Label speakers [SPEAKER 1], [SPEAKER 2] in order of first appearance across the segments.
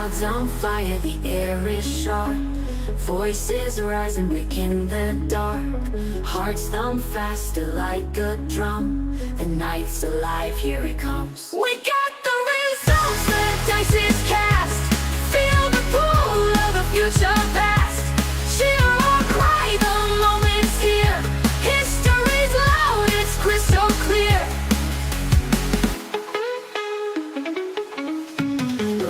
[SPEAKER 1] clouds on fire, the air is sharp. Voices rising, breaking the dark. Hearts thump faster like a drum. The night's alive, here it comes. We got the results, the dice is cast. Feel the pull of the future past. Cheer or cry, the moment's here. History's loud, it's crystal clear.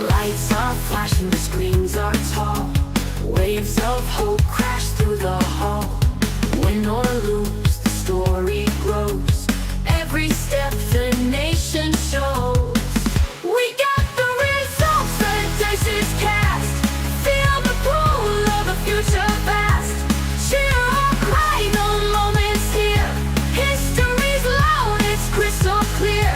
[SPEAKER 1] Lights are flashing, the screens are tall. Waves of hope crash through the hall. Win or lose, the story grows. Every step the nation shows. We got the results, the dice is cast. Feel the pull of the future past. Cheer or cry, the moment's here. History's loud, it's crystal clear.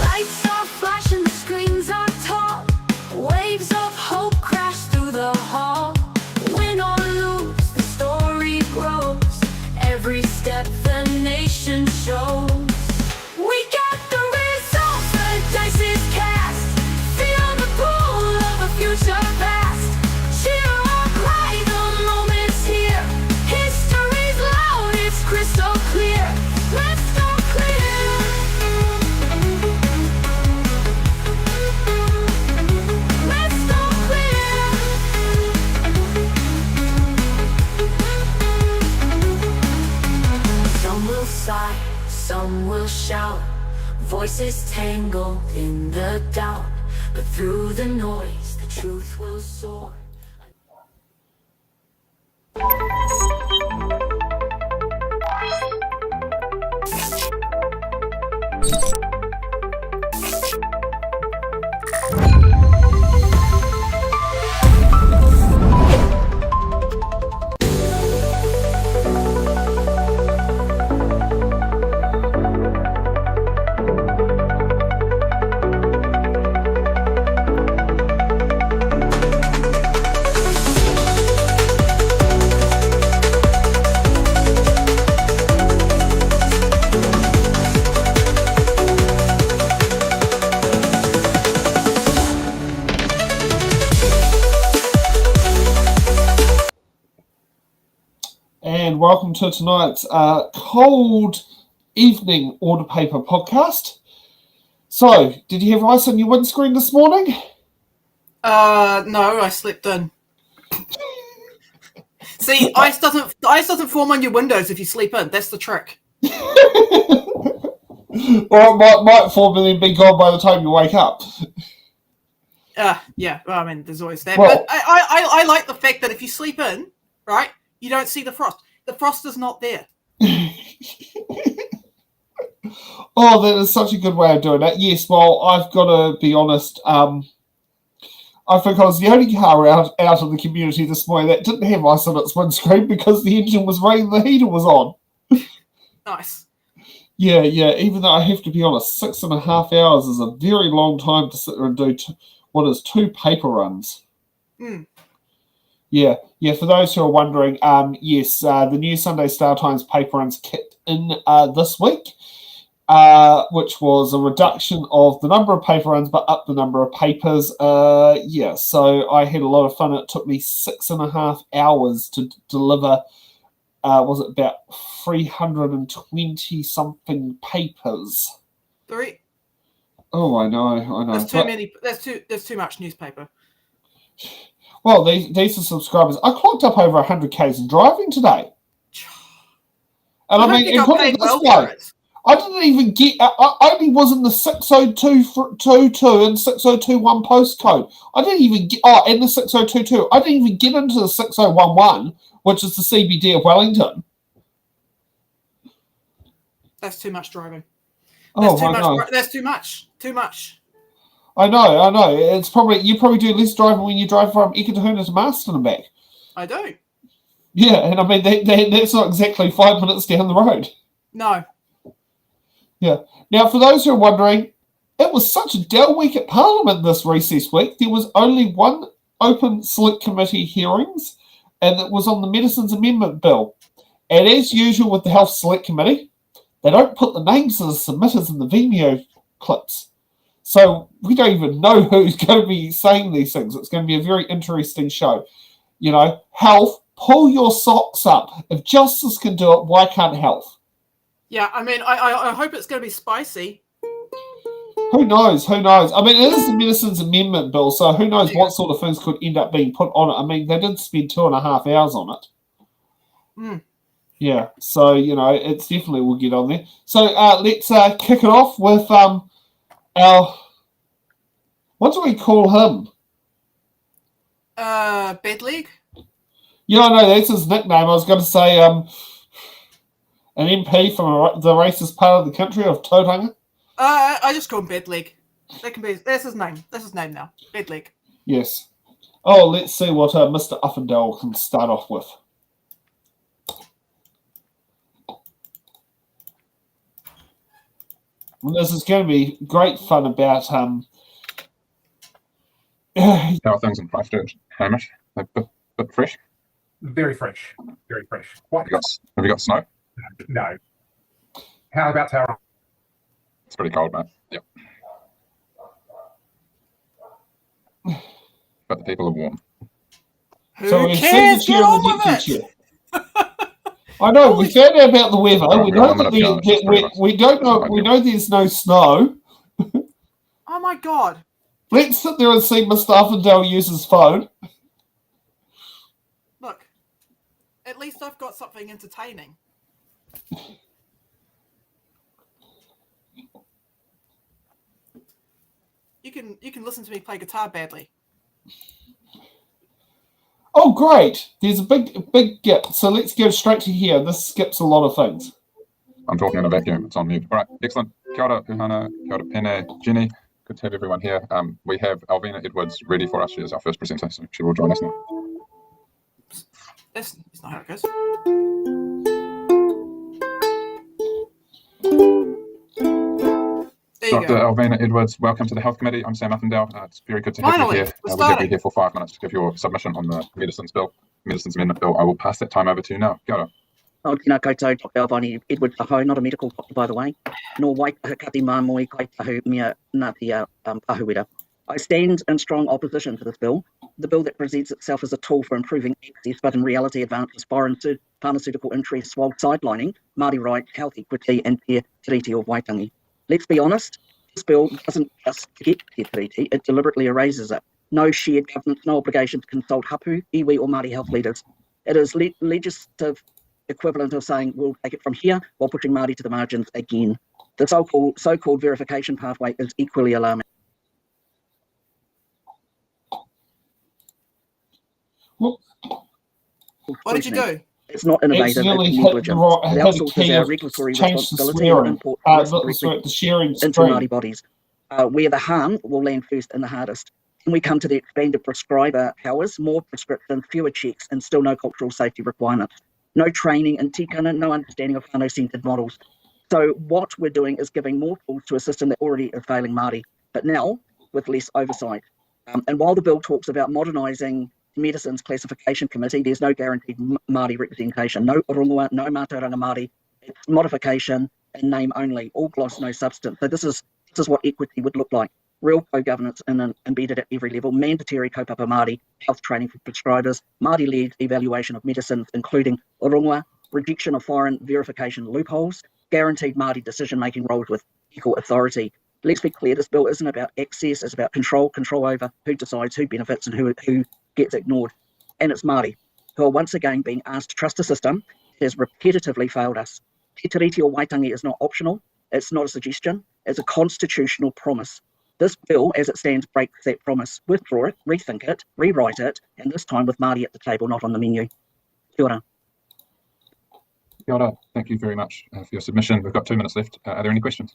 [SPEAKER 1] Lights are flashing, the screens are tall. Waves of hope crash through the hall. Win or lose, the story grows. Every step the nation shows. We got the results, the dice is cast. Feel the pull of a future past. Cheer or cry, the moment's here. History's loud, it's crystal clear. Let's go clear. Let's go clear. Some will sigh, some will shout. Voices tangled in the doubt. But through the noise, the truth will soar.
[SPEAKER 2] And welcome to tonight's cold evening order paper podcast. So, did you have ice on your windscreen this morning?
[SPEAKER 3] No, I slept in. See, ice doesn't form on your windows if you sleep in. That's the trick.
[SPEAKER 2] Or it might form and then be gone by the time you wake up.
[SPEAKER 3] Yeah. Well, I mean, there's always that.
[SPEAKER 2] Well-
[SPEAKER 3] but I like the fact that if you sleep in, right, you don't see the frost. The frost is not there.
[SPEAKER 2] Oh, that is such a good way of doing it. Yes, well, I've got to be honest. I think I was the only car out of the community this morning that didn't have ice on its windscreen because the engine was running, the heater was on.
[SPEAKER 3] Nice.
[SPEAKER 2] Yeah, even though I have to be honest, 6.5 hours is a very long time to sit there and do what is 2 paper runs. Yeah, for those who are wondering, yes, the new Sunday Star Times paper runs kicked in this week, which was a reduction of the number of paper runs, but up the number of papers. So I had a lot of fun. It took me 6.5 hours to deliver, was it about 320 something papers?
[SPEAKER 3] 3.
[SPEAKER 2] Oh, I know.
[SPEAKER 3] There's too many. There's too much newspaper.
[SPEAKER 2] Well, these are subscribers. I clocked up over 100 Ks in driving today. And I mean, and put it this way, I didn't even get, I only was in the 60222 and 6021 postcode. I didn't even get, and the 6022. I didn't even get into the 6011, which is the CBD of Wellington.
[SPEAKER 3] That's too much driving.
[SPEAKER 2] That's
[SPEAKER 3] too much. Too much.
[SPEAKER 2] I know. It's probably, you probably do less driving when you drive from Ekatahuna to Marston and back. I
[SPEAKER 3] do.
[SPEAKER 2] Yeah, and I mean, that's not exactly 5 minutes down the road.
[SPEAKER 3] No.
[SPEAKER 2] Yeah. Now, for those who are wondering, it was such a dull week at Parliament this recess week. There was only one open select committee hearings, and it was on the Medicines Amendment Bill. And as usual with the Health Select Committee, they don't put the names of the submitters in the Vimeo clips. So we don't even know who's going to be saying these things. It's going to be a very interesting show. You know, Health, pull your socks up. If Justice can do it, why can't Health?
[SPEAKER 3] Yeah, I mean, I hope it's going to be spicy.
[SPEAKER 2] Who knows? Who knows? I mean, it is the Medicines Amendment Bill, so who knows what sort of things could end up being put on it. I mean, they did spend 2.5 hours on it.
[SPEAKER 3] Mm.
[SPEAKER 2] Yeah, so, you know, it's definitely will get on there. So let's kick it off with our... What do we call him?
[SPEAKER 3] Bed leg?
[SPEAKER 2] Yeah, no, that's his nickname. I was going to say an MP from the racist part of the country of Tauranga.
[SPEAKER 3] I just call him Bed leg. That can be. That's his name. That's his name now. Bed leg.
[SPEAKER 2] Yes. Oh, let's see what Mr. Uffendale can start off with. And this is going to be great fun about
[SPEAKER 4] How are things in Christchurch, Hamish? A bit fresh?
[SPEAKER 5] Very fresh. Very fresh. Quite.
[SPEAKER 4] Have you got snow?
[SPEAKER 5] No. How about Tauranga?
[SPEAKER 4] It's pretty cold, mate. Yep. But the people are warm.
[SPEAKER 2] So we've seen the chair
[SPEAKER 3] Get
[SPEAKER 2] and
[SPEAKER 3] on
[SPEAKER 2] the
[SPEAKER 3] with
[SPEAKER 2] deputy
[SPEAKER 3] it!
[SPEAKER 2] chair. I know, we found out about the weather.
[SPEAKER 4] Right,
[SPEAKER 2] We
[SPEAKER 4] we're
[SPEAKER 2] know
[SPEAKER 4] on
[SPEAKER 2] that
[SPEAKER 4] the phone, it's just
[SPEAKER 2] we don't know. We know there's no snow.
[SPEAKER 3] Oh my god!
[SPEAKER 2] Let's sit there and see Mr. Uffendale use his phone.
[SPEAKER 3] Look, at least I've got something entertaining. You can listen to me play guitar badly.
[SPEAKER 2] Oh, great! There's a big gap. So let's go straight to here. This skips a lot of things.
[SPEAKER 4] I'm talking in a vacuum. It's on mute. All right, excellent. Kia ora, Uhana. Kia ora, Pene, Jenny. Good to have everyone here. We have Alvina Edwards ready for us. She is our first presenter, so she will join us now.
[SPEAKER 3] That's not how it goes. There you
[SPEAKER 4] Dr.
[SPEAKER 3] go.
[SPEAKER 4] Alvina Edwards, welcome to the Health Committee. I'm Sam Uffendale. It's very good to have
[SPEAKER 3] Finally,
[SPEAKER 4] you here.
[SPEAKER 3] we're
[SPEAKER 4] We have you
[SPEAKER 3] starting.
[SPEAKER 4] here for 5 minutes to give your submission on the Medicines Amendment Bill. I will pass that time over to you now. Kia ora.
[SPEAKER 6] O tēnā koutou, Dr. Alvina Edwards Aho, not a medical doctor, by the way, nor Waikahakati Māmoe Kaitahu Mia Ngāti Pahuwera. I stand in strong opposition to this bill, the bill that presents itself as a tool for improving access, but in reality advances foreign pharmaceutical interests while sidelining Māori rights, health equity and Te Tiriti of Waitangi. Let's be honest, this bill doesn't just get Te Tiriti, it deliberately erases it. No shared governance, no obligation to consult hapu, iwi or Māori health leaders. It is legislative equivalent of saying we'll take it from here while pushing Māori to the margins again. The so-called verification pathway is equally alarming.
[SPEAKER 3] What did you do?
[SPEAKER 6] It's not innovative,
[SPEAKER 2] Accidentally
[SPEAKER 6] it's
[SPEAKER 2] hit the
[SPEAKER 6] negligent.
[SPEAKER 2] right,
[SPEAKER 6] It
[SPEAKER 2] hit the
[SPEAKER 6] outsources
[SPEAKER 2] key
[SPEAKER 6] our
[SPEAKER 2] of
[SPEAKER 6] regulatory
[SPEAKER 2] change the
[SPEAKER 6] responsibility and
[SPEAKER 2] swearing.
[SPEAKER 6] import
[SPEAKER 2] The sharing
[SPEAKER 6] into
[SPEAKER 2] screen.
[SPEAKER 6] Māori bodies, where the harm will land first and the hardest. When we come to the expanded prescriber powers, more prescriptions, fewer checks, and still no cultural safety requirements. No training in tikana, no understanding of whānau-centred models. So what we're doing is giving more tools to a system that already is failing Māori, but now with less oversight. And while the bill talks about modernising Medicines Classification Committee, there's no guaranteed Māori representation, no rongoa, no mātauranga Māori. It's modification in name only, all gloss, no substance. So this is what equity would look like. Real co-governance embedded at every level, mandatory kaupapa Māori, health training for prescribers, Māori-led evaluation of medicines, including rongoa, rejection of foreign verification loopholes, guaranteed Māori decision-making roles with equal authority. Let's be clear, this bill isn't about access, it's about control over who decides, who benefits and who gets ignored. And it's Māori, who are once again being asked to trust a system that has repetitively failed us. Te Tiriti o Waitangi is not optional, it's not a suggestion, it's a constitutional promise. This bill, as it stands, breaks that promise. Withdraw it, rethink it, rewrite it, and this time with Māori at the table, not on the menu. Kia ora.
[SPEAKER 4] Kia ora. Thank you very much for your submission. We've got 2 minutes left. Are there any questions?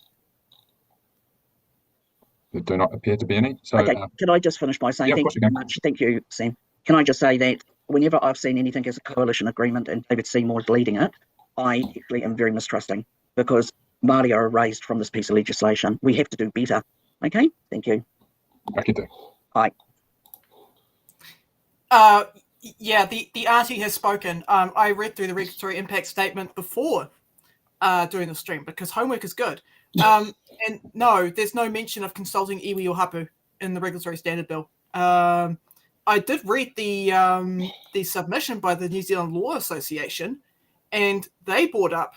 [SPEAKER 4] There do not appear to be any. So,
[SPEAKER 6] okay, can I just finish by saying
[SPEAKER 4] yeah,
[SPEAKER 6] thank
[SPEAKER 4] you
[SPEAKER 6] you very much. Thank you, Sam. Can I just say that whenever I've seen anything as a coalition agreement and David Seymour is leading it, I actually am very mistrusting because Māori are erased from this piece of legislation. We have to do better. Okay, thank you.
[SPEAKER 4] Hi.
[SPEAKER 3] Yeah, the auntie has spoken. I read through the regulatory impact statement before during the stream because homework is good. And no, there's no mention of consulting iwi or hapu in the regulatory standard bill. I did read the submission by the New Zealand Law Association, and they brought up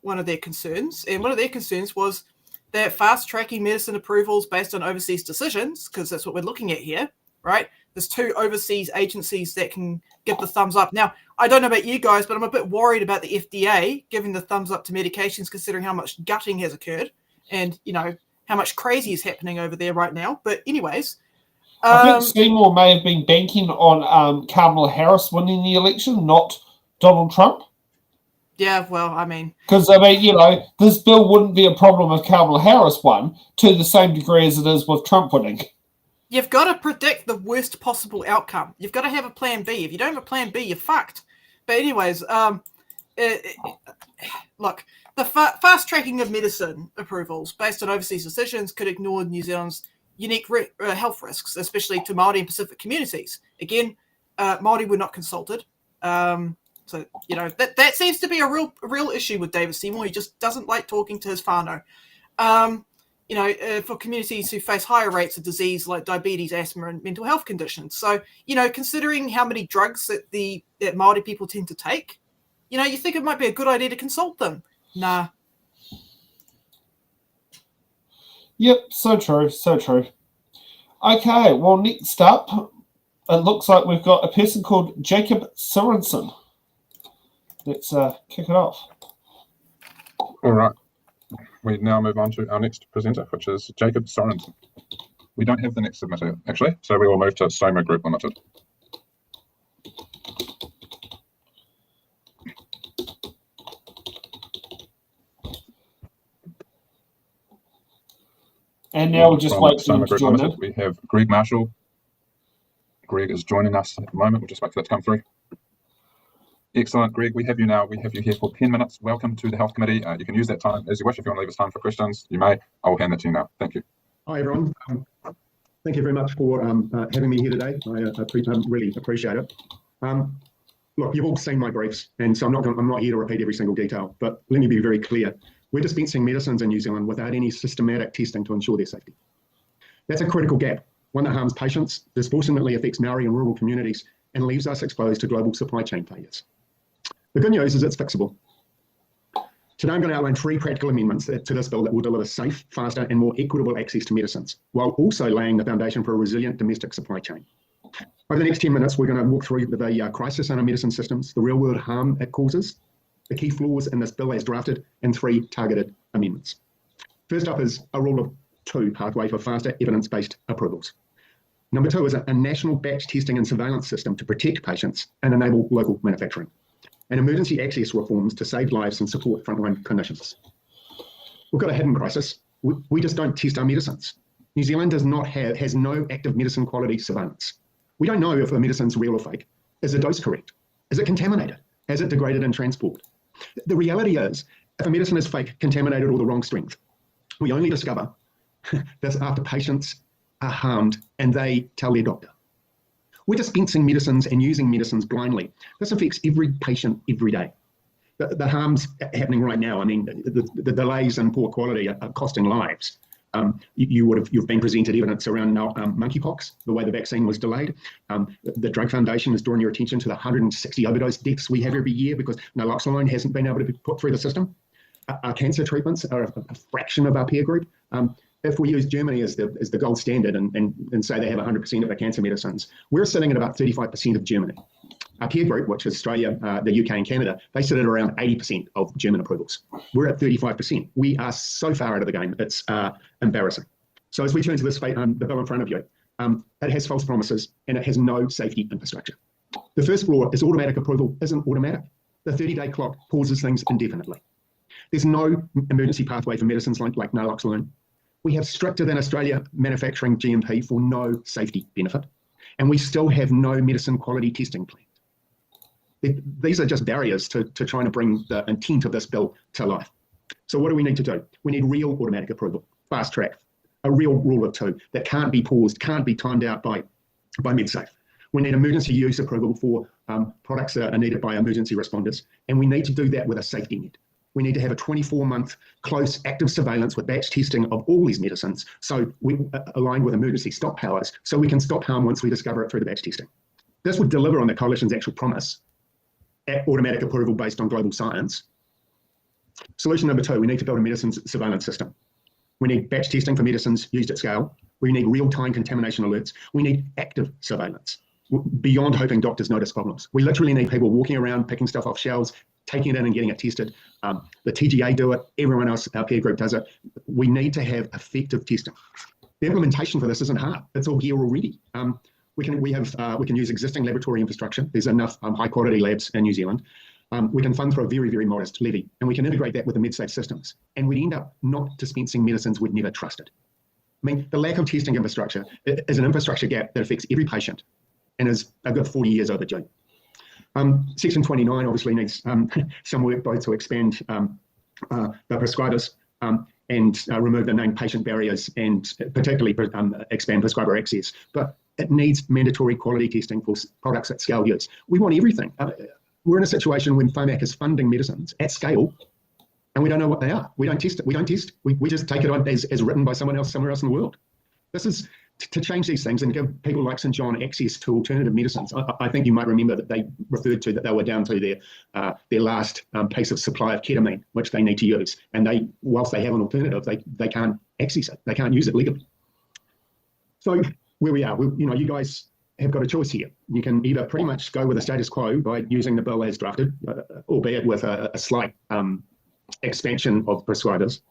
[SPEAKER 3] one of their concerns, and one of their concerns was that fast-tracking medicine approvals based on overseas decisions, because that's what we're looking at here, right? There's 2 overseas agencies that can give the thumbs up. Now, I don't know about you guys, but I'm a bit worried about the FDA giving the thumbs up to medications, considering how much gutting has occurred and, you know, how much crazy is happening over there right now. But anyways,
[SPEAKER 2] I think Seymour may have been banking on Kamala Harris winning the election, not Donald Trump.
[SPEAKER 3] yeah, well, I mean,
[SPEAKER 2] Because, I mean, you know, this bill wouldn't be a problem if Kamala Harris won to the same degree as it is with Trump winning.
[SPEAKER 3] you've got to predict the worst possible outcome. You've got to have a plan B. If you don't have a plan B, you're fucked. But anyways, look, the fast tracking of medicine approvals based on overseas decisions could ignore New Zealand's unique health risks, especially to Māori and Pacific communities. Again, Māori were not consulted. So, you know, that seems to be a real issue with David Seymour. He just doesn't like talking to his whānau. You know, for communities who face higher rates of disease like diabetes, asthma, and mental health conditions. So, you know, considering how many drugs that Māori people tend to take, you know, you think it might be a good idea to consult them. Nah.
[SPEAKER 2] Yep, so true, so true. Okay, well, next up, it looks like we've got a person called Jacob Sorensen. Let's kick it off.
[SPEAKER 4] All right. We now move on to our next presenter, which is Jacob Sorensen. We don't have the next submitter, actually, so we will move to Soma Group Limited.
[SPEAKER 2] And now we'll just wait for
[SPEAKER 4] Soma
[SPEAKER 2] them to
[SPEAKER 4] Group
[SPEAKER 2] join
[SPEAKER 4] Limited,
[SPEAKER 2] in.
[SPEAKER 4] we have Greg Marshall. Greg is joining us at the moment. We'll just wait for that to come through. Excellent, Greg. We have you now. We have you here for 10 minutes. Welcome to the Health Committee. You can use that time as you wish. If you want to leave us time for questions, you may. I will hand that to you now. Thank you.
[SPEAKER 7] Hi, everyone. Thank you very much for having me here today. I really appreciate it. Look, you've all seen my briefs, and so I'm not here to repeat every single detail, but let me be very clear. We're dispensing medicines in New Zealand without any systematic testing to ensure their safety. That's a critical gap, one that harms patients, disproportionately affects Maori and rural communities, and leaves us exposed to global supply chain failures. The good news is it's fixable. Today, I'm going to outline 3 practical amendments to this bill that will deliver safe, faster, and more equitable access to medicines, while also laying the foundation for a resilient domestic supply chain. Over the next 10 minutes, we're going to walk through the crisis in our medicine systems, the real-world harm it causes, the key flaws in this bill as drafted, and 3 targeted amendments. First up is a rule of 2 pathway for faster evidence-based approvals. Number 2 is a national batch testing and surveillance system to protect patients and enable local manufacturing. And emergency access reforms to save lives and support frontline clinicians. We've got a hidden crisis. We just don't test our medicines. New Zealand has no active medicine quality surveillance. We don't know if a medicine's real or fake. Is the dose correct? Is it contaminated? Has it degraded in transport? The reality is, if a medicine is fake, contaminated, or the wrong strength, we only discover this after patients are harmed and they tell their doctor. We're dispensing medicines and using medicines blindly. This affects every patient every day. The harms happening right now, I mean, the delays and poor quality are costing lives. You've been presented evidence around monkeypox, the way the vaccine was delayed. The Drug Foundation is drawing your attention to the 160 overdose deaths we have every year because naloxone hasn't been able to be put through the system. Our cancer treatments are a fraction of our peer group. If we use Germany as the gold standard and say they have 100% of our cancer medicines, we're sitting at about 35% of Germany. Our peer group, which is Australia, the UK and Canada, they sit at around 80% of German approvals. We're at 35%. We are so far out of the game, it's embarrassing. So as we turn to this the bill in front of you, it has false promises and it has no safety infrastructure. The first flaw is automatic approval isn't automatic. The 30-day clock pauses things indefinitely. There's no emergency pathway for medicines like naloxone. We have stricter than Australia manufacturing GMP for no safety benefit, and we still have no medicine quality testing plan. These are just barriers to trying to bring the intent of this bill to life. So what do we need to do? We need real automatic approval, fast track, a real rule of 2 that can't be paused, can't be timed out by MedSafe. We need emergency use approval for products that are needed by emergency responders, and we need to do that with a safety net. We need to have a 24-month close active surveillance with batch testing of all these medicines, so we aligned with emergency stop powers, so we can stop harm once we discover it through the batch testing. This would deliver on the Coalition's actual promise at automatic approval based on global science. Solution number 2, we need to build a medicines surveillance system. We need batch testing for medicines used at scale. We need real-time contamination alerts. We need active surveillance, beyond hoping doctors notice problems. We literally need people walking around, picking stuff off shelves, taking it in and getting it tested. The TGA do it, everyone else, our peer group does it. We need to have effective testing. The implementation for this isn't hard. It's all here already. We can use existing laboratory infrastructure. There's enough high quality labs in New Zealand. We can fund through a very, very modest levy, and we can integrate that with the MedSafe systems. And we end up not dispensing medicines we'd never trusted. I mean, the lack of testing infrastructure is an infrastructure gap that affects every patient and is a good 40 years overdue. Section 29 obviously needs some work both to expand the prescribers and remove the named patient barriers and particularly expand prescriber access. But it needs mandatory quality testing for products at scale use. We want everything. We're in a situation when FOMAC is funding medicines at scale and we don't know what they are. We don't test it. We don't test. We just take it on as written by someone else somewhere else in the world. This is to change these things and give people like St John access to alternative medicines. I think you might remember that they referred to that they were down to their last piece of supply of ketamine, which they need to use. And they, whilst they have an alternative, they can't access it. They can't use it legally. So where we are, you guys have got a choice here. You can either pretty much go with the status quo by using the bill as drafted, albeit with a slight expansion of prescribers.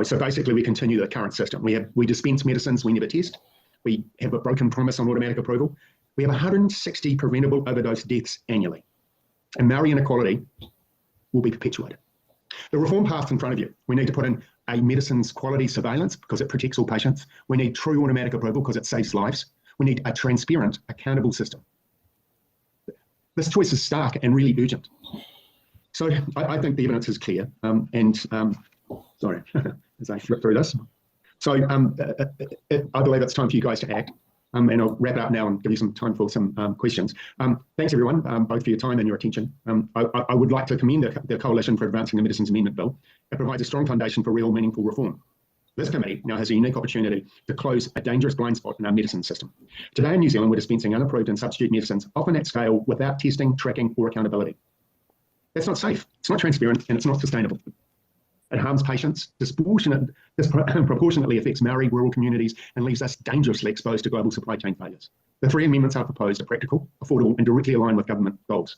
[SPEAKER 7] So basically we continue the current system. We dispense medicines we never test. We have a broken promise on automatic approval. We have 160 preventable overdose deaths annually. And Maori inequality will be perpetuated. The reform path in front of you, we need to put in a medicines quality surveillance because it protects all patients. We need true automatic approval because it saves lives. We need a transparent, accountable system. This choice is stark and really urgent. So I think the evidence is clear. Sorry, as I flip through this. So I believe it's time for you guys to act. And I'll wrap it up now and give you some time for some questions. Thanks everyone, both for your time and your attention. I would like to commend the Coalition for advancing the Medicines Amendment Bill. It provides a strong foundation for real meaningful reform. This committee now has a unique opportunity to close a dangerous blind spot in our medicine system. Today in New Zealand, we're dispensing unapproved and substitute medicines, often at scale, without testing, tracking, or accountability. That's not safe, it's not transparent, and it's not sustainable. It harms patients, disproportionately affects Maori rural communities, and leaves us dangerously exposed to global supply chain failures. The 3 amendments are proposed are practical, affordable, and directly aligned with government goals.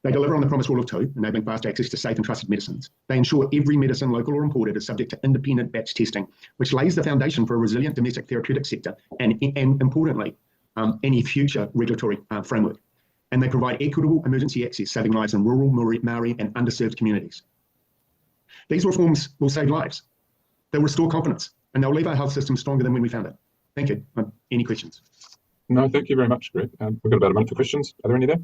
[SPEAKER 7] They deliver on the promised rule of 2, enabling fast access to safe and trusted medicines. They ensure every medicine, local or imported, is subject to independent batch testing, which lays the foundation for a resilient domestic therapeutic sector and importantly, any future regulatory framework. And they provide equitable emergency access, saving lives in rural, Maori, and underserved communities. These reforms will save lives. They'll restore confidence, and they'll leave our health system stronger than when we found it. Thank you. Any questions?
[SPEAKER 4] No, thank you very much, Greg. We've got about a minute for questions. Are there any there?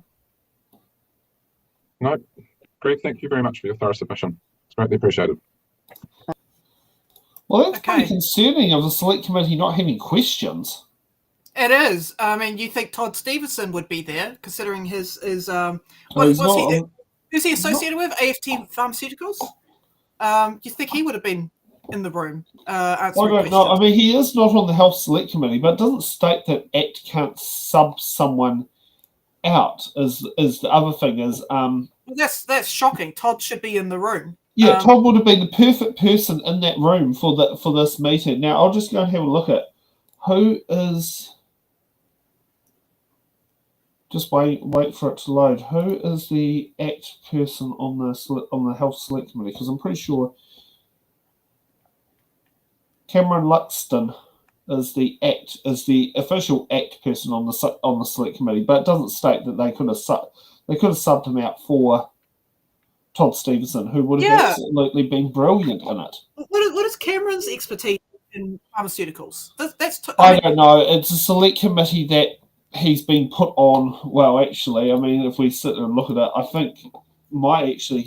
[SPEAKER 4] No. Greg, thank you very much for your thorough submission. It's greatly appreciated.
[SPEAKER 2] Well, that's pretty concerning of the Select Committee not having questions.
[SPEAKER 3] It is. I mean, you think Todd Stevenson would be there, considering his who's he associated with? AFT Pharmaceuticals? You think he would have been in the room answering questions?
[SPEAKER 2] I don't know. I mean, he is not on the Health Select Committee, but it doesn't state that ACT can't sub someone out. Is the other thing is
[SPEAKER 3] that's shocking. Todd should be in the room.
[SPEAKER 2] Yeah, Todd would have been the perfect person in that room for this meeting. Now I'll just go and have a look at who is. Just wait for it to load. Who is the ACT person on the Health Select Committee? Because I'm pretty sure Cameron Luxton is the official ACT person on the Select Committee, but it doesn't state that they could have subbed him out for Todd Stevenson, who would have absolutely been brilliant in it.
[SPEAKER 3] What is Cameron's expertise in pharmaceuticals?
[SPEAKER 2] I don't know. It's a Select Committee that he's been put on. Well, actually, I mean, if we sit there and look at it, I think he might actually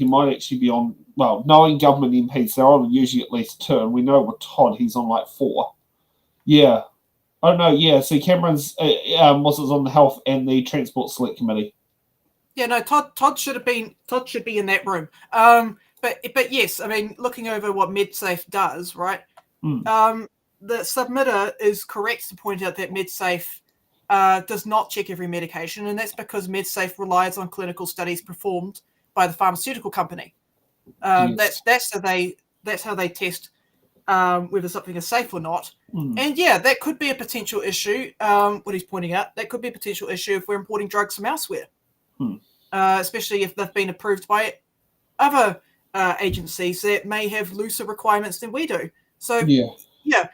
[SPEAKER 2] be on. Well, knowing government MPs, they're on usually at least 2, and we know with Todd he's on like 4. Yeah, I don't know. Yeah, see, Cameron's was on the Health and the Transport Select Committee.
[SPEAKER 3] Yeah, no, Todd should be in that room. but yes, I mean, looking over what MedSafe does, right? The submitter is correct to point out that MedSafe does not check every medication, and that's because MedSafe relies on clinical studies performed by the pharmaceutical company.
[SPEAKER 2] Yes.
[SPEAKER 3] That's how they test whether something is safe or not. And yeah, that could be a potential issue. What he's pointing out, that could be a potential issue if we're importing drugs from elsewhere, especially if they've been approved by other agencies that may have looser requirements than we do. So yeah.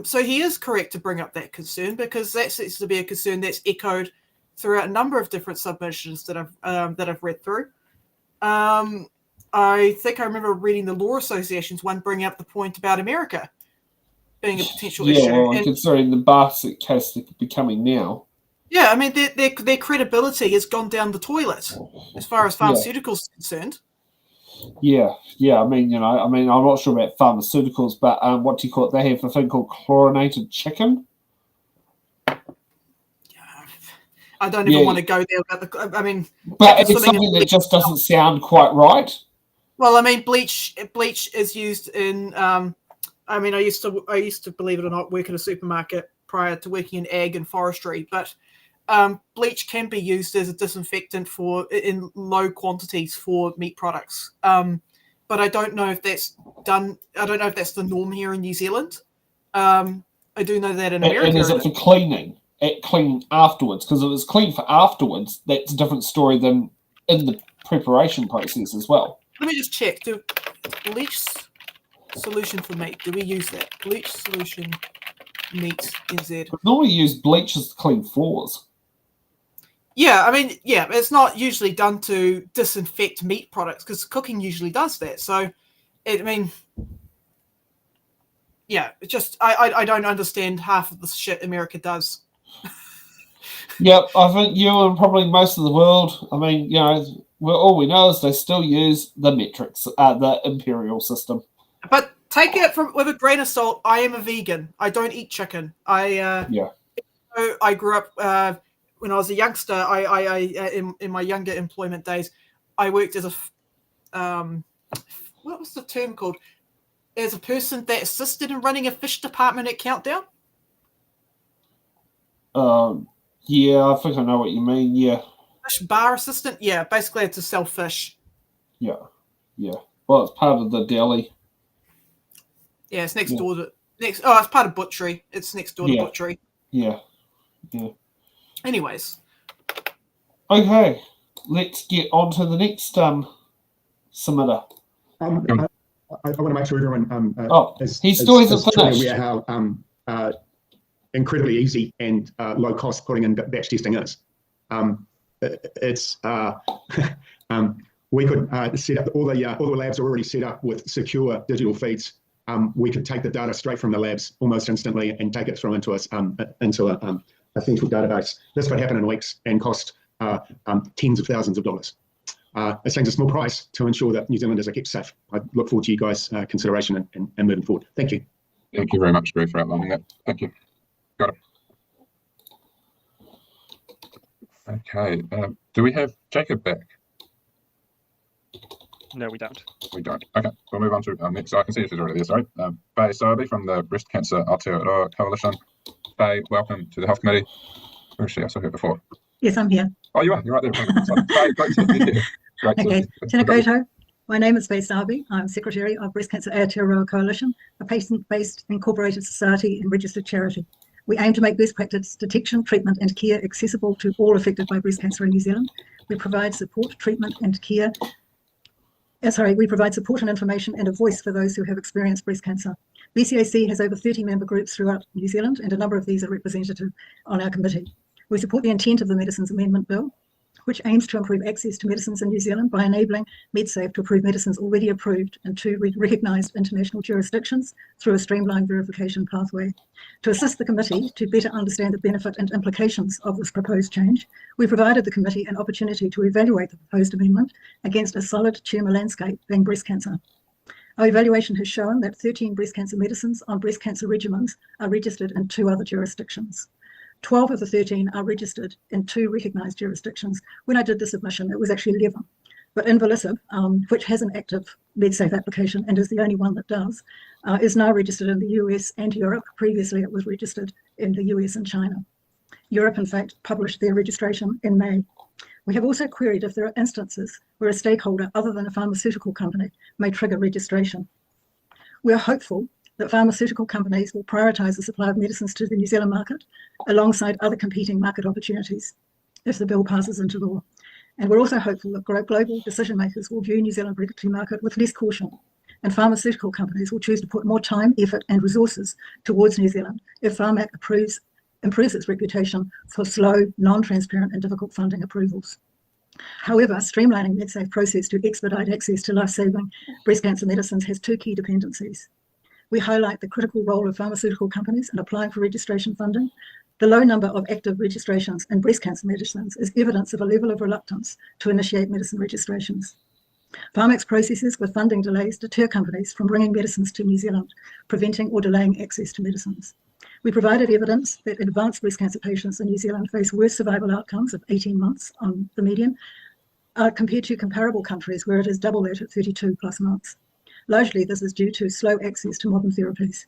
[SPEAKER 3] So he is correct to bring up that concern, because that seems to be a concern that's echoed throughout a number of different submissions that I've read through. I think I remember reading the Law Association's one bringing up the point about America being a potential issue.
[SPEAKER 2] Well, and considering the basket case they're becoming now.
[SPEAKER 3] Yeah, I mean, their credibility has gone down the toilet as far as pharmaceuticals are concerned.
[SPEAKER 2] Yeah. I mean, I'm not sure about pharmaceuticals, but what do you call it? They have a thing called chlorinated chicken.
[SPEAKER 3] I don't even want to go there about the. I mean,
[SPEAKER 2] but it's something that just doesn't sound quite right.
[SPEAKER 3] Well, I mean, bleach is used in. I mean, I used to, believe it or not, work at a supermarket prior to working in ag and forestry, but bleach can be used as a disinfectant in low quantities for meat products. But I don't know if that's done. I don't know if that's the norm here in New Zealand. I do know that in America.
[SPEAKER 2] And is it for cleaning? Cleaning afterwards? Because if it's clean for afterwards, that's a different story than in the preparation process as well.
[SPEAKER 3] Let me just check. Do bleach solution for meat? Do we use that? Bleach solution meat NZ.
[SPEAKER 2] We normally use bleachers to clean floors.
[SPEAKER 3] Yeah, I mean, yeah, it's not usually done to disinfect meat products, because cooking usually does that. So, I mean, yeah, it just I don't understand half of the shit America does.
[SPEAKER 2] Yep, I think you and probably most of the world. I mean, all we know is they still use the metrics, the imperial system.
[SPEAKER 3] But take it with a grain of salt. I am a vegan. I don't eat chicken. I grew up when I was a youngster. In my younger employment days, I worked as a what was the term called? As a person that assisted in running a fish department at Countdown.
[SPEAKER 2] Yeah, I think I know what you mean. Yeah.
[SPEAKER 3] Fish bar assistant. Yeah, basically I had to sell fish.
[SPEAKER 2] Yeah. Well, it's part of the deli.
[SPEAKER 3] Yeah, it's next door to it's part of butchery. It's next door to butchery.
[SPEAKER 2] Yeah.
[SPEAKER 3] Anyways.
[SPEAKER 2] Okay, let's get on to the next submitter.
[SPEAKER 7] I want to make sure everyone
[SPEAKER 2] he still hasn't finished.
[SPEAKER 7] Aware how incredibly easy and low cost putting in batch testing is. We could set up all the labs are already set up with secure digital feeds. We could take the data straight from the labs almost instantly and take it through into a central database. This could happen in weeks and cost tens of thousands of dollars. It seems a small price to ensure that New Zealanders are kept safe. I look forward to you guys' consideration and moving forward. Thank you.
[SPEAKER 4] Thank you very much, Greg, for outlining that. Thank you. Got it. Okay. Do we have Jacob back?
[SPEAKER 8] No, we don't.
[SPEAKER 4] We don't. Okay. We'll move on to next. So I can see she's already there. Sorry. Faye Sowerby from the Breast Cancer Aotearoa Coalition. Faye, welcome to the Health Committee. Where is she? I saw her before.
[SPEAKER 9] Yes, I'm here.
[SPEAKER 4] Oh, you are. You're right there. Faye, great to see you here.
[SPEAKER 9] Okay. Tēnā koutou. My name is Faye Sowerby. I'm Secretary of Breast Cancer Aotearoa Coalition, a patient-based incorporated society and registered charity. We aim to make best practice detection, treatment and care accessible to all affected by breast cancer in New Zealand. We provide support, treatment and care. We provide support and information and a voice for those who have experienced breast cancer. BCAC has over 30 member groups throughout New Zealand, and a number of these are represented on our committee. We support the intent of the Medicines Amendment Bill, which aims to improve access to medicines in New Zealand by enabling MedSafe to approve medicines already approved in 2 recognised international jurisdictions through a streamlined verification pathway. To assist the committee to better understand the benefit and implications of this proposed change, we provided the committee an opportunity to evaluate the proposed amendment against a solid tumour landscape being breast cancer. Our evaluation has shown that 13 breast cancer medicines on breast cancer regimens are registered in 2 other jurisdictions. 12 of the 13 are registered in 2 recognised jurisdictions. When I did the submission, it was actually 11. But inavolisib, which has an active MedSafe application and is the only one that does, is now registered in the US and Europe. Previously, it was registered in the US and China. Europe, in fact, published their registration in May. We have also queried if there are instances where a stakeholder other than a pharmaceutical company may trigger registration. We are hopeful that pharmaceutical companies will prioritise the supply of medicines to the New Zealand market alongside other competing market opportunities if the bill passes into law. And we're also hopeful that global decision makers will view New Zealand regulatory market with less caution, and pharmaceutical companies will choose to put more time, effort and resources towards New Zealand if Pharmac improves its reputation for slow, non-transparent and difficult funding approvals. However, streamlining MedSafe process to expedite access to life-saving breast cancer medicines has two key dependencies. We highlight the critical role of pharmaceutical companies in applying for registration funding. The low number of active registrations in breast cancer medicines is evidence of a level of reluctance to initiate medicine registrations. Pharmac's processes with funding delays deter companies from bringing medicines to New Zealand, preventing or delaying access to medicines. We provided evidence that advanced breast cancer patients in New Zealand face worse survival outcomes of 18 months on the median compared to comparable countries where it is double that at 32 plus months. Largely, this is due to slow access to modern therapies.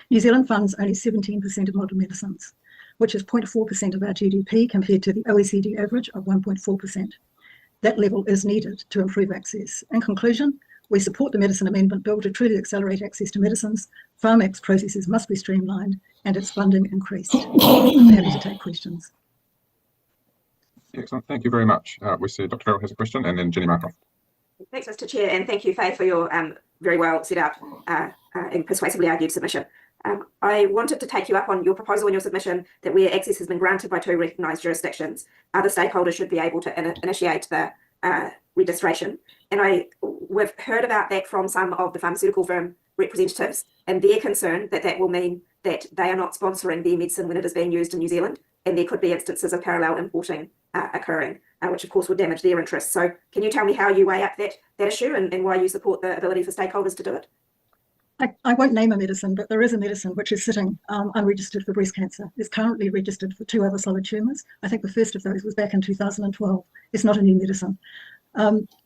[SPEAKER 9] New Zealand funds only 17% of modern medicines, which is 0.4% of our GDP compared to the OECD average of 1.4%. That level is needed to improve access. In conclusion, we support the Medicine Amendment Bill to truly accelerate access to medicines. Pharmac's processes must be streamlined and its funding increased. I'm happy to take questions.
[SPEAKER 4] Excellent. Thank you very much. We see Dr. Farrell has a question, and then Jenny Markov.
[SPEAKER 8] Thanks, Mr. Chair, and thank you, Faye, for your very well set out and persuasively argued submission. I wanted to take you up on your proposal in your submission that where access has been granted by two recognised jurisdictions, other stakeholders should be able to initiate the registration. And we've heard about that from some of the pharmaceutical firm representatives, and their concern that that will mean that they are not sponsoring their medicine when it is being used in New Zealand, and there could be instances of parallel importing occurring, which of course would damage their interests. So can you tell me how you weigh up that issue and why you support the ability for stakeholders to do it?
[SPEAKER 9] I won't name a medicine, but there is a medicine which is sitting unregistered for breast cancer. It's currently registered for two other solid tumours. I think the first of those was back in 2012. It's not a new medicine.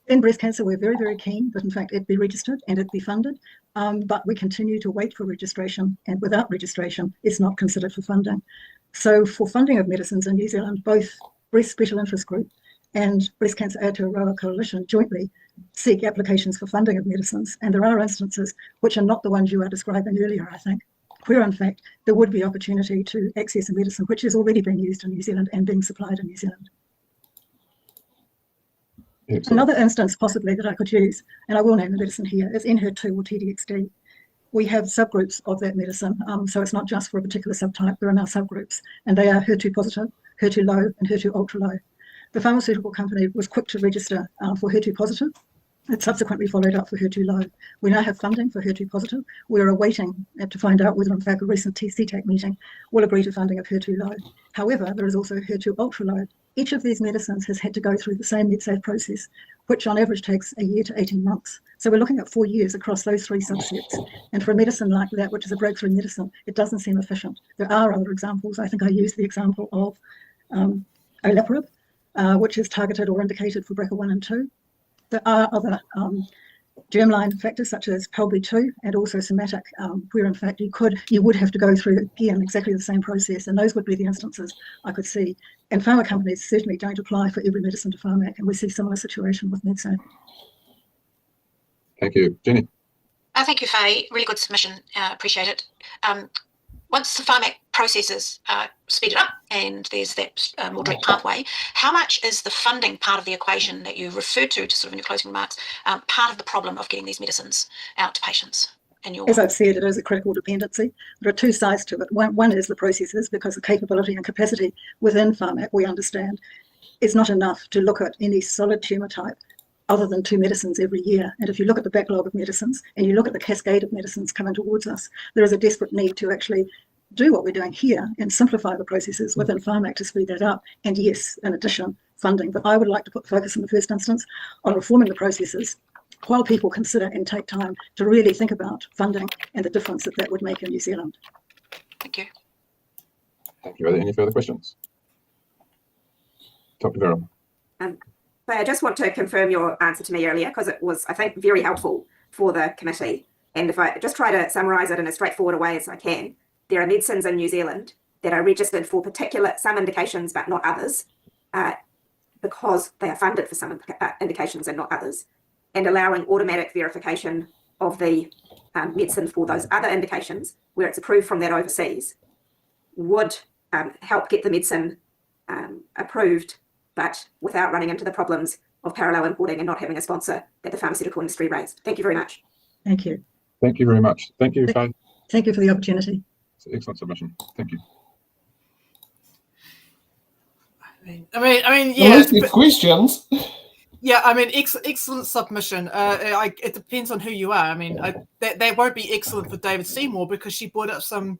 [SPEAKER 9] In breast cancer, we're very, very keen that in fact it be registered and it be funded, but we continue to wait for registration, and without registration, it's not considered for funding. So for funding of medicines in New Zealand, both Breast Special Interest Group and Breast Cancer Aotearoa Coalition jointly seek applications for funding of medicines, and there are instances which are not the ones you are describing earlier, I think, where in fact there would be opportunity to access a medicine which is already being used in New Zealand and being supplied in New Zealand. Excellent. Another instance possibly that I could use, and I will name the medicine here, is Enhertu or TDXD. We have subgroups of that medicine, so it's not just for a particular subtype, there are now subgroups, and they are HER2 positive, HER2 low, and HER2 ultra low. The pharmaceutical company was quick to register for HER2 positive. It subsequently followed up for HER2 low. We now have funding for HER2 positive. We're awaiting to find out whether in fact a recent CTAC meeting will agree to funding of HER2 low. However, there is also HER2 ultra low. Each of these medicines has had to go through the same MedSafe process, which on average takes a year to 18 months. So we're looking at 4 years across those three subsets. And for a medicine like that, which is a breakthrough medicine, it doesn't seem efficient. There are other examples. I think I used the example of olaparib, which is targeted or indicated for BRCA1 and 2. There are other germline factors such as PALB2 and also somatic, where in fact you would have to go through again exactly the same process, and those would be the instances I could see. And pharma companies certainly don't apply for every medicine to Pharmac, and we see similar situation with MedSafe.
[SPEAKER 4] Thank you. Jenny.
[SPEAKER 10] Thank you, Faye. Really good submission. Appreciate it. Once the Pharmac processes speed it up and there's that more direct pathway, how much is the funding part of the equation that you referred to sort of in your closing remarks, part of the problem of getting these medicines out to patients? As
[SPEAKER 9] I've said, it is a critical dependency. There are two sides to it. One is the processes, because the capability and capacity within Pharmac, we understand, is not enough to look at any solid tumour type other than 2 medicines every year. And if you look at the backlog of medicines and you look at the cascade of medicines coming towards us, there is a desperate need to actually do what we're doing here and simplify the processes within Pharmac to speed that up. And yes, in addition, funding. But I would like to put focus in the first instance on reforming the processes while people consider and take time to really think about funding and the difference that that would make in New Zealand.
[SPEAKER 10] Thank you.
[SPEAKER 4] Thank you. Are there any further questions? Dr. Verrill.
[SPEAKER 8] I just want to confirm your answer to me earlier, because it was, I think, very helpful for the committee. And if I just try to summarise it in as straightforward a way as I can, there are medicines in New Zealand that are registered for some indications but not others, because they are funded for some indications and not others, and allowing automatic verification of the medicine for those other indications where it's approved from that overseas would help get the medicine approved, but without running into the problems of parallel importing and not having a sponsor that the pharmaceutical industry raised. Thank you very much.
[SPEAKER 9] Thank you.
[SPEAKER 4] Thank you very much. Thank you, Faye.
[SPEAKER 9] Thank you for the opportunity.
[SPEAKER 4] It's an excellent submission. Thank you.
[SPEAKER 3] I mean,
[SPEAKER 2] At
[SPEAKER 3] yeah.
[SPEAKER 2] least there's questions.
[SPEAKER 3] Yeah, I mean, excellent submission. It depends on who you are. I mean, that won't be excellent for David Seymour, because she brought up some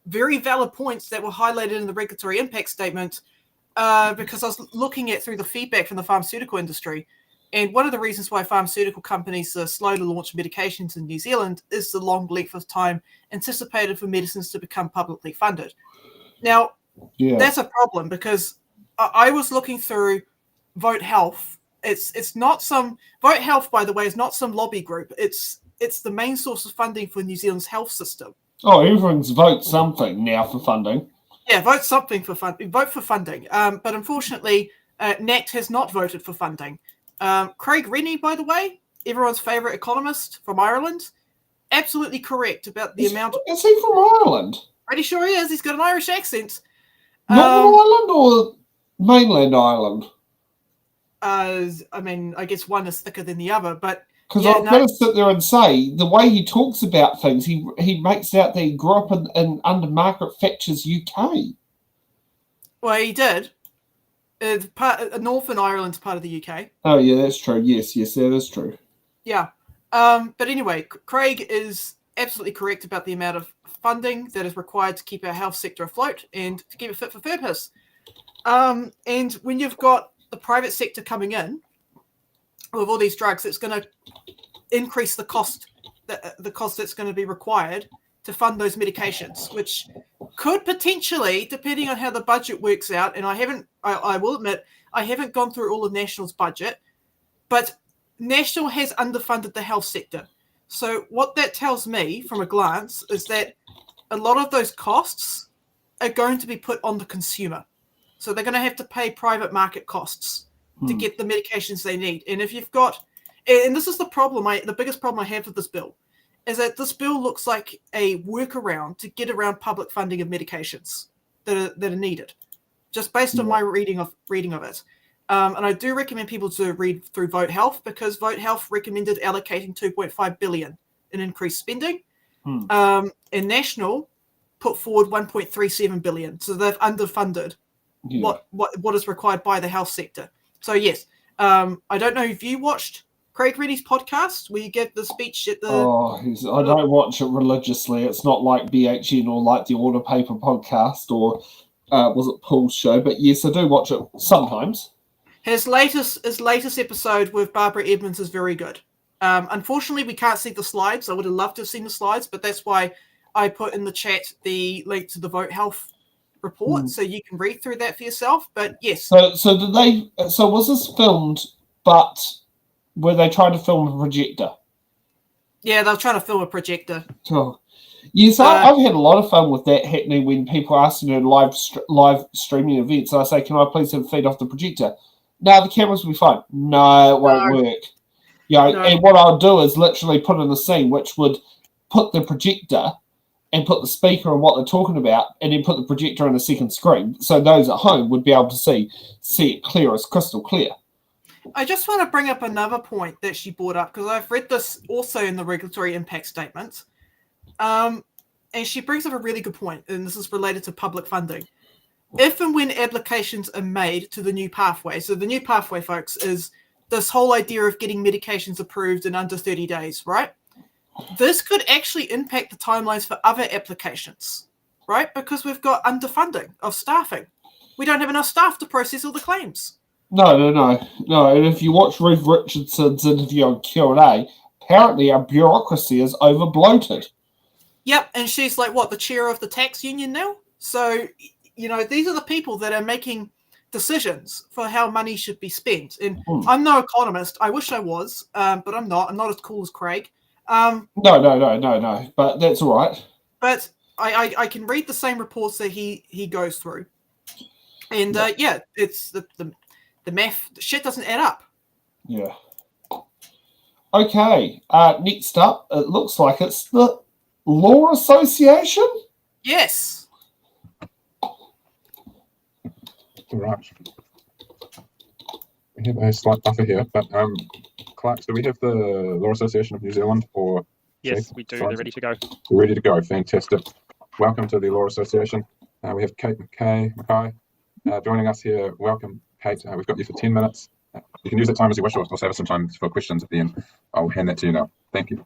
[SPEAKER 3] very valid points that were highlighted in the regulatory impact statement, because I was looking at through the feedback from the pharmaceutical industry. And one of the reasons why pharmaceutical companies are slow to launch medications in New Zealand is the long length of time anticipated for medicines to become publicly funded. Now, that's a problem, because I was looking through Vote Health. It's not some Vote Health, by the way, is not some lobby group. It's the main source of funding for New Zealand's health system.
[SPEAKER 2] Oh, everyone's vote something now for funding.
[SPEAKER 3] Yeah, vote something for funding. Vote for funding. But unfortunately, NACT has not voted for funding. Craig Rennie, by the way, everyone's favourite economist from Ireland, absolutely correct about the amount.
[SPEAKER 2] Is he from Ireland?
[SPEAKER 3] Pretty sure he is. He's got an Irish accent.
[SPEAKER 2] Northern Ireland or mainland Ireland?
[SPEAKER 3] I mean, I guess one is thicker than the other, but
[SPEAKER 2] because I've got to sit there and say the way he talks about things, he makes out that he grew up in under Margaret Thatcher's UK.
[SPEAKER 3] Well, he did. Northern Ireland's part of the UK.
[SPEAKER 2] Oh yeah, that's true. Yes, that is true.
[SPEAKER 3] Yeah. But anyway, Craig is absolutely correct about the amount of funding that is required to keep our health sector afloat and to keep it fit for purpose. And when you've got the private sector coming in with all these drugs, it's going to increase the cost that's going to be required to fund those medications, which could potentially, depending on how the budget works out, and I will admit, I haven't gone through all of National's budget, but National has underfunded the health sector. So what that tells me from a glance is that a lot of those costs are going to be put on the consumer. So they're going to have to pay private market costs to get the medications they need. And if you've got, and this is the problem, the biggest problem I have with this bill, is that this bill looks like a workaround to get around public funding of medications that are needed, just based on my reading of it. And I do recommend people to read through Vote Health, because Vote Health recommended allocating $2.5 billion in increased spending. And National put forward $1.37 billion. So they've underfunded what is required by the health sector. So yes, I don't know if you watched Craig Rennie's podcast where you gave the speech at the...
[SPEAKER 2] I don't watch it religiously. It's not like BHN or like the Order Paper podcast or was it Paul's show? But yes, I do watch it sometimes.
[SPEAKER 3] His latest episode with Barbara Edmonds is very good. Unfortunately, we can't see the slides. I would have loved to have seen the slides, but that's why I put in the chat the link to the Vote Health report, so you can read through that for yourself. But yes. So
[SPEAKER 2] did they? So was this filmed? But were they trying to film a projector?
[SPEAKER 3] Yeah, they were trying to film a projector.
[SPEAKER 2] Oh. Yes, I've had a lot of fun with that happening when people ask me to live streaming events. And I say, can I please have a feed off the projector? No, the cameras will be fine. No, it won't work. And what I'll do is literally put in a scene which would put the projector and put the speaker on what they're talking about, and then put the projector on a second screen, so those at home would be able to see it clear as crystal clear.
[SPEAKER 3] I just want to bring up another point that she brought up, because I've read this also in the regulatory impact statement. And she brings up a really good point, and this is related to public funding. If and when applications are made to the new pathway, so the new pathway, folks, is this whole idea of getting medications approved in under 30 days, right? This could actually impact the timelines for other applications, right? Because we've got underfunding of staffing. We don't have enough staff to process all the claims.
[SPEAKER 2] No. And if you watch Ruth Richardson's interview on Q&A, apparently our bureaucracy is over bloated.
[SPEAKER 3] Yep, and she's like, the chair of the tax union now? So, these are the people that are making decisions for how money should be spent. And I'm no economist. I wish I was, but I'm not. I'm not as cool as Craig.
[SPEAKER 2] No. But that's all right.
[SPEAKER 3] But I can read the same reports that he goes through, and yeah, it's the math. The shit doesn't add up.
[SPEAKER 2] Yeah. Okay. Next up, it looks like it's the Law Association.
[SPEAKER 3] Yes.
[SPEAKER 4] Right. We have a slight buffer here, but Clark, do we have the Law Association of New Zealand? Or
[SPEAKER 11] yes, we do. They're ready to go.
[SPEAKER 4] We're ready to go. Fantastic. Welcome to the Law Association. We have Kate Mackay joining us here. Welcome, Kate. We've got you for 10 minutes. You can use that time as you wish, or save us some time for questions at the end. I'll hand that to you now. Thank you.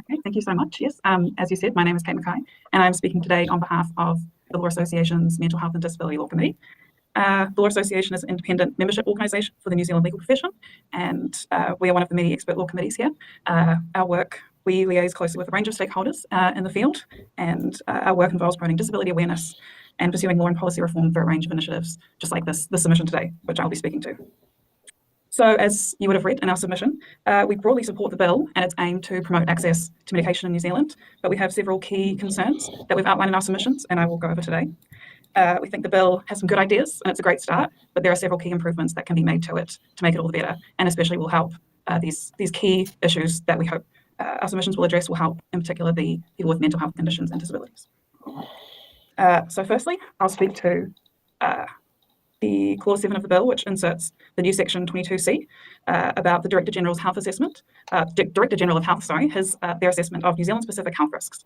[SPEAKER 12] Okay, thank you so much. Yes, as you said, my name is Kate Mackay, and I'm speaking today on behalf of the Law Association's Mental Health and Disability Law Committee. The Law Association is an independent membership organisation for the New Zealand legal profession, and we are one of the many expert law committees here. Our work, we liaise closely with a range of stakeholders in the field, and our work involves promoting disability awareness and pursuing law and policy reform for a range of initiatives, just like this submission today, which I'll be speaking to. So as you would have read in our submission, we broadly support the bill and its aim to promote access to medication in New Zealand, but we have several key concerns that we've outlined in our submissions, and I will go over today. We think the bill has some good ideas and it's a great start, but there are several key improvements that can be made to it to make it all the better, and especially will help these key issues that we hope our submissions will address will help, in particular, the people with mental health conditions and disabilities. So firstly, I'll speak to the Clause 7 of the bill, which inserts the new Section 22C about the Director General's health assessment. Director General of Health, their assessment of New Zealand-specific health risks.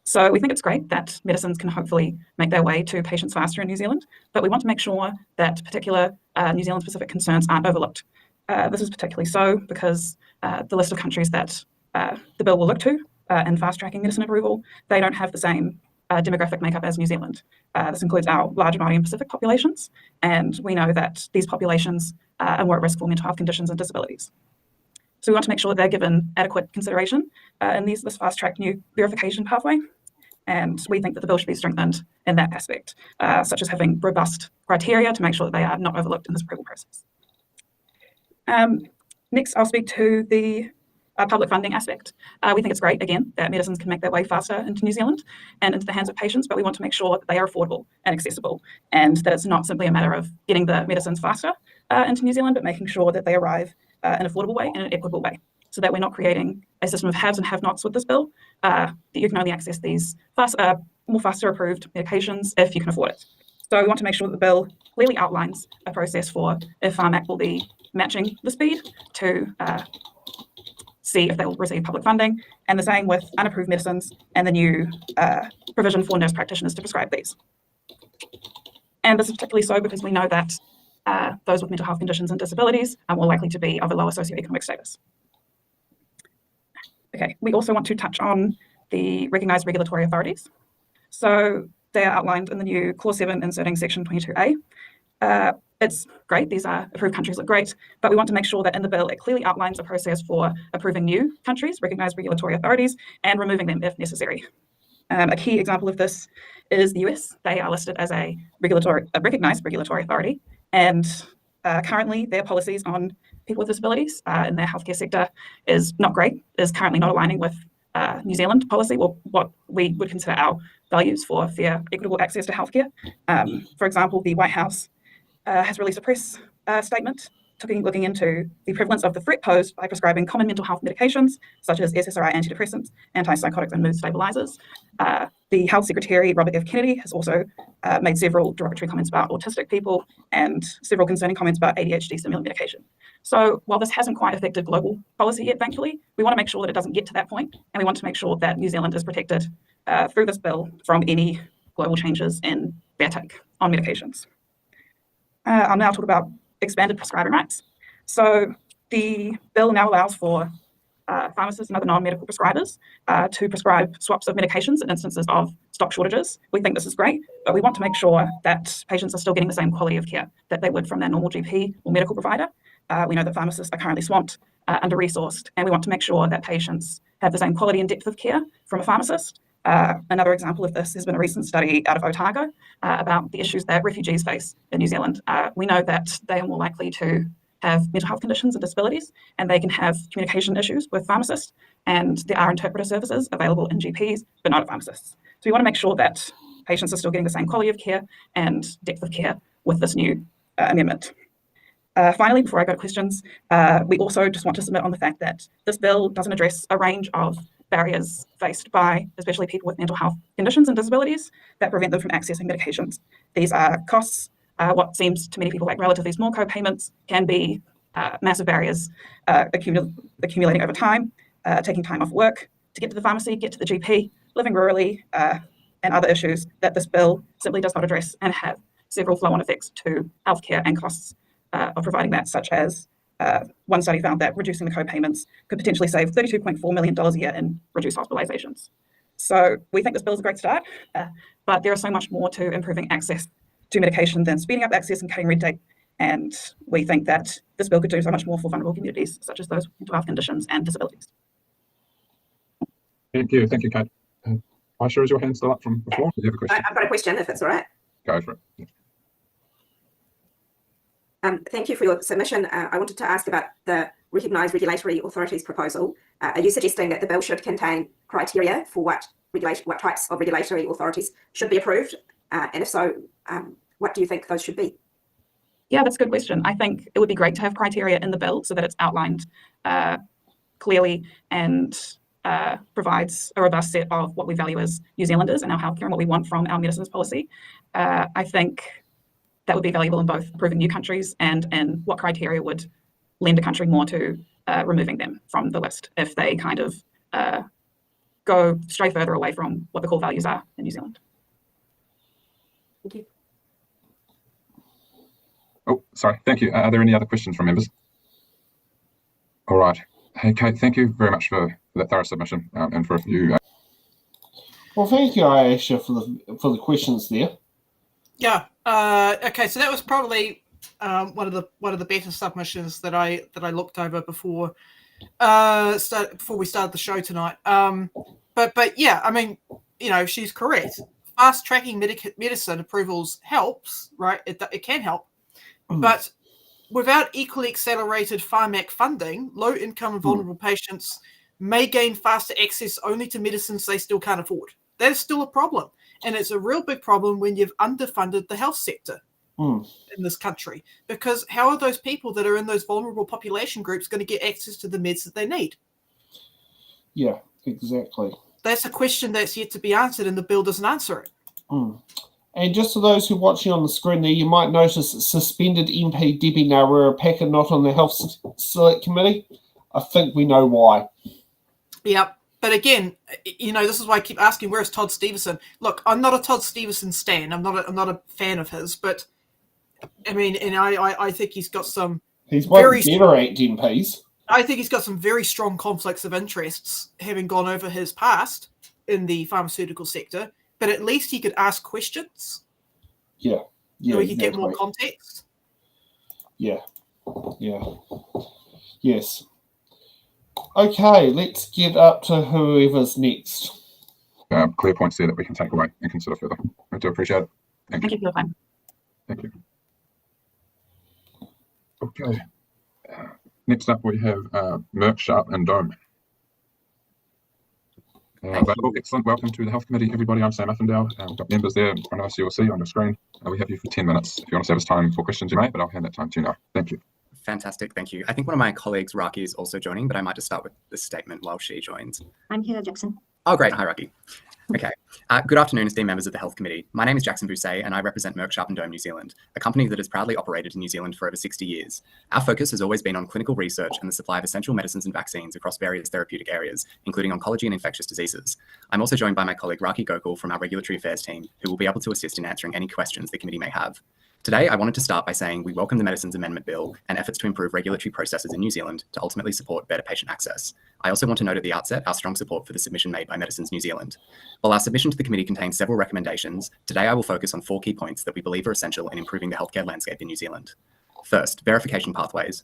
[SPEAKER 12] So we think it's great that medicines can hopefully make their way to patients faster in New Zealand, but we want to make sure that particular New Zealand-specific concerns aren't overlooked. This is particularly so because the list of countries that the bill will look to in fast-tracking medicine approval, they don't have the same demographic makeup as New Zealand. This includes our large Māori and Pacific populations, and we know that these populations are more at risk for mental health conditions and disabilities. So we want to make sure that they're given adequate consideration in this fast-track new verification pathway, and we think that the bill should be strengthened in that aspect, such as having robust criteria to make sure that they are not overlooked in this approval process. Next, I'll speak to the public funding aspect. We think it's great, again, that medicines can make their way faster into New Zealand and into the hands of patients, but we want to make sure that they are affordable and accessible, and that it's not simply a matter of getting the medicines faster into New Zealand, but making sure that they arrive in an affordable way and an equitable way, so that we're not creating a system of haves and have-nots with this bill, that you can only access these more faster approved medications if you can afford it. So we want to make sure that the bill clearly outlines a process for if Pharmac will be matching the speed to see if they will receive public funding, and the same with unapproved medicines and the new provision for nurse practitioners to prescribe these. And this is particularly so because we know that those with mental health conditions and disabilities are more likely to be of a lower socioeconomic status. Okay, we also want to touch on the recognised regulatory authorities. So they are outlined in the new Clause 7 inserting Section 22A. It's great, these are approved countries look great, but we want to make sure that in the bill it clearly outlines a process for approving new countries, recognised regulatory authorities, and removing them if necessary. A key example of this is the US. They are listed as a recognised regulatory authority, and currently their policies on people with disabilities in their healthcare sector is not great, is currently not aligning with New Zealand policy, or what we would consider our values for fair, equitable access to healthcare. For example, the White House has released a press statement looking into the prevalence of the threat posed by prescribing common mental health medications, such as SSRI antidepressants, antipsychotics, and mood stabilizers. The Health Secretary, Robert F. Kennedy, has also made several derogatory comments about autistic people and several concerning comments about ADHD stimulant medication. So while this hasn't quite affected global policy yet, thankfully, we want to make sure that it doesn't get to that point, and we want to make sure that New Zealand is protected through this bill from any global changes in their take on medications. I'll now talk about expanded prescribing rights. So the bill now allows for pharmacists and other non-medical prescribers to prescribe swaps of medications in instances of stock shortages. We think this is great, but we want to make sure that patients are still getting the same quality of care that they would from their normal GP or medical provider. We know that pharmacists are currently swamped, under-resourced, and we want to make sure that patients have the same quality and depth of care from a pharmacist Another example of this has been a recent study out of Otago about the issues that refugees face in New Zealand. We know that they are more likely to have mental health conditions and disabilities, and they can have communication issues with pharmacists, and there are interpreter services available in GPs, but not at pharmacists. So we want to make sure that patients are still getting the same quality of care and depth of care with this new amendment. Finally, before I go to questions, we also just want to submit on the fact that this bill doesn't address a range of barriers faced by especially people with mental health conditions and disabilities that prevent them from accessing medications. These are costs. What seems to many people like relatively small co-payments can be massive barriers accumulating over time, taking time off work to get to the pharmacy, get to the GP, living rurally, and other issues that this bill simply does not address and have several flow-on effects to healthcare and costs of providing that, such as one study found that reducing the co-payments could potentially save $32.4 million a year in reduced hospitalizations. So we think this bill is a great start, but there is so much more to improving access to medication than speeding up access and cutting red tape. And we think that this bill could do so much more for vulnerable communities, such as those with mental health conditions and disabilities.
[SPEAKER 4] Thank you, Kate. Aisha, is your hand still up from before? Do you have a question?
[SPEAKER 8] I've got a question, if it's all right.
[SPEAKER 4] Go for it.
[SPEAKER 8] Thank you for your submission. I wanted to ask about the recognised regulatory authorities proposal. Are you suggesting that the bill should contain criteria for what types of regulatory authorities should be approved? And if so, what do you think those should be?
[SPEAKER 12] Yeah, that's a good question. I think it would be great to have criteria in the bill so that it's outlined clearly and provides a robust set of what we value as New Zealanders and our healthcare and what we want from our medicines policy. I think that would be valuable in both approving new countries and in what criteria would lend a country more to removing them from the list if they kind of go stray further away from what the core values are in New Zealand.
[SPEAKER 8] Thank you.
[SPEAKER 4] Oh, sorry. Thank you. Are there any other questions from members? All right. Hey, Kate, thank you very much for that thorough submission and for a few.
[SPEAKER 2] Well, thank you, Aisha, for the questions there.
[SPEAKER 3] Yeah. Okay. So that was probably one of the better submissions that I looked over before we started the show tonight. But yeah, I mean, she's correct. Fast tracking medicine approvals helps, right? It can help, but without equally accelerated pharmac funding, low-income and vulnerable patients may gain faster access only to medicines they still can't afford. That is still a problem. And it's a real big problem when you've underfunded the health sector in this country. Because how are those people that are in those vulnerable population groups going to get access to the meds that they need?
[SPEAKER 2] Yeah, exactly.
[SPEAKER 3] That's a question that's yet to be answered, and the bill doesn't answer it.
[SPEAKER 2] And just for those who are watching on the screen there, you might notice suspended MP Debbie Naruapeka not on the Health Select Committee. I think we know why.
[SPEAKER 3] Yep. But again, this is why I keep asking, where's Todd Stevenson? Look, I'm not a Todd Stevenson stan. I'm not a fan of his, but I mean, and I think he's got some.
[SPEAKER 2] He's one of the better MPs.
[SPEAKER 3] I think he's got some very strong conflicts of interests, having gone over his past in the pharmaceutical sector. But at least he could ask questions.
[SPEAKER 2] Yeah.
[SPEAKER 3] So we could get more context.
[SPEAKER 2] Yeah. Yes. Okay, let's get up to whoever's next.
[SPEAKER 4] Clear points there that we can take away and consider further. I do appreciate it. Thank you
[SPEAKER 12] for your time.
[SPEAKER 4] Thank you. Okay. Next up, we have Merck, Sharp, and Dome. Excellent. Welcome to the Health Committee, everybody. I'm Sam Uffendale. We've got members there in front of us. You'll see on your screen. We have you for 10 minutes. If you want to save us time for questions, you may, but I'll hand that time to you now. Thank you.
[SPEAKER 13] Fantastic. Thank you. I think one of my colleagues, Raki, is also joining, but I might just start with this statement while she joins.
[SPEAKER 14] I'm here, Jackson.
[SPEAKER 13] Oh, great. Hi, Raki. Okay. Good afternoon, esteemed members of the Health Committee. My name is Jackson Bousset, and I represent Merck, Sharp & Dome New Zealand, a company that has proudly operated in New Zealand for over 60 years. Our focus has always been on clinical research and the supply of essential medicines and vaccines across various therapeutic areas, including oncology and infectious diseases. I'm also joined by my colleague Raki Gokul from our Regulatory Affairs team, who will be able to assist in answering any questions the committee may have. Today, I wanted to start by saying we welcome the Medicines Amendment Bill and efforts to improve regulatory processes in New Zealand to ultimately support better patient access. I also want to note at the outset our strong support for the submission made by Medicines New Zealand. While our submission to the committee contains several recommendations, today I will focus on 4 key points that we believe are essential in improving the healthcare landscape in New Zealand. First, verification pathways.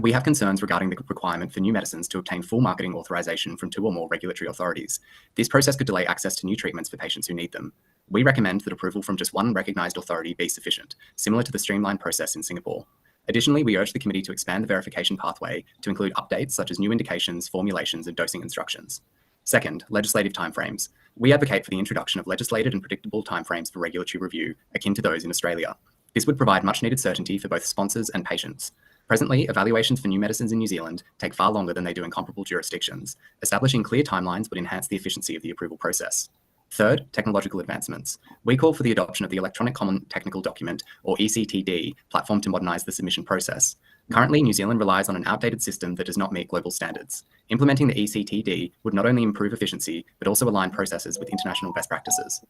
[SPEAKER 13] We have concerns regarding the requirement for new medicines to obtain full marketing authorization from 2 or more regulatory authorities. This process could delay access to new treatments for patients who need them. We recommend that approval from just one recognised authority be sufficient, similar to the streamlined process in Singapore. Additionally, we urge the committee to expand the verification pathway to include updates such as new indications, formulations, and dosing instructions. Second, legislative timeframes. We advocate for the introduction of legislated and predictable timeframes for regulatory review, akin to those in Australia. This would provide much-needed certainty for both sponsors and patients. Presently, evaluations for new medicines in New Zealand take far longer than they do in comparable jurisdictions. Establishing clear timelines would enhance the efficiency of the approval process. Third, technological advancements. We call for the adoption of the Electronic Common Technical Document, or ECTD, platform to modernise the submission process. Currently, New Zealand relies on an outdated system that does not meet global standards. Implementing the ECTD would not only improve efficiency, but also align processes with international best practices.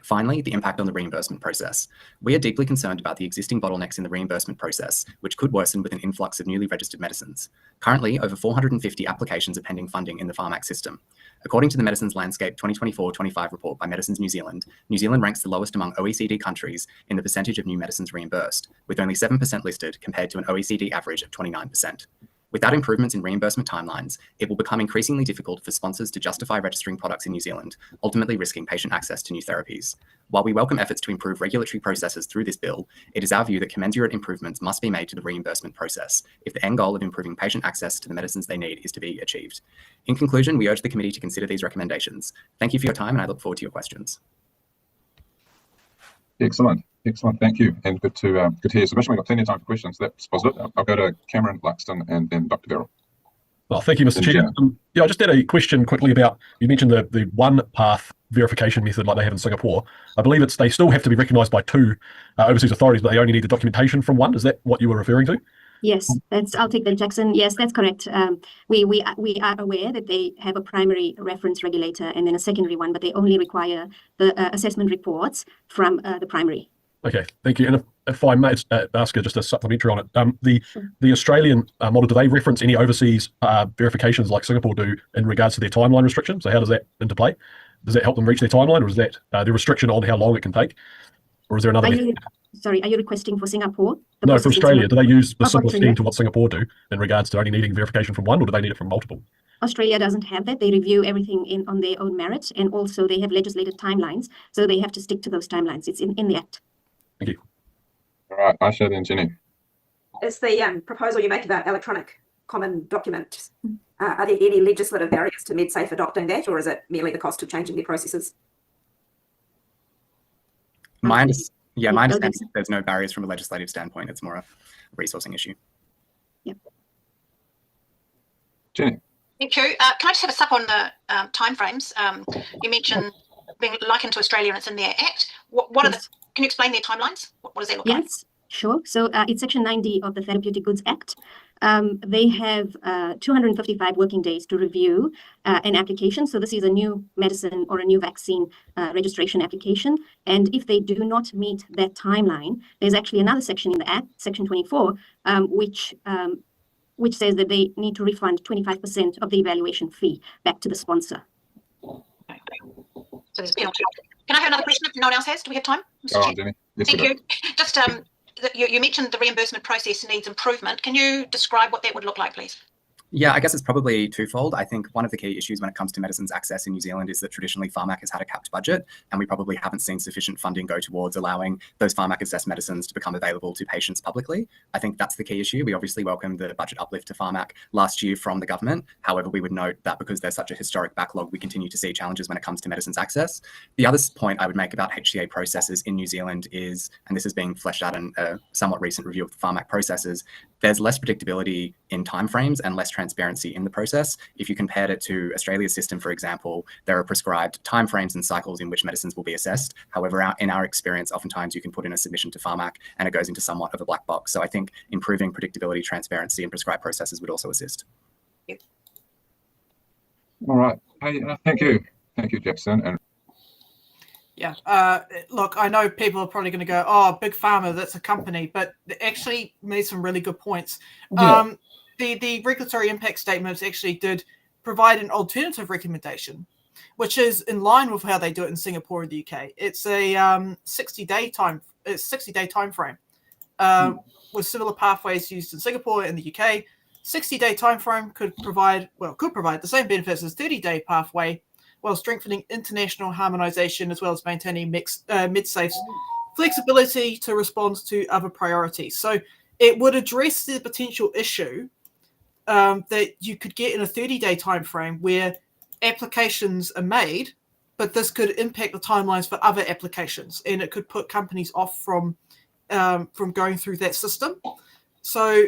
[SPEAKER 13] Finally, the impact on the reimbursement process. We are deeply concerned about the existing bottlenecks in the reimbursement process, which could worsen with an influx of newly registered medicines. Currently, over 450 applications are pending funding in the Pharmac system. According to the Medicines Landscape 2024-25 report by Medicines New Zealand ranks the lowest among OECD countries in the percentage of new medicines reimbursed, with only 7% listed compared to an OECD average of 29%. Without improvements in reimbursement timelines, it will become increasingly difficult for sponsors to justify registering products in New Zealand, ultimately risking patient access to new therapies. While we welcome efforts to improve regulatory processes through this bill, it is our view that commensurate improvements must be made to the reimbursement process if the end goal of improving patient access to the medicines they need is to be achieved. In conclusion, we urge the committee to consider these recommendations. Thank you for your time, and I look forward to your questions.
[SPEAKER 4] Excellent. Thank you, and good to hear your submission. We've got plenty of time for questions. That's positive. I'll go to Cameron Luxton and then Dr. Verrill.
[SPEAKER 14] Well, thank you, Mr. Chair. I just had a question quickly about, you mentioned the one path verification method like they have in Singapore. I believe they still have to be recognised by 2 overseas authorities, but they only need the documentation from 1. Is that what you were referring to?
[SPEAKER 15] Yes, I'll take that, Jackson. Yes, that's correct. We are aware that they have a primary reference regulator and then a secondary one, but they only require the assessment reports from the primary.
[SPEAKER 14] Okay, thank you. And if I may ask just a supplementary on it, the Australian model, do they reference any overseas verifications like Singapore do in regards to their timeline restrictions? So how does that interplay? Does that help them reach their timeline, or is that the restriction on how long it can take? Or is there another method?
[SPEAKER 15] Sorry, are you requesting for Singapore?
[SPEAKER 14] No, for Australia. Do they use the similar scheme to what Singapore do in regards to only needing verification from 1, or do they need it from multiple?
[SPEAKER 15] Australia doesn't have that. They review everything on their own merit, and also they have legislated timelines, so they have to stick to those timelines. It's in the Act.
[SPEAKER 14] Thank you.
[SPEAKER 4] All right, Aisha, then Jenny.
[SPEAKER 8] Is the proposal you make about electronic common document, are there any legislative barriers to MedSafe adopting that, or is it merely the cost of changing their processes?
[SPEAKER 13] My understanding is there's no barriers from a legislative standpoint. It's more a resourcing issue.
[SPEAKER 15] Yep.
[SPEAKER 4] Jenny.
[SPEAKER 10] Thank you. Can I just have a sup on the timeframes? You mentioned being likened to Australia and it's in their Act. What are the? Can you explain their timelines? What does that look like?
[SPEAKER 15] Yes, sure. So it's Section 90 of the Therapeutic Goods Act. They have 255 working days to review an application. So this is a new medicine or a new vaccine registration application. And if they do not meet that timeline, there's actually another section in the Act, Section 24, which says that they need to refund 25% of the evaluation fee back to the sponsor.
[SPEAKER 10] Okay. So there's a penalty. Can I have another question if no one else has? Do we have time?
[SPEAKER 4] Go on, Jenny. Yes,
[SPEAKER 10] thank you. Just you mentioned the reimbursement process needs improvement. Can you describe what that would look like, please?
[SPEAKER 13] Yeah, I guess it's probably twofold. I think one of the key issues when it comes to medicines access in New Zealand is that traditionally Pharmac has had a capped budget, and we probably haven't seen sufficient funding go towards allowing those Pharmac assessed medicines to become available to patients publicly. I think that's the key issue. We obviously welcomed the budget uplift to Pharmac last year from the government. However, we would note that because there's such a historic backlog, we continue to see challenges when it comes to medicines access. The other point I would make about HTA processes in New Zealand is, and this is being fleshed out in a somewhat recent review of the Pharmac processes, there's less predictability in timeframes and less transparency in the process. If you compared it to Australia's system, for example, there are prescribed timeframes and cycles in which medicines will be assessed. However, in our experience, oftentimes you can put in a submission to Pharmac and it goes into somewhat of a black box. So I think improving predictability, transparency, and prescribed processes would also assist.
[SPEAKER 4] All right. Hey, thank you. Thank you, Jackson. And
[SPEAKER 3] yeah, look, I know people are probably going to go, oh, Big Pharma, that's a company, but they actually made some really good points.
[SPEAKER 2] Yeah.
[SPEAKER 3] The regulatory impact statements actually did provide an alternative recommendation, which is in line with how they do it in Singapore and the UK. It's a 60-day time frame with similar pathways used in Singapore and the UK. 60-day timeframe could provide the same benefits as 30-day pathway, while strengthening international harmonization as well as maintaining MedSafe's flexibility to respond to other priorities. So it would address the potential issue that you could get in a 30-day timeframe where applications are made, but this could impact the timelines for other applications, and it could put companies off from going through that system. So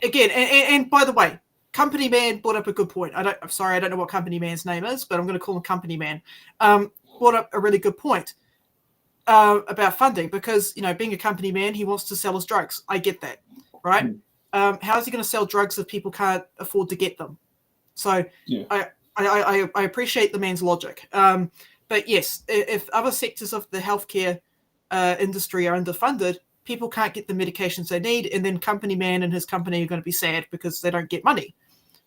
[SPEAKER 3] again, and by the way, Company Man brought up a good point. I don't know what Company Man's name is, but I'm going to call him Company Man. Brought up a really good point about funding, because being a company man, he wants to sell his drugs. I get that, right? How is he going to sell drugs if people can't afford to get them? So yeah. I appreciate the man's logic. But yes, if other sectors of the healthcare industry are underfunded, people can't get the medications they need, and then Company Man and his company are going to be sad because they don't get money.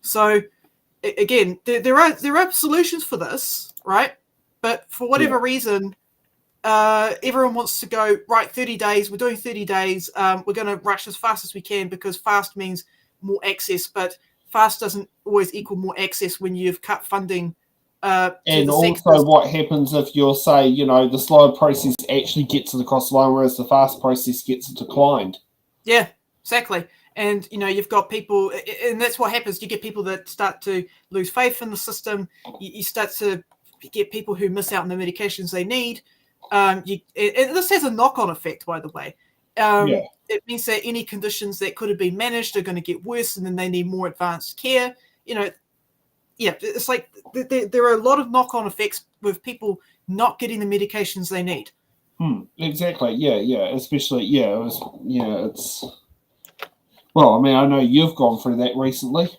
[SPEAKER 3] So again, there are solutions for this, right? But for whatever reason, everyone wants to go, right, 30 days, we're doing 30 days, we're going to rush as fast as we can because fast means more access, but fast doesn't always equal more access when you've cut funding. And also sectors.
[SPEAKER 2] What happens if you're, say, the slower process actually gets to the cost line, whereas the fast process gets declined?
[SPEAKER 3] Yeah, exactly. And, you've got people, and that's what happens. You get people that start to lose faith in the system. You start to get people who miss out on the medications they need. And this has a knock-on effect, by the way. It means that any conditions that could have been managed are going to get worse, and then they need more advanced care. It's like there are a lot of knock-on effects with people not getting the medications they need.
[SPEAKER 2] Exactly. Yeah. Especially, it's. Well, I mean, I know you've gone through that recently.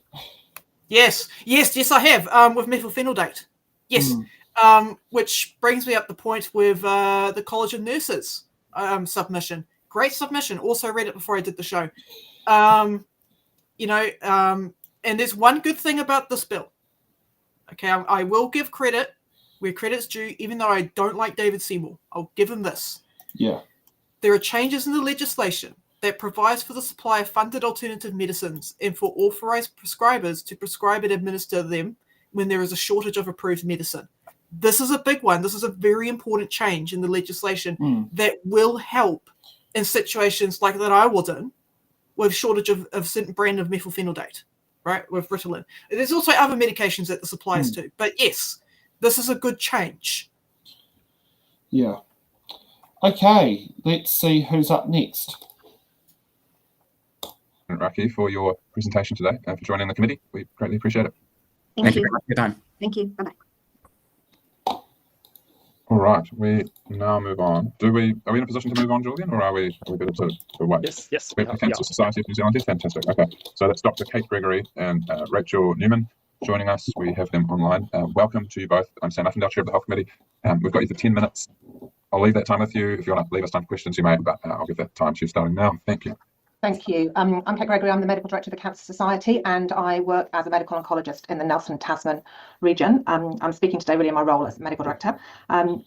[SPEAKER 3] Yes, I have. With methylphenidate. Yes. Which brings me up the point with the College of Nurses submission. Great submission. Also read it before I did the show. And there's one good thing about this bill. Okay, I will give credit where credit's due, even though I don't like David Seymour. I'll give him this.
[SPEAKER 2] Yeah.
[SPEAKER 3] There are changes in the legislation that provides for the supply of funded alternative medicines and for authorized prescribers to prescribe and administer them when there is a shortage of approved medicine. This is a big one. This is a very important change in the legislation that will help in situations like that I was in, with shortage of a certain brand of methylphenidate, right, with Ritalin. There's also other medications that this applies to. But yes, this is a good change.
[SPEAKER 2] Yeah. Okay, let's see who's up next.
[SPEAKER 4] Raki, for your presentation today and for joining the committee. We greatly appreciate it.
[SPEAKER 15] Thank you
[SPEAKER 13] very much for your time.
[SPEAKER 15] Thank you. Bye-bye.
[SPEAKER 4] All right, we now move on. Are we in a position to move on, Julian, or are we better to wait?
[SPEAKER 11] Yes.
[SPEAKER 4] We have the Cancer Society of New Zealand. Yes, fantastic. Okay, so that's Dr. Kate Gregory and Rachel Newman joining us. We have them online. Welcome to you both. I'm Sam Uffendale, Chair of the Health Committee. We've got you for 10 minutes. I'll leave that time with you. If you want to leave us time for questions, you may, but I'll give that time to you starting now. Thank you.
[SPEAKER 16] Thank you. I'm Kate Gregory. I'm the Medical Director of the Cancer Society, and I work as a medical oncologist in the Nelson Tasman region. I'm speaking today really in my role as Medical Director.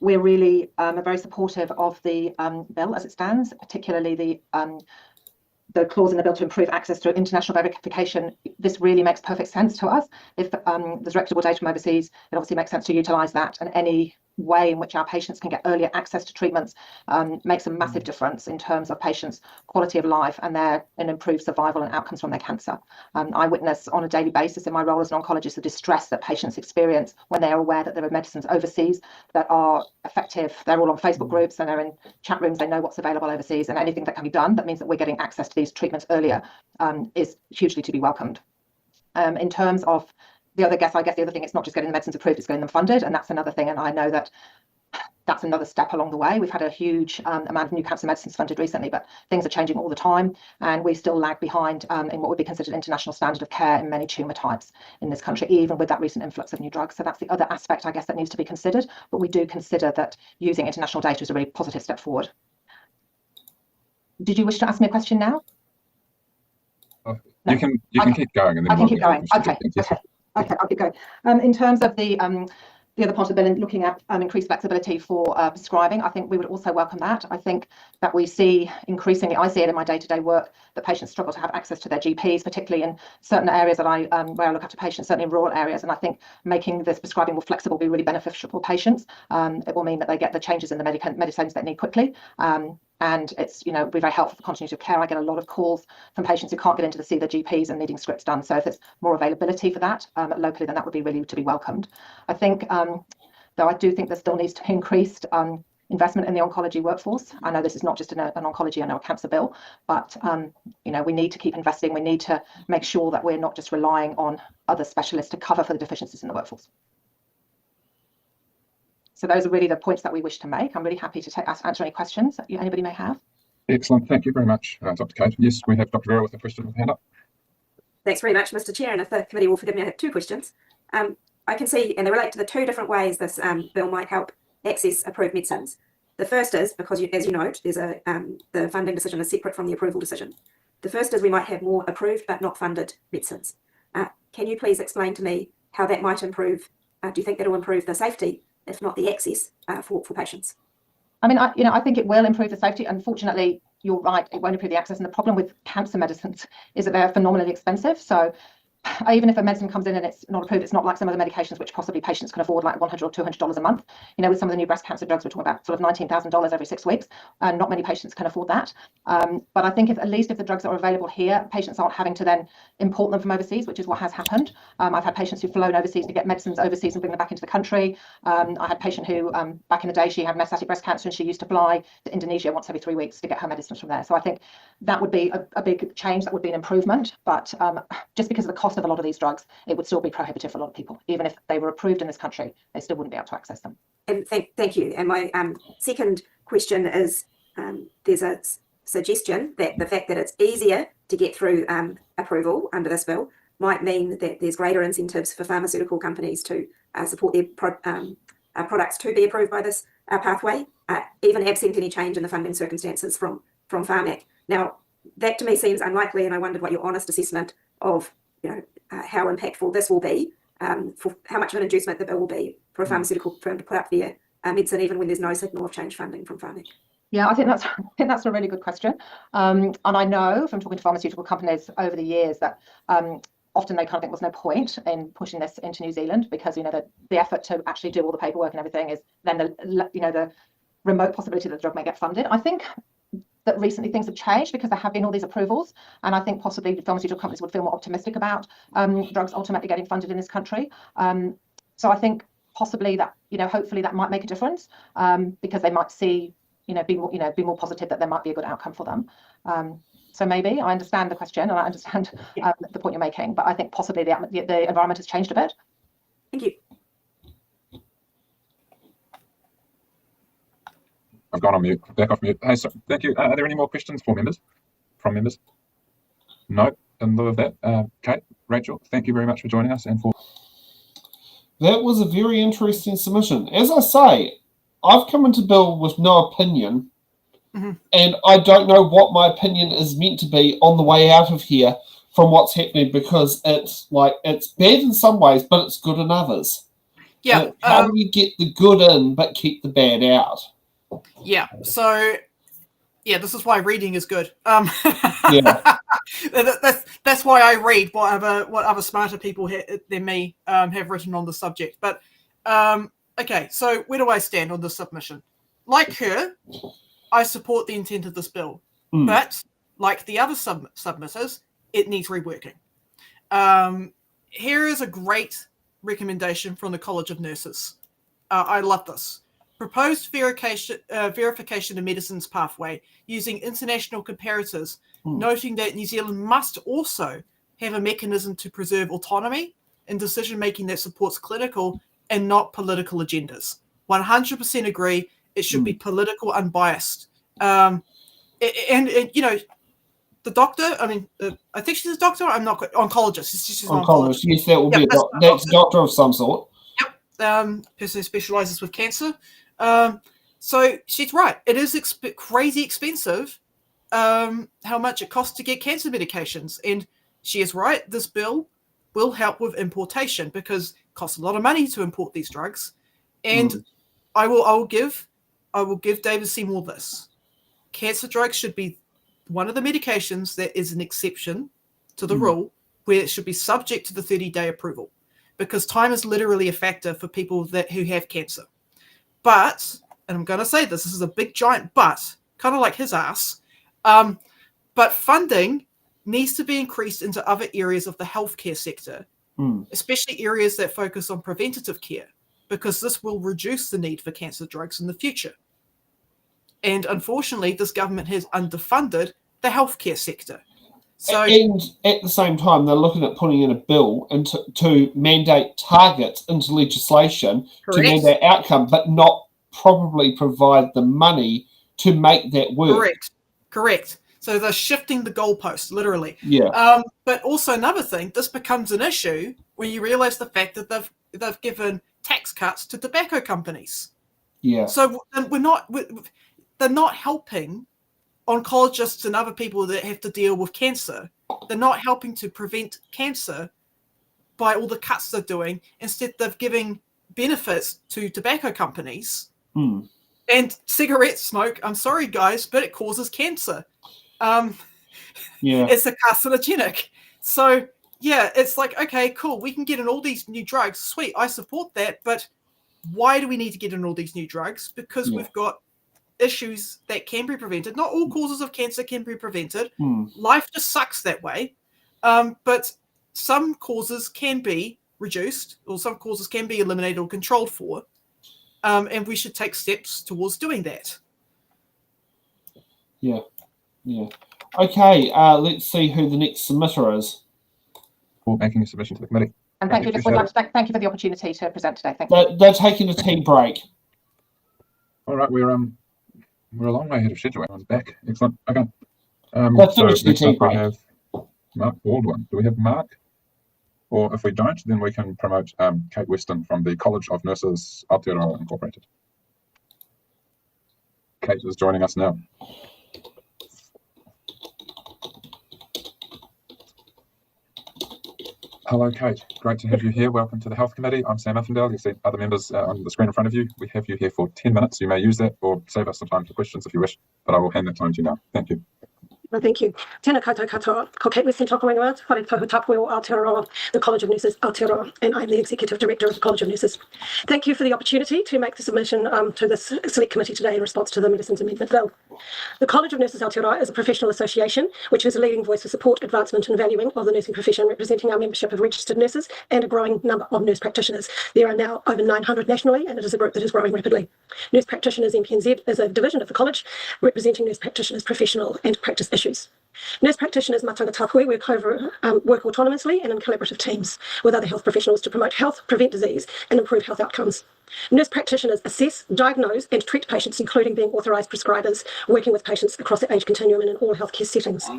[SPEAKER 16] We're really very supportive of the bill as it stands, particularly the clause in the bill to improve access to international verification. This really makes perfect sense to us. If there's reputable data from overseas, it obviously makes sense to utilise that, and any way in which our patients can get earlier access to treatments makes a massive difference in terms of patients' quality of life and improved survival and outcomes from their cancer. I witness on a daily basis in my role as an oncologist the distress that patients experience when they are aware that there are medicines overseas that are effective. They're all on Facebook groups and they're in chat rooms. They know what's available overseas, and anything that can be done that means that we're getting access to these treatments earlier is hugely to be welcomed. In terms of the other thing, it's not just getting the medicines approved, it's getting them funded, and that's another thing. And I know that that's another step along the way. We've had a huge amount of new cancer medicines funded recently, but things are changing all the time, and we still lag behind in what would be considered international standard of care in many tumour types in this country, even with that recent influx of new drugs. So that's the other aspect, I guess, that needs to be considered. But we do consider that using international data is a really positive step forward. Did you wish to ask me a question now?
[SPEAKER 4] No. You can keep going, and then
[SPEAKER 16] I can keep going. Okay, I'll keep going. In terms of the the other part of the bill in looking at increased flexibility for prescribing, I think we would also welcome that. I think that we see increasingly, I see it in my day-to-day work, that patients struggle to have access to their GPs, particularly in certain areas that where I look after patients, certainly in rural areas. And I think making this prescribing more flexible will be really beneficial for patients. It will mean that they get the changes in the medicines they need quickly. And it's, be very helpful for continuity of care. I get a lot of calls from patients who can't get into see their GPs and needing scripts done. So if there's more availability for that locally, then that would be really to be welcomed. I think, though I do think there still needs to be increased investment in the oncology workforce. I know this is not just an oncology, I know a cancer bill, but we need to keep investing. We need to make sure that we're not just relying on other specialists to cover for the deficiencies in the workforce. So those are really the points that we wish to make. I'm really happy to answer any questions that anybody may have.
[SPEAKER 4] Excellent. Thank you very much, Dr. Kate. Yes, we have Dr. Vera with a question with a hand up.
[SPEAKER 8] Thanks very much, Mr. Chair. And if the committee will forgive me, I have two questions. I can see, and they relate to the two different ways this bill might help access approved medicines. The first is, because as you note, there's the funding decision is separate from the approval decision. The first is we might have more approved but not funded medicines. Can you please explain to me how that might improve? Do you think that'll improve the safety, if not the access, for patients?
[SPEAKER 16] I mean, I think it will improve the safety. Unfortunately, you're right, it won't improve the access. And the problem with cancer medicines is that they're phenomenally expensive. So even if a medicine comes in and it's not approved, it's not like some other medications which possibly patients can afford, like $100 or $200 a month. With some of the new breast cancer drugs, we're talking about sort of $19,000 every 6 weeks, and not many patients can afford that. But I think at least if the drugs are available here, patients aren't having to then import them from overseas, which is what has happened. I've had patients who've flown overseas to get medicines overseas and bring them back into the country. I had a patient who, back in the day, she had metastatic breast cancer and she used to fly to Indonesia once every 3 weeks to get her medicines from there. So I think that would be a big change. That would be an improvement. But just because of the cost of a lot of these drugs, it would still be prohibitive for a lot of people. Even if they were approved in this country, they still wouldn't be able to access them.
[SPEAKER 8] And thank you. And my second question is, there's a suggestion that the fact that it's easier to get through approval under this bill might mean that there's greater incentives for pharmaceutical companies to support their products to be approved by this pathway, even absent any change in the funding circumstances from PharmAC. Now, that to me seems unlikely, and I wondered what your honest assessment of how impactful this will be, for how much of an inducement the bill will be for a pharmaceutical firm to put up their medicine, even when there's no signal of change funding from PharmAC.
[SPEAKER 16] Yeah, I think that's a really good question. And I know from talking to pharmaceutical companies over the years that often they kind of think there's no point in pushing this into New Zealand because the effort to actually do all the paperwork and everything is then the remote possibility that the drug may get funded. I think that recently things have changed because there have been all these approvals, and I think possibly the pharmaceutical companies would feel more optimistic about drugs ultimately getting funded in this country. So I think possibly that hopefully that might make a difference because they might see be more positive that there might be a good outcome for them. So maybe I understand the question and I understand the point you're making, but I think possibly the environment has changed a bit.
[SPEAKER 8] Thank you.
[SPEAKER 4] I've gone on mute, back off mute. Hey, so, thank you. Are there any more questions from members? No, in lieu of that, Kate, Rachel, thank you very much for joining us and for.
[SPEAKER 2] That was a very interesting submission. As I say, I've come into Bill with no opinion, and I don't know what my opinion is meant to be on the way out of here from what's happening, because it's bad in some ways, but it's good in others.
[SPEAKER 3] Yeah.
[SPEAKER 2] How do you get the good in but keep the bad out?
[SPEAKER 3] Yeah. So, yeah, this is why reading is good.
[SPEAKER 2] Yeah.
[SPEAKER 3] That's why I read what other smarter people than me have written on the subject. But okay, so where do I stand on this submission? Like her, I support the intent of this bill, but like the other submitters, it needs reworking. Here is a great recommendation from the College of Nurses. I love this. Proposed verification of medicines pathway using international comparators, noting that New Zealand must also have a mechanism to preserve autonomy in decision-making that supports clinical and not political agendas. 100% agree. It should be political, unbiased. And the doctor, I think she's a doctor. I'm not oncologist. She's an oncologist.
[SPEAKER 2] Yes, that will be that's a doctor of some sort.
[SPEAKER 3] Yep. Person who specializes with cancer. So she's right. It is crazy expensive how much it costs to get cancer medications. And she is right. This bill will help with importation because it costs a lot of money to import these drugs. And I will give David Seymour this. Cancer drugs should be one of the medications that is an exception to the rule, where it should be subject to the 30-day approval, because time is literally a factor for people who have cancer. But, and I'm going to say this is a big giant but, kind of like his ass, but funding needs to be increased into other areas of the healthcare sector, especially areas that focus on preventative care, because this will reduce the need for cancer drugs in the future. And unfortunately, this government has underfunded the healthcare sector. So,
[SPEAKER 2] and at the same time, they're looking at putting in a bill to mandate targets into legislation to mandate outcome, but not probably provide the money to make that work.
[SPEAKER 3] Correct. So they're shifting the goalpost, literally.
[SPEAKER 2] Yeah.
[SPEAKER 3] But also another thing, this becomes an issue when you realise the fact that they've given tax cuts to tobacco companies.
[SPEAKER 2] Yeah.
[SPEAKER 3] So they're not helping oncologists and other people that have to deal with cancer. They're not helping to prevent cancer by all the cuts they're doing. Instead, they're giving benefits to tobacco companies. And cigarette smoke, I'm sorry guys, but it causes cancer. It's a carcinogenic. So yeah, it's like, okay, cool, we can get in all these new drugs. Sweet, I support that. But why do we need to get in all these new drugs? Because we've got issues that can be prevented. Not all causes of cancer can be prevented. Life just sucks that way. But some causes can be reduced, or some causes can be eliminated or controlled for. And we should take steps towards doing that.
[SPEAKER 2] Yeah. Okay, let's see who the next submitter is.
[SPEAKER 4] For making a submission to the committee.
[SPEAKER 16] And thank you. Just would like to thank you for the opportunity to present today. Thank you.
[SPEAKER 2] They're taking a tea break.
[SPEAKER 4] All right, we're a long way ahead of schedule. Everyone's back. Excellent. Okay.
[SPEAKER 2] Let's finish the tea break.
[SPEAKER 4] We have Mark Baldwin. Do we have Mark? Or if we don't, then we can promote Kate Weston from the College of Nurses Aotearoa Incorporated. Kate is joining us now. Hello, Kate. Great to have you here. Welcome to the Health Committee. I'm Sam Uffendale. You see other members on the screen in front of you. We have you here for 10 minutes. You may use that or save us some time for questions if you wish, but I will hand that time to you now. Thank you.
[SPEAKER 17] Well, thank you. Tēnā koutou katoa. Ko Kate Weston tōku ingoa, whare tohu tapu o Aotearoa, the College of Nurses Aotearoa, and I'm the Executive Director of the College of Nurses. Thank you for the opportunity to make the submission to this select committee today in response to the Medicines Amendment Bill. The College of Nurses Aotearoa is a professional association which is a leading voice for support, advancement and valuing of the nursing profession, representing our membership of registered nurses and a growing number of nurse practitioners. There are now over 900 nationally, and it is a group that is growing rapidly. Nurse Practitioners NPNZ is a division of the college representing nurse practitioners' professional and practice issues. Nurse practitioners matanga tāpui work autonomously and in collaborative teams with other health professionals to promote health, prevent disease and improve health outcomes. Nurse practitioners assess, diagnose and treat patients, including being authorised prescribers, working with patients across the age continuum and in all healthcare settings.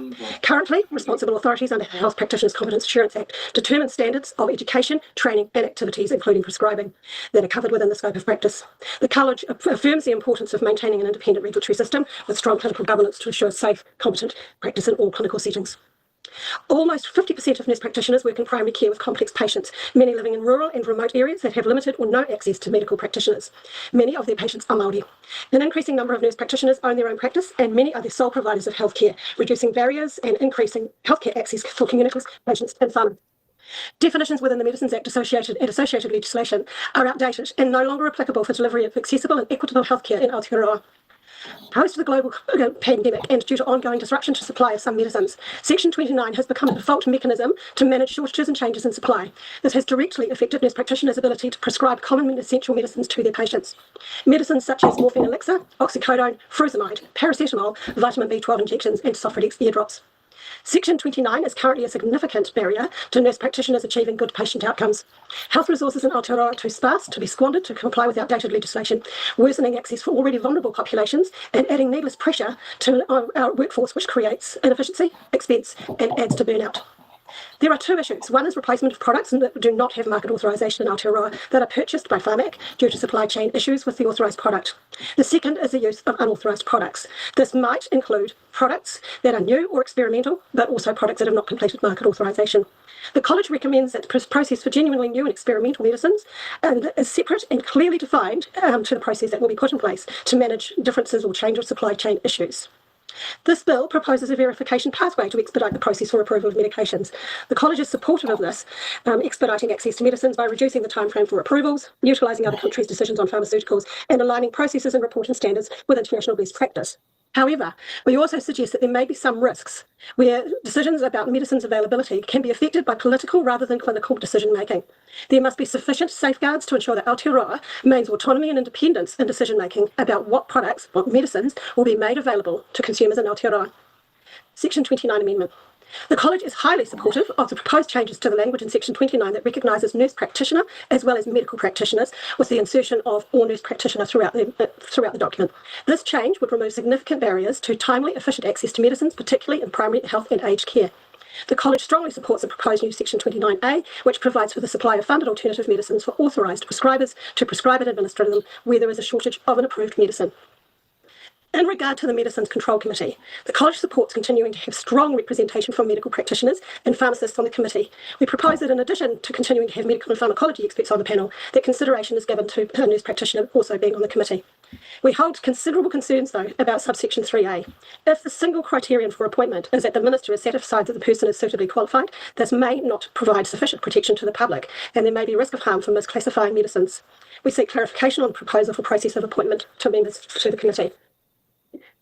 [SPEAKER 17] Currently, responsible authorities under the Health Practitioners Competence Assurance Act determine standards of education, training and activities, including prescribing, that are covered within the scope of practice. The College affirms the importance of maintaining an independent regulatory system with strong clinical governance to ensure safe, competent practice in all clinical settings. Almost 50% of nurse practitioners work in primary care with complex patients, many living in rural and remote areas that have limited or no access to medical practitioners. Many of their patients are Māori. An increasing number of nurse practitioners own their own practice, and many are the sole providers of healthcare, reducing barriers and increasing healthcare access for communities, patients and whānau. Definitions within the Medicines Act and associated legislation are outdated and no longer applicable for delivery of accessible and equitable healthcare in Aotearoa. Post the global pandemic and due to ongoing disruption to supply of some medicines, Section 29 has become a default mechanism to manage shortages and changes in supply. This has directly affected nurse practitioners' ability to prescribe common essential medicines to their patients. Medicines such as morphine elixir, oxycodone, furosemide, paracetamol, vitamin B12 injections and Sofradex eardrops. Section 29 is currently a significant barrier to nurse practitioners achieving good patient outcomes. Health resources in Aotearoa are too sparse to be squandered to comply with outdated legislation, worsening access for already vulnerable populations and adding needless pressure to our workforce, which creates inefficiency, expense and adds to burnout. There are two issues. One is replacement of products that do not have market authorisation in Aotearoa that are purchased by Pharmac due to supply chain issues with the authorised product. The second is the use of unauthorised products. This might include products that are new or experimental, but also products that have not completed market authorisation. The College recommends that the process for genuinely new and experimental medicines is separate and clearly defined to the process that will be put in place to manage differences or change of supply chain issues. This bill proposes a verification pathway to expedite the process for approval of medications. The College is supportive of this, expediting access to medicines by reducing the timeframe for approvals, utilising other countries' decisions on pharmaceuticals, and aligning processes and reporting standards with international best practice. However, we also suggest that there may be some risks where decisions about medicines availability can be affected by political rather than clinical decision making. There must be sufficient safeguards to ensure that Aotearoa maintains autonomy and independence in decision making about what products, what medicines will be made available to consumers in Aotearoa. Section 29 Amendment. The College is highly supportive of the proposed changes to the language in Section 29 that recognises nurse practitioner as well as medical practitioners, with the insertion of or nurse practitioner throughout the document. This change would remove significant barriers to timely, efficient access to medicines, particularly in primary health and aged care. The College strongly supports the proposed new Section 29A, which provides for the supply of funded alternative medicines for authorised prescribers to prescribe and administer them where there is a shortage of an approved medicine. In regard to the Medicines Control Committee, the College supports continuing to have strong representation from medical practitioners and pharmacists on the committee. We propose that in addition to continuing to have medical and pharmacology experts on the panel, that consideration is given to a nurse practitioner also being on the committee. We hold considerable concerns, though, about subsection 3A. If the single criterion for appointment is that the minister is satisfied that the person is suitably qualified, this may not provide sufficient protection to the public, and there may be risk of harm from misclassifying medicines. We seek clarification on the proposal for process of appointment to members to the committee.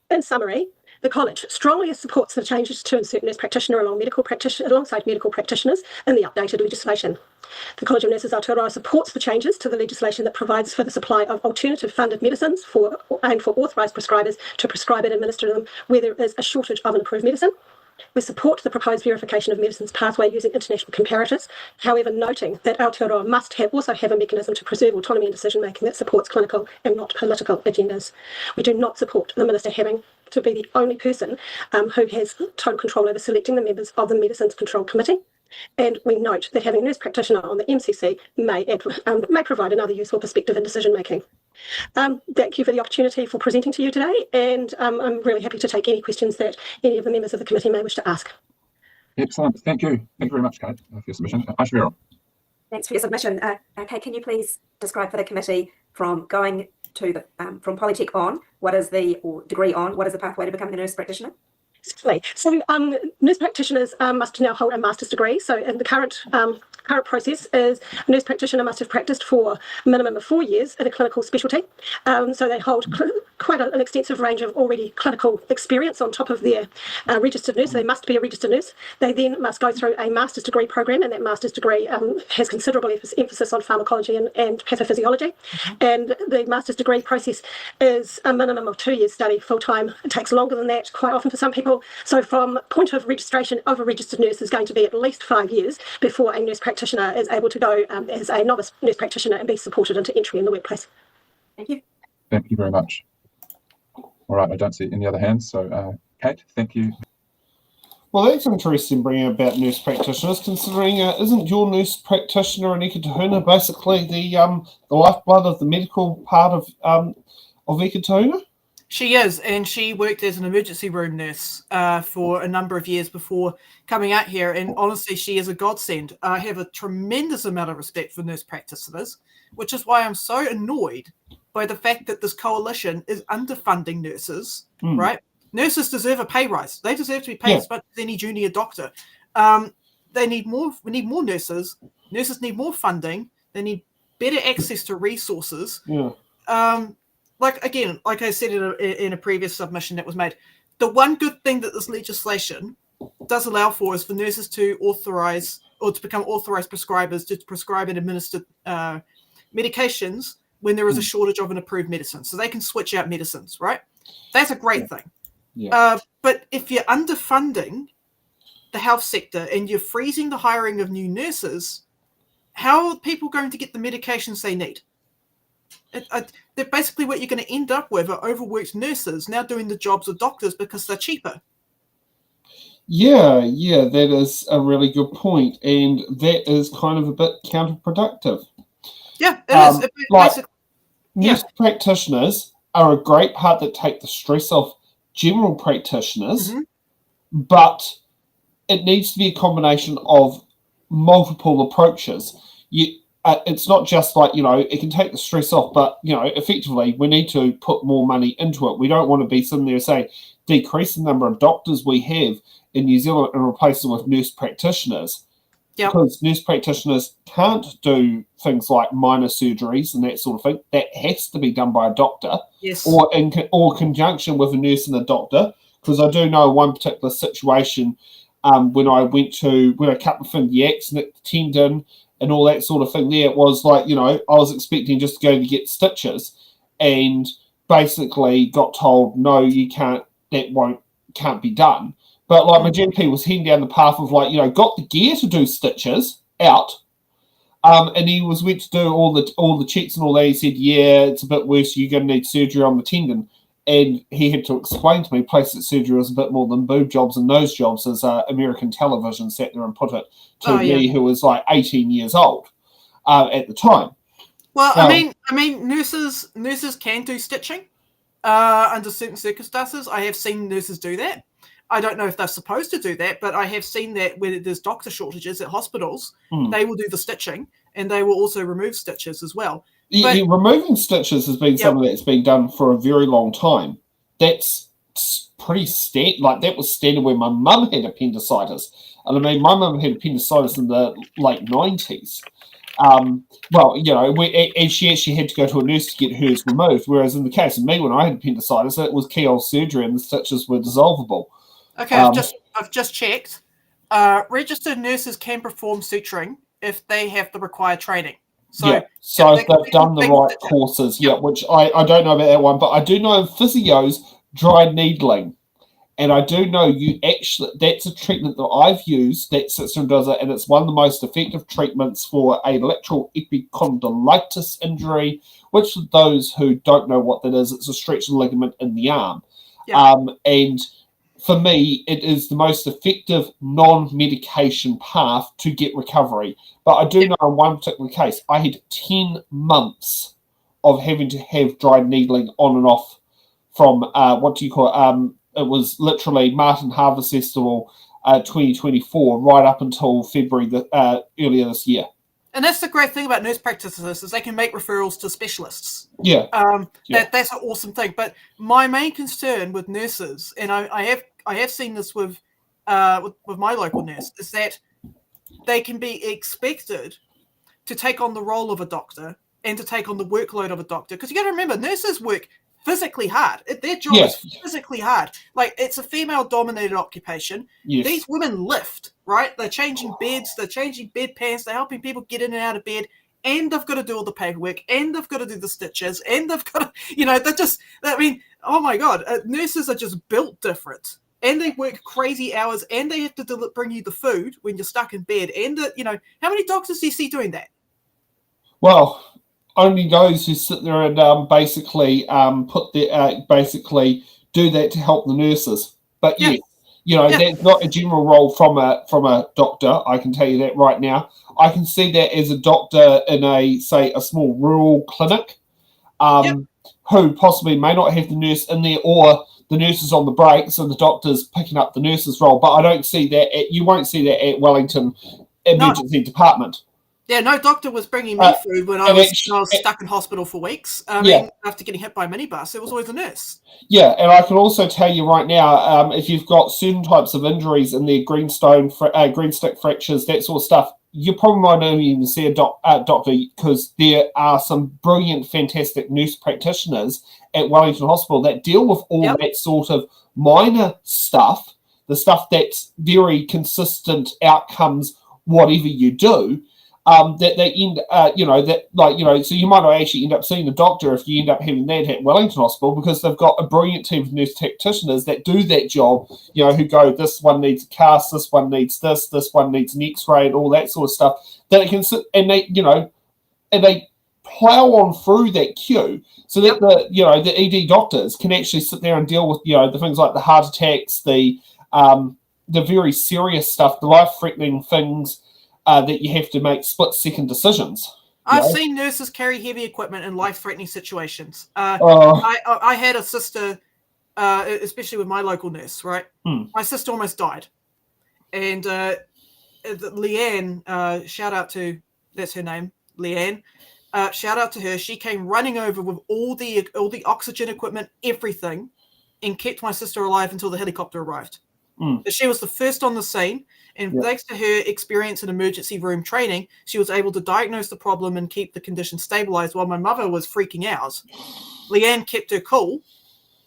[SPEAKER 17] In summary, the College strongly supports the changes to insert nurse practitioner alongside medical practitioners in the updated legislation. The College of Nurses Aotearoa supports the changes to the legislation that provides for the supply of alternative funded medicines and for authorised prescribers to prescribe and administer them where there is a shortage of an approved medicine. We support the proposed verification of medicines pathway using international comparators, however noting that Aotearoa must also have a mechanism to preserve autonomy in decision making that supports clinical and not political agendas. We do not support the Minister having to be the only person who has total control over selecting the members of the Medicines Control Committee. And we note that having a nurse practitioner on the MCC may provide another useful perspective in decision making. Thank you for the opportunity for presenting to you today, and I'm really happy to take any questions that any of the members of the committee may wish to ask.
[SPEAKER 4] Excellent. Thank you. Thank you very much, Kate, for your submission. Ashvira.
[SPEAKER 8] Thanks for your submission. Kate, can you please describe for the committee from going to the from Polytech on, what is the degree on, what is the pathway to becoming a nurse practitioner?
[SPEAKER 17] Certainly. So nurse practitioners must now hold a master's degree. So in the current process is a nurse practitioner must have practiced for a minimum of 4 years in a clinical specialty. So they hold quite an extensive range of already clinical experience on top of their registered nurse. So they must be a registered nurse. They then must go through a master's degree program, and that master's degree has considerable emphasis on pharmacology and pathophysiology. And the master's degree process is a minimum of 2 years study full-time. It takes longer than that quite often for some people. So from point of registration of a registered nurse is going to be at least 5 years before a nurse practitioner is able to go as a novice nurse practitioner and be supported into entry in the workplace.
[SPEAKER 8] Thank you.
[SPEAKER 4] Thank you very much. All right, I don't see any other hands. So, Kate, thank you.
[SPEAKER 2] Well, that's interesting bringing about nurse practitioners, considering isn't your nurse practitioner Anika Tahuna basically the lifeblood of the medical part of Ika Tahuna?
[SPEAKER 3] She is, and she worked as an emergency room nurse for a number of years before coming out here, and honestly, she is a godsend. I have a tremendous amount of respect for nurse practitioners, which is why I'm so annoyed by the fact that this coalition is underfunding nurses, right? Nurses deserve a pay rise. They deserve to be paid as much as any junior doctor. They need more. We need more nurses. Nurses need more funding. They need better access to resources. Like I said in a previous submission that was made, the one good thing that this legislation does allow for is for nurses to authorize or to become authorized prescribers to prescribe and administer medications when there is a shortage of an approved medicine. So they can switch out medicines, right? That's a great thing. But if you're underfunding the health sector and you're freezing the hiring of new nurses, how are people going to get the medications they need? They're basically what you're going to end up with are overworked nurses now doing the jobs of doctors because they're cheaper.
[SPEAKER 2] Yeah, that is a really good point, and that is kind of a bit counterproductive.
[SPEAKER 3] Yeah, it is. It
[SPEAKER 2] Like,
[SPEAKER 3] basically,
[SPEAKER 2] nurse practitioners are a great part that take the stress off general practitioners, but it needs to be a combination of multiple approaches. It's not just like, it can take the stress off, but, effectively we need to put more money into it. We don't want to be sitting there saying, decrease the number of doctors we have in New Zealand and replace them with nurse practitioners.
[SPEAKER 3] Yep.
[SPEAKER 2] Because nurse practitioners can't do things like minor surgeries and that sort of thing. That has to be done by a doctor,
[SPEAKER 3] Yes.
[SPEAKER 2] or in conjunction with a nurse and a doctor. Because I do know one particular situation when I cut my finger, the accident, the tendon, and all that sort of thing. There, it was like, I was expecting just to go to get stitches, and basically got told, no, you can't. That can't be done. But like my GP was heading down the path of like, got the gear to do stitches out, and he was went to do all the checks and all that. He said, yeah, it's a bit worse. You're going to need surgery on the tendon, and he had to explain to me plastic surgery was a bit more than boob jobs and nose jobs, as American television sat there and put it to me, who was like 18 years old at the time.
[SPEAKER 3] Well, I mean, nurses can do stitching under certain circumstances. I have seen nurses do that. I don't know if they're supposed to do that, but I have seen that when there's doctor shortages at hospitals, they will do the stitching, and they will also remove stitches as well.
[SPEAKER 2] Removing stitches has been something that's been done for a very long time. That's pretty standard. Like, that was standard when my mum had appendicitis. And I mean, my mum had appendicitis in the late 90s. And she actually had to go to a nurse to get hers removed. Whereas in the case of me, when I had appendicitis, it was keyhole surgery and the stitches were dissolvable.
[SPEAKER 3] Okay, I've just checked. Registered nurses can perform suturing if they have the required training. So
[SPEAKER 2] if they've done the right courses, which I don't know about that one, but I do know of physios, dry needling. And I do know that's a treatment that I've used that sits and does it, and it's one of the most effective treatments for a lateral epicondylitis injury, which for those who don't know what that is, it's a stretched ligament in the arm. And for me, it is the most effective non-medication path to get recovery. But I do know in one particular case, I had 10 months of having to have dry needling on and off from, it was literally Martin Harvest Festival 2024 right up until February earlier this year.
[SPEAKER 3] And that's the great thing about nurse practitioners is they can make referrals to specialists. That's an awesome thing. But my main concern with nurses, and I have seen this with my local nurse, is that they can be expected to take on the role of a doctor and to take on the workload of a doctor. Because you got to remember, nurses work physically hard. Their job is physically hard. Like, it's a female-dominated occupation.
[SPEAKER 2] Yes.
[SPEAKER 3] These women lift, right? They're changing beds, they're changing bedpans, they're helping people get in and out of bed, and they've got to do all the paperwork, and they've got to do the stitches, and they've got to, they're just, oh my God, nurses are just built different. And they work crazy hours, and they have to bring you the food when you're stuck in bed. And, how many doctors do you see doing that?
[SPEAKER 2] Well, only those who sit there and basically do that to help the nurses. But that's not a general role from a doctor. I can tell you that right now. I can see that as a doctor in a small rural clinic, who possibly may not have the nurse in there, or the nurse is on the breaks and the doctor's picking up the nurse's role. But I don't see that. You won't see that at Wellington Emergency Department.
[SPEAKER 3] Yeah, no doctor was bringing me food when I was stuck in hospital for weeks. After getting hit by a minibus, it was always a nurse. Yeah,
[SPEAKER 2] and I can also tell you right now, if you've got certain types of injuries in there, green stick fractures, that sort of stuff, you probably might not even see a doctor, because there are some brilliant, fantastic nurse practitioners at Wellington Hospital that deal with all that sort of minor stuff, the stuff that's very consistent outcomes, whatever you do. That they end, so you might not actually end up seeing a doctor if you end up having that at Wellington Hospital, because they've got a brilliant team of nurse practitioners that do that job, who go, this one needs a cast, this one needs this one needs an x-ray, and all that sort of stuff, that it can sit, and they plow on through that queue, so that the ED doctors can actually sit there and deal with, the things like the heart attacks, the the very serious stuff, the life-threatening things that you have to make split-second decisions.
[SPEAKER 3] I've seen nurses carry heavy equipment in life-threatening situations.
[SPEAKER 2] Oh.
[SPEAKER 3] I had a sister, especially with my local nurse, right? My sister almost died. And Leanne, shout out to, that's her name, Leanne. Shout out to her. She came running over with all the oxygen equipment, everything, and kept my sister alive until the helicopter arrived. She was the first on the scene, and thanks to her experience in emergency room training, she was able to diagnose the problem and keep the condition stabilized while my mother was freaking out. Leanne kept her cool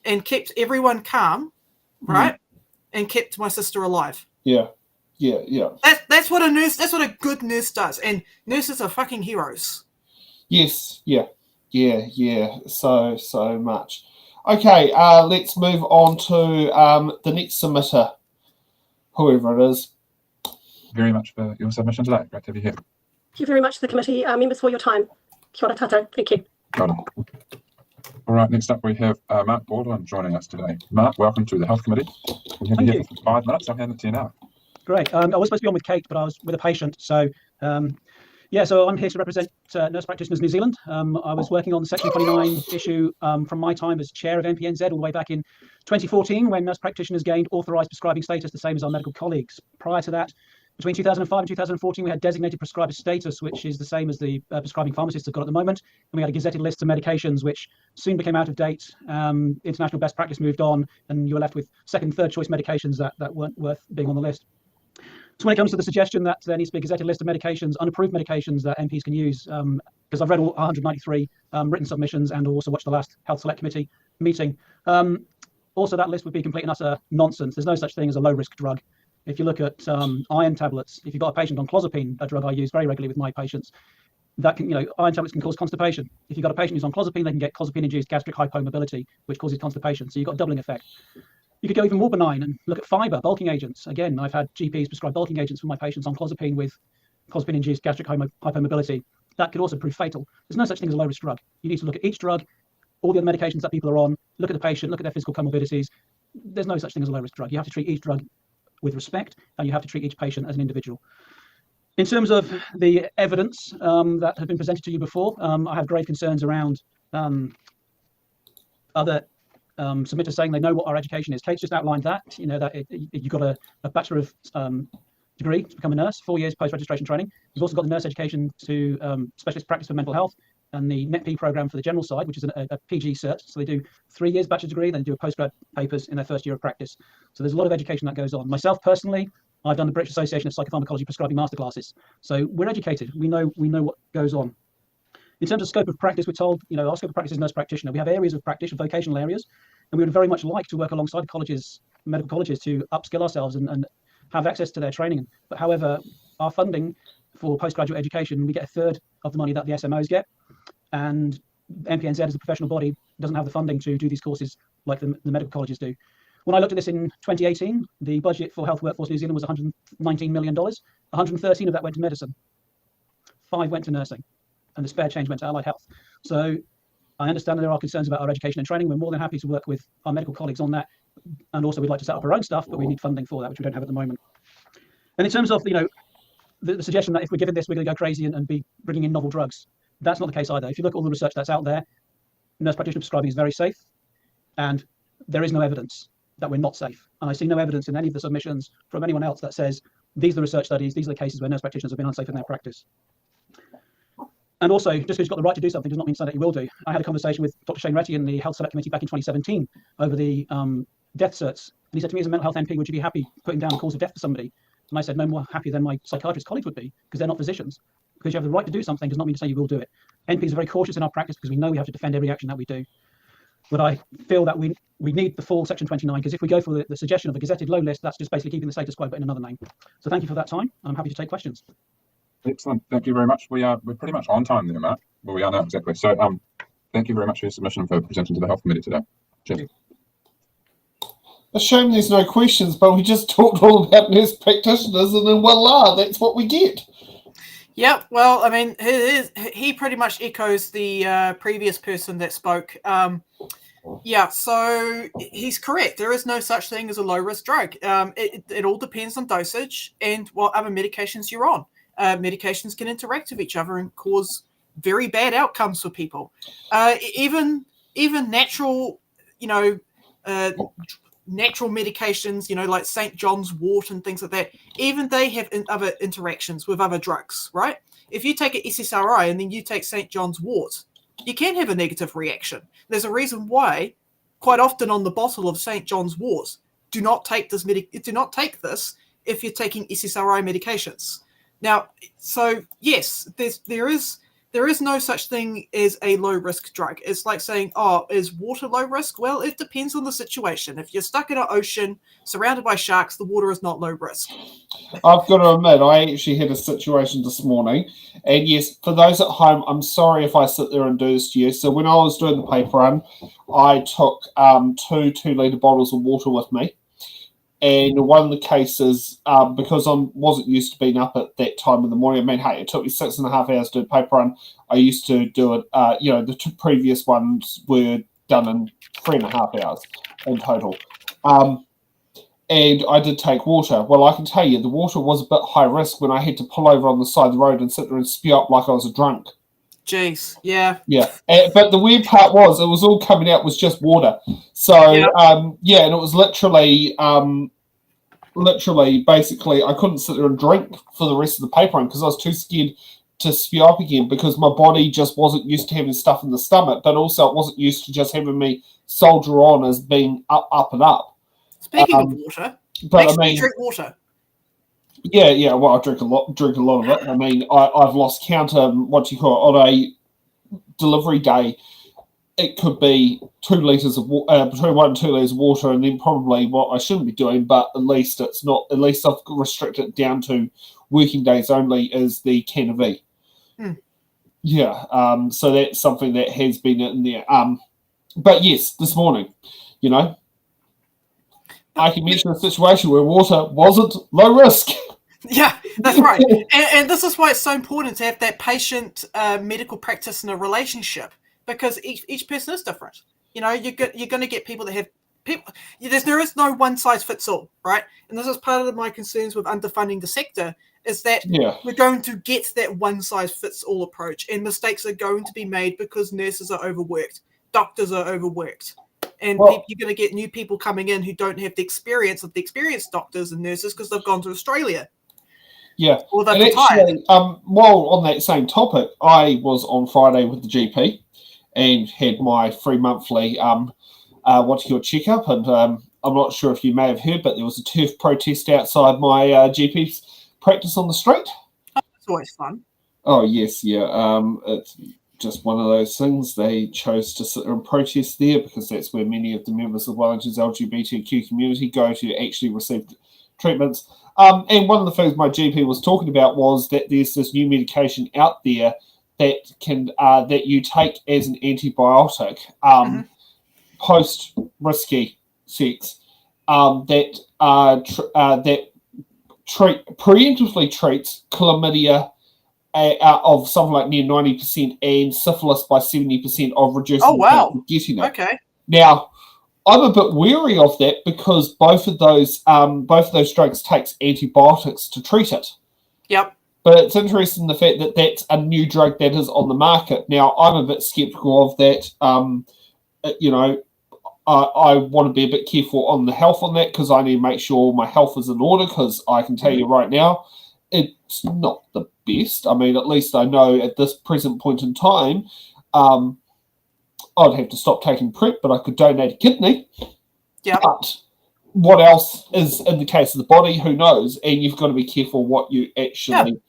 [SPEAKER 3] and kept everyone calm, right? And kept my sister alive.
[SPEAKER 2] Yeah.
[SPEAKER 3] That's what a nurse, that's what a good nurse does. And nurses are fucking heroes.
[SPEAKER 2] Yes, yeah. So much. Okay, let's move on to the next submitter, whoever it is.
[SPEAKER 4] Very much for your submission today. Great to have you here.
[SPEAKER 17] Thank you very much to the committee members for your time. Kia ora tātou. Thank you.
[SPEAKER 4] Got it. All right, next up we have Mark Baldwin joining us today. Mark, welcome to the Health Committee. We have you here for 5 minutes. I'll hand it to you now.
[SPEAKER 18] Great. I was supposed to be on with Kate, but I was with a patient. So, so I'm here to represent Nurse Practitioners New Zealand. I was working on the Section 29 issue from my time as chair of NPNZ all the way back in 2014 when nurse practitioners gained authorised prescribing status, the same as our medical colleagues. Prior to that, between 2005 and 2014, we had designated prescriber status, which is the same as the prescribing pharmacists have got at the moment. And we had a gazetted list of medications, which soon became out of date. International best practice moved on, and you were left with second, third choice medications that weren't worth being on the list. So when it comes to the suggestion that there needs to be a gazetted list of medications, unapproved medications that MPs can use, because I've read all 193 written submissions and also watched the last Health Select Committee meeting, also that list would be complete and utter nonsense. There's no such thing as a low-risk drug. If you look at iron tablets, if you've got a patient on clozapine, a drug I use very regularly with my patients, that can, iron tablets can cause constipation. If you've got a patient who's on clozapine, they can get clozapine-induced gastric hypomobility, which causes constipation. So you've got a doubling effect. You could go even more benign and look at fibre, bulking agents. Again, I've had GPs prescribe bulking agents for my patients on clozapine with clozapine-induced gastric hypomobility. That could also prove fatal. There's no such thing as a low-risk drug. You need to look at each drug, all the other medications that people are on, look at the patient, look at their physical comorbidities. There's no such thing as a low-risk drug. You have to treat each drug with respect, and you have to treat each patient as an individual. In terms of the evidence that has been presented to you before, I have grave concerns around other submitters saying they know what our education is. Kate's just outlined that, that you've got a Bachelor of degree to become a nurse, 4 years post-registration training. You've also got the nurse education to specialist practice for mental health, and the NETP program for the general side, which is a PG cert. So they do 3 years bachelor's degree, then do a postgrad papers in their first year of practice. So there's a lot of education that goes on. Myself personally, I've done the British Association of Psychopharmacology prescribing masterclasses. So we're educated. We know what goes on. In terms of scope of practice, we're told, our scope of practice is nurse practitioner. We have areas of practice, vocational areas, and we would very much like to work alongside colleges, medical colleges, to upskill ourselves and have access to their training. But however, our funding for postgraduate education, we get a third of the money that the SMOs get. And NPNZ as a professional body doesn't have the funding to do these courses like the medical colleges do. When I looked at this in 2018, the budget for Health Workforce New Zealand was $119 million. 113 of that went to medicine. 5 went to nursing, and the spare change went to allied health. So I understand there are concerns about our education and training. We're more than happy to work with our medical colleagues on that. And also we'd like to set up our own stuff, but we need funding for that, which we don't have at the moment. And in terms of, the suggestion that if we're given this, we're going to go crazy and be bringing in novel drugs. That's not the case either. If you look at all the research that's out there, nurse practitioner prescribing is very safe, and there is no evidence that we're not safe. And I see no evidence in any of the submissions from anyone else that says these are the research studies, these are the cases where nurse practitioners have been unsafe in their practice. And also, just because you've got the right to do something does not mean that you will do. I had a conversation with Dr. Shane Retty in the Health Select Committee back in 2017 over the death certs. And he said to me, as a mental health MP, would you be happy putting down the cause of death for somebody? And I said, no more happy than my psychiatrist colleagues would be, because they're not physicians. Because you have the right to do something does not mean to say you will do it. NPs are very cautious in our practice because we know we have to defend every action that we do. But I feel that we need the full Section 29, because if we go for the suggestion of a gazetted low list, that's just basically keeping the status quo but in another name. So thank you for that time, and I'm happy to take questions.
[SPEAKER 4] Excellent. Thank you very much. We're pretty much on time there, Mark. Well, we are now, exactly. So thank you very much for your submission and for presenting to the Health Committee today. Cheers.
[SPEAKER 2] A shame there's no questions, but we just talked all about nurse practitioners, and then voila, that's what we get.
[SPEAKER 3] Yep. Well, I mean, he pretty much echoes the previous person that spoke. Yeah, so he's correct. There is no such thing as a low-risk drug. It all depends on dosage and what other medications you're on. Medications can interact with each other and cause very bad outcomes for people. Even natural, natural medications, like St. John's wort and things like that, even they have other interactions with other drugs, right? If you take an SSRI and then you take St. John's wort, you can have a negative reaction. There's a reason why, quite often on the bottle of St. John's wort, do not take this if you're taking SSRI medications. Now, so yes, there is no such thing as a low-risk drug. It's like saying, oh, is water low risk? Well, it depends on the situation. If you're stuck in an ocean surrounded by sharks, the water is not low risk.
[SPEAKER 2] I've got to admit, I actually had a situation this morning. And yes, for those at home, I'm sorry if I sit there and do this to you. So when I was doing the paper run, I took 2 2-litre bottles of water with me. And one of the cases, because I wasn't used to being up at that time of the morning, I mean, hey, it took me 6.5 hours to do a paper run. I used to do it, the 2 previous ones were done in 3.5 hours in total. And I did take water. Well, I can tell you, the water was a bit high risk when I had to pull over on the side of the road and sit there and spew up like I was a drunk.
[SPEAKER 3] Jeez, yeah.
[SPEAKER 2] Yeah, but the weird part was, it was all coming out was just water. So, and it was literally, basically, I couldn't sit there and drink for the rest of the paper run because I was too scared to spew up again because my body just wasn't used to having stuff in the stomach, but also it wasn't used to just having me soldier on as being up and up.
[SPEAKER 3] Speaking of water,
[SPEAKER 2] but I mean,
[SPEAKER 3] drink water.
[SPEAKER 2] Yeah. Well, I drink a lot of it. I mean, I've lost count. What do you call it? On a delivery day, it could be 2 litres of between 1 and 2 litres of water, and then probably what I shouldn't be doing. But at least it's not. At least I've restricted it down to working days only. Is the can of E. Yeah. So that's something that has been in there. But yes, this morning, I can mention a situation where water wasn't low risk.
[SPEAKER 3] Yeah, that's right. and this is why it's so important to have that patient medical practitioner relationship, because each person is different. You're going to get people that have people. There is no one size fits all, right? And this is part of my concerns with underfunding the sector, is that we're going to get that one size fits all approach, and mistakes are going to be made because nurses are overworked, doctors are overworked. And you're going to get new people coming in who don't have the experience of the experienced doctors and nurses because they've gone to Australia.
[SPEAKER 2] Yeah.
[SPEAKER 3] Or they've
[SPEAKER 2] and
[SPEAKER 3] retired.
[SPEAKER 2] actually, while on that same topic, I was on Friday with the GP and had my free monthly checkup. And I'm not sure if you may have heard, but there was a turf protest outside my GP's practice on the street.
[SPEAKER 3] Oh, that's always fun.
[SPEAKER 2] Oh, yes, yeah. It's just one of those things. They chose to sit there and protest there because that's where many of the members of Wellington's LGBTQ community go to actually receive treatments. And one of the things my GP was talking about was that there's this new medication out there that can that you take as an antibiotic post risky sex that preemptively treats chlamydia of something like near 90% and syphilis by 70% of reducing
[SPEAKER 3] Oh, wow.
[SPEAKER 2] getting it.
[SPEAKER 3] Okay.
[SPEAKER 2] Now, I'm a bit wary of that because both of those drugs takes antibiotics to treat it.
[SPEAKER 3] Yep.
[SPEAKER 2] But it's interesting the fact that that's a new drug that is on the market. Now, I'm a bit skeptical of that. I want to be a bit careful on the health on that because I need to make sure my health is in order because I can tell you right now, it's not the best. I mean, at least I know at this present point in time, I'd have to stop taking PrEP, but I could donate a kidney.
[SPEAKER 3] Yeah.
[SPEAKER 2] But what else is in the case of the body? Who knows? And you've got to be careful what you actually,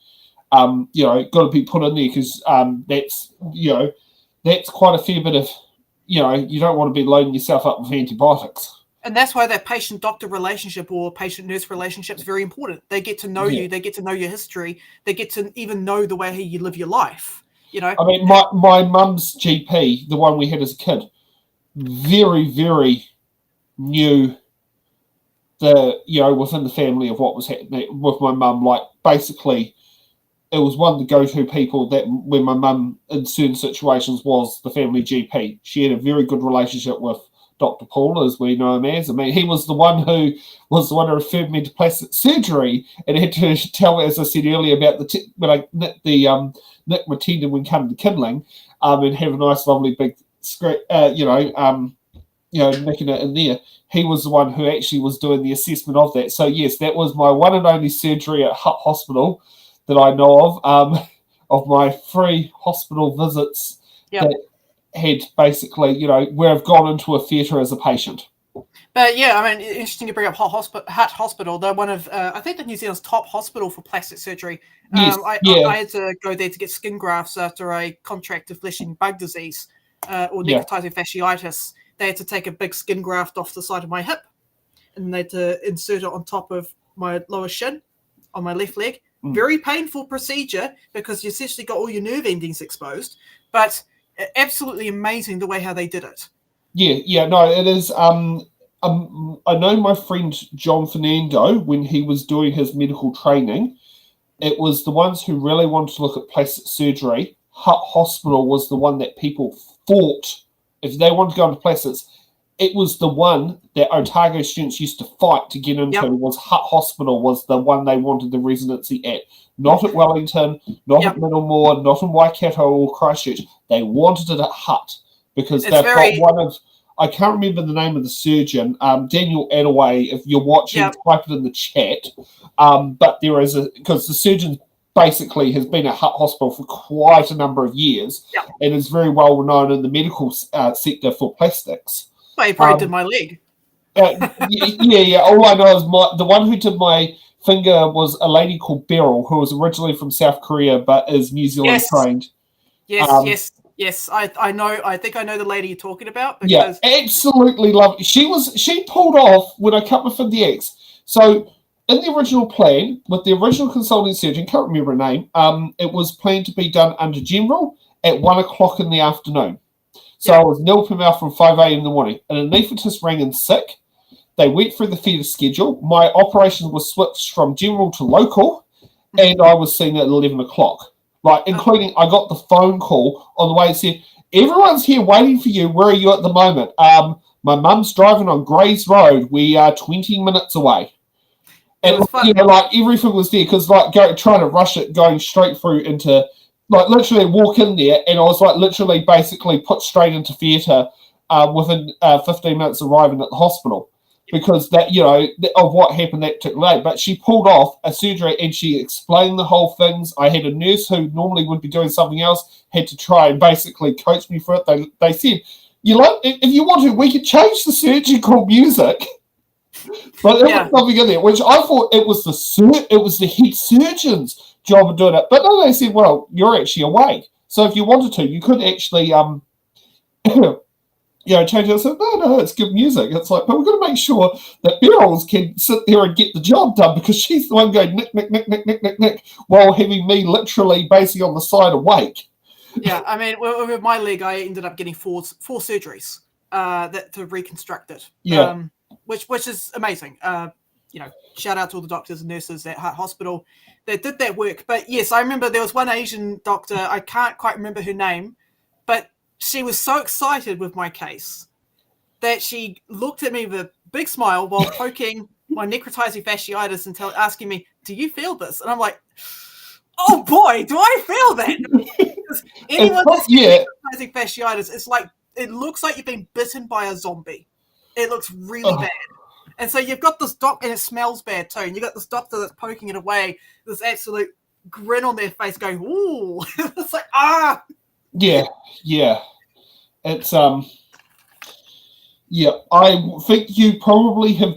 [SPEAKER 2] got to be put in there because that's quite a fair bit of, you don't want to be loading yourself up with antibiotics.
[SPEAKER 3] And that's why that patient-doctor relationship or patient-nurse relationship is very important. They get to know you. They get to know your history. They get to even know the way you live your life. I
[SPEAKER 2] mean, my mum's GP, the one we had as a kid, very, very knew within the family of what was happening with my mum. Like, basically, it was one of the go-to people that when my mum in certain situations was the family GP. She had a very good relationship with Dr. Paul, as we know him as. I mean, he was the one who referred me to plastic surgery, and had to tell me, as I said earlier, about when I nick my tendon when cutting the kindling, and have a nice, lovely big nicking it in there. He was the one who actually was doing the assessment of that. So yes, that was my one and only surgery at Hutt Hospital that I know of my 3 hospital visits that had basically, where I've gone into a theatre as a patient.
[SPEAKER 3] But yeah, I mean, interesting to bring up Hutt Hospital. They're one of, I think, New Zealand's top hospital for plastic surgery.
[SPEAKER 2] Yes,
[SPEAKER 3] I had to go there to get skin grafts after a contract-defleshing bug disease or necrotizing fasciitis. They had to take a big skin graft off the side of my hip, and they had to insert it on top of my lower shin on my left leg. Very painful procedure because you essentially got all your nerve endings exposed, but absolutely amazing the way how they did it.
[SPEAKER 2] No, it is. I know my friend John Fernando, when he was doing his medical training, it was the ones who really wanted to look at plastic surgery. Hutt Hospital was the one that people thought, if they wanted to go into plastics, it was the one that Otago students used to fight to get into. Was Hutt Hospital was the one they wanted the residency at. Not at Wellington, not at Middlemore, not in Waikato or Christchurch. They wanted it at Hutt because they've got one of, I can't remember the name of the surgeon, Daniel Attaway. If you're watching, type it in the chat. But there is because the surgeon basically has been at Hutt Hospital for quite a number of years and is very well known in the medical sector for plastics.
[SPEAKER 3] Well, he probably did my leg.
[SPEAKER 2] All I know is the one who did my finger was a lady called Beryl, who was originally from South Korea but is New Zealand trained.
[SPEAKER 3] Yes. I know. I think I know the lady you're talking about. Because...
[SPEAKER 2] absolutely lovely. She pulled off when I cut my 50X. So in the original plan, with the original consulting surgeon, can't remember her name, it was planned to be done under general at 1:00 in the afternoon. So I was nil per mouth from 5 a.m. in the morning. An anaesthetist rang in sick. They went through the theatre schedule. My operation was switched from general to local, and I was seen at 11 o'clock. Including, I got the phone call on the way and said, "Everyone's here waiting for you. Where are you at the moment?" My mum's driving on Grays Road. We are 20 minutes away. And everything was there because trying to rush it, going straight through into literally walk in there, and I was literally basically put straight into theatre within 15 minutes arriving at the hospital because that of what happened that took late. But she pulled off a surgery and she explained the whole things. I had a nurse who normally would be doing something else had to try and basically coach me for it. They said, if you want to, we could change the surgical music. But there was something in there, which I thought it was the head surgeon's job of doing it. But no, they said, well, you're actually awake. So if you wanted to, you could actually change it. I said, no, it's good music. It's like, but we've got to make sure that Beryls can sit there and get the job done because she's the one going nick, nick, nick, nick, nick, nick, nick, while having me literally basically on the side awake.
[SPEAKER 3] Yeah, I mean, with my leg, I ended up getting four surgeries to reconstruct it.
[SPEAKER 2] Yeah.
[SPEAKER 3] Which is amazing. Shout out to all the doctors and nurses at Hutt Hospital that did that work. But yes, I remember there was one Asian doctor, I can't quite remember her name, but she was so excited with my case that she looked at me with a big smile while poking my necrotizing fasciitis and asking me, "Do you feel this?" And I'm like, "Oh boy, do I feel that?" Anyone that's necrotizing fasciitis, it's like it looks like you've been bitten by a zombie. It looks really bad. And so you've got this doctor, and it smells bad too, and you've got this doctor that's poking it away, this absolute grin on their face going, ooh. It's like, ah!
[SPEAKER 2] Yeah. It's, I think you probably have,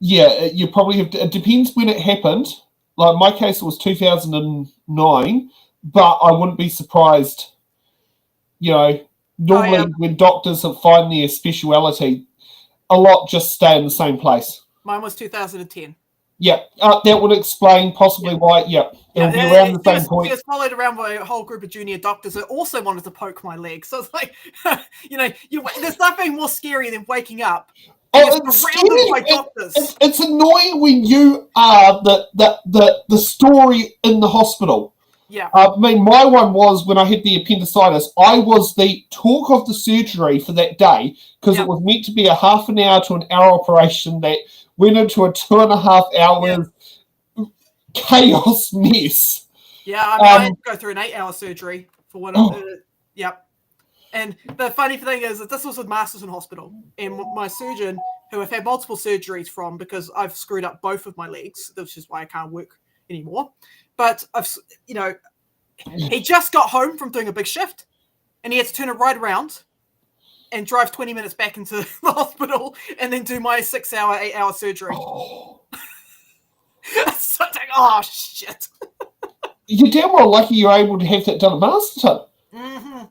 [SPEAKER 2] it depends when it happened. Like my case was 2009, but I wouldn't be surprised, normally when doctors have find their speciality, a lot just stay in the same place.
[SPEAKER 3] Mine was 2010.
[SPEAKER 2] Yeah, that would explain possibly why. It'll be around the same point.
[SPEAKER 3] It was followed around by a whole group of junior doctors that also wanted to poke my leg. So it's like, there's nothing more scary than waking up.
[SPEAKER 2] It's
[SPEAKER 3] surrounded by doctors.
[SPEAKER 2] It's annoying when you are the story in the hospital.
[SPEAKER 3] Yeah.
[SPEAKER 2] I mean, my one was when I had the appendicitis, I was the talk of the surgery for that day because it was meant to be a half an hour to an hour operation that went into a 2.5 hours chaos mess.
[SPEAKER 3] Yeah, I mean, I had to go through an 8-hour surgery for one of yep. And the funny thing is that this was with Masterton Hospital, and my surgeon, who I've had multiple surgeries from because I've screwed up both of my legs, which is why I can't work anymore. But he just got home from doing a big shift, and he had to turn it right around and drive 20 minutes back into the hospital and then do my 6-hour, 8-hour surgery. So it's like, oh shit.
[SPEAKER 2] You're damn well lucky you're able to have that done at Masterton.
[SPEAKER 3] Mm-hmm.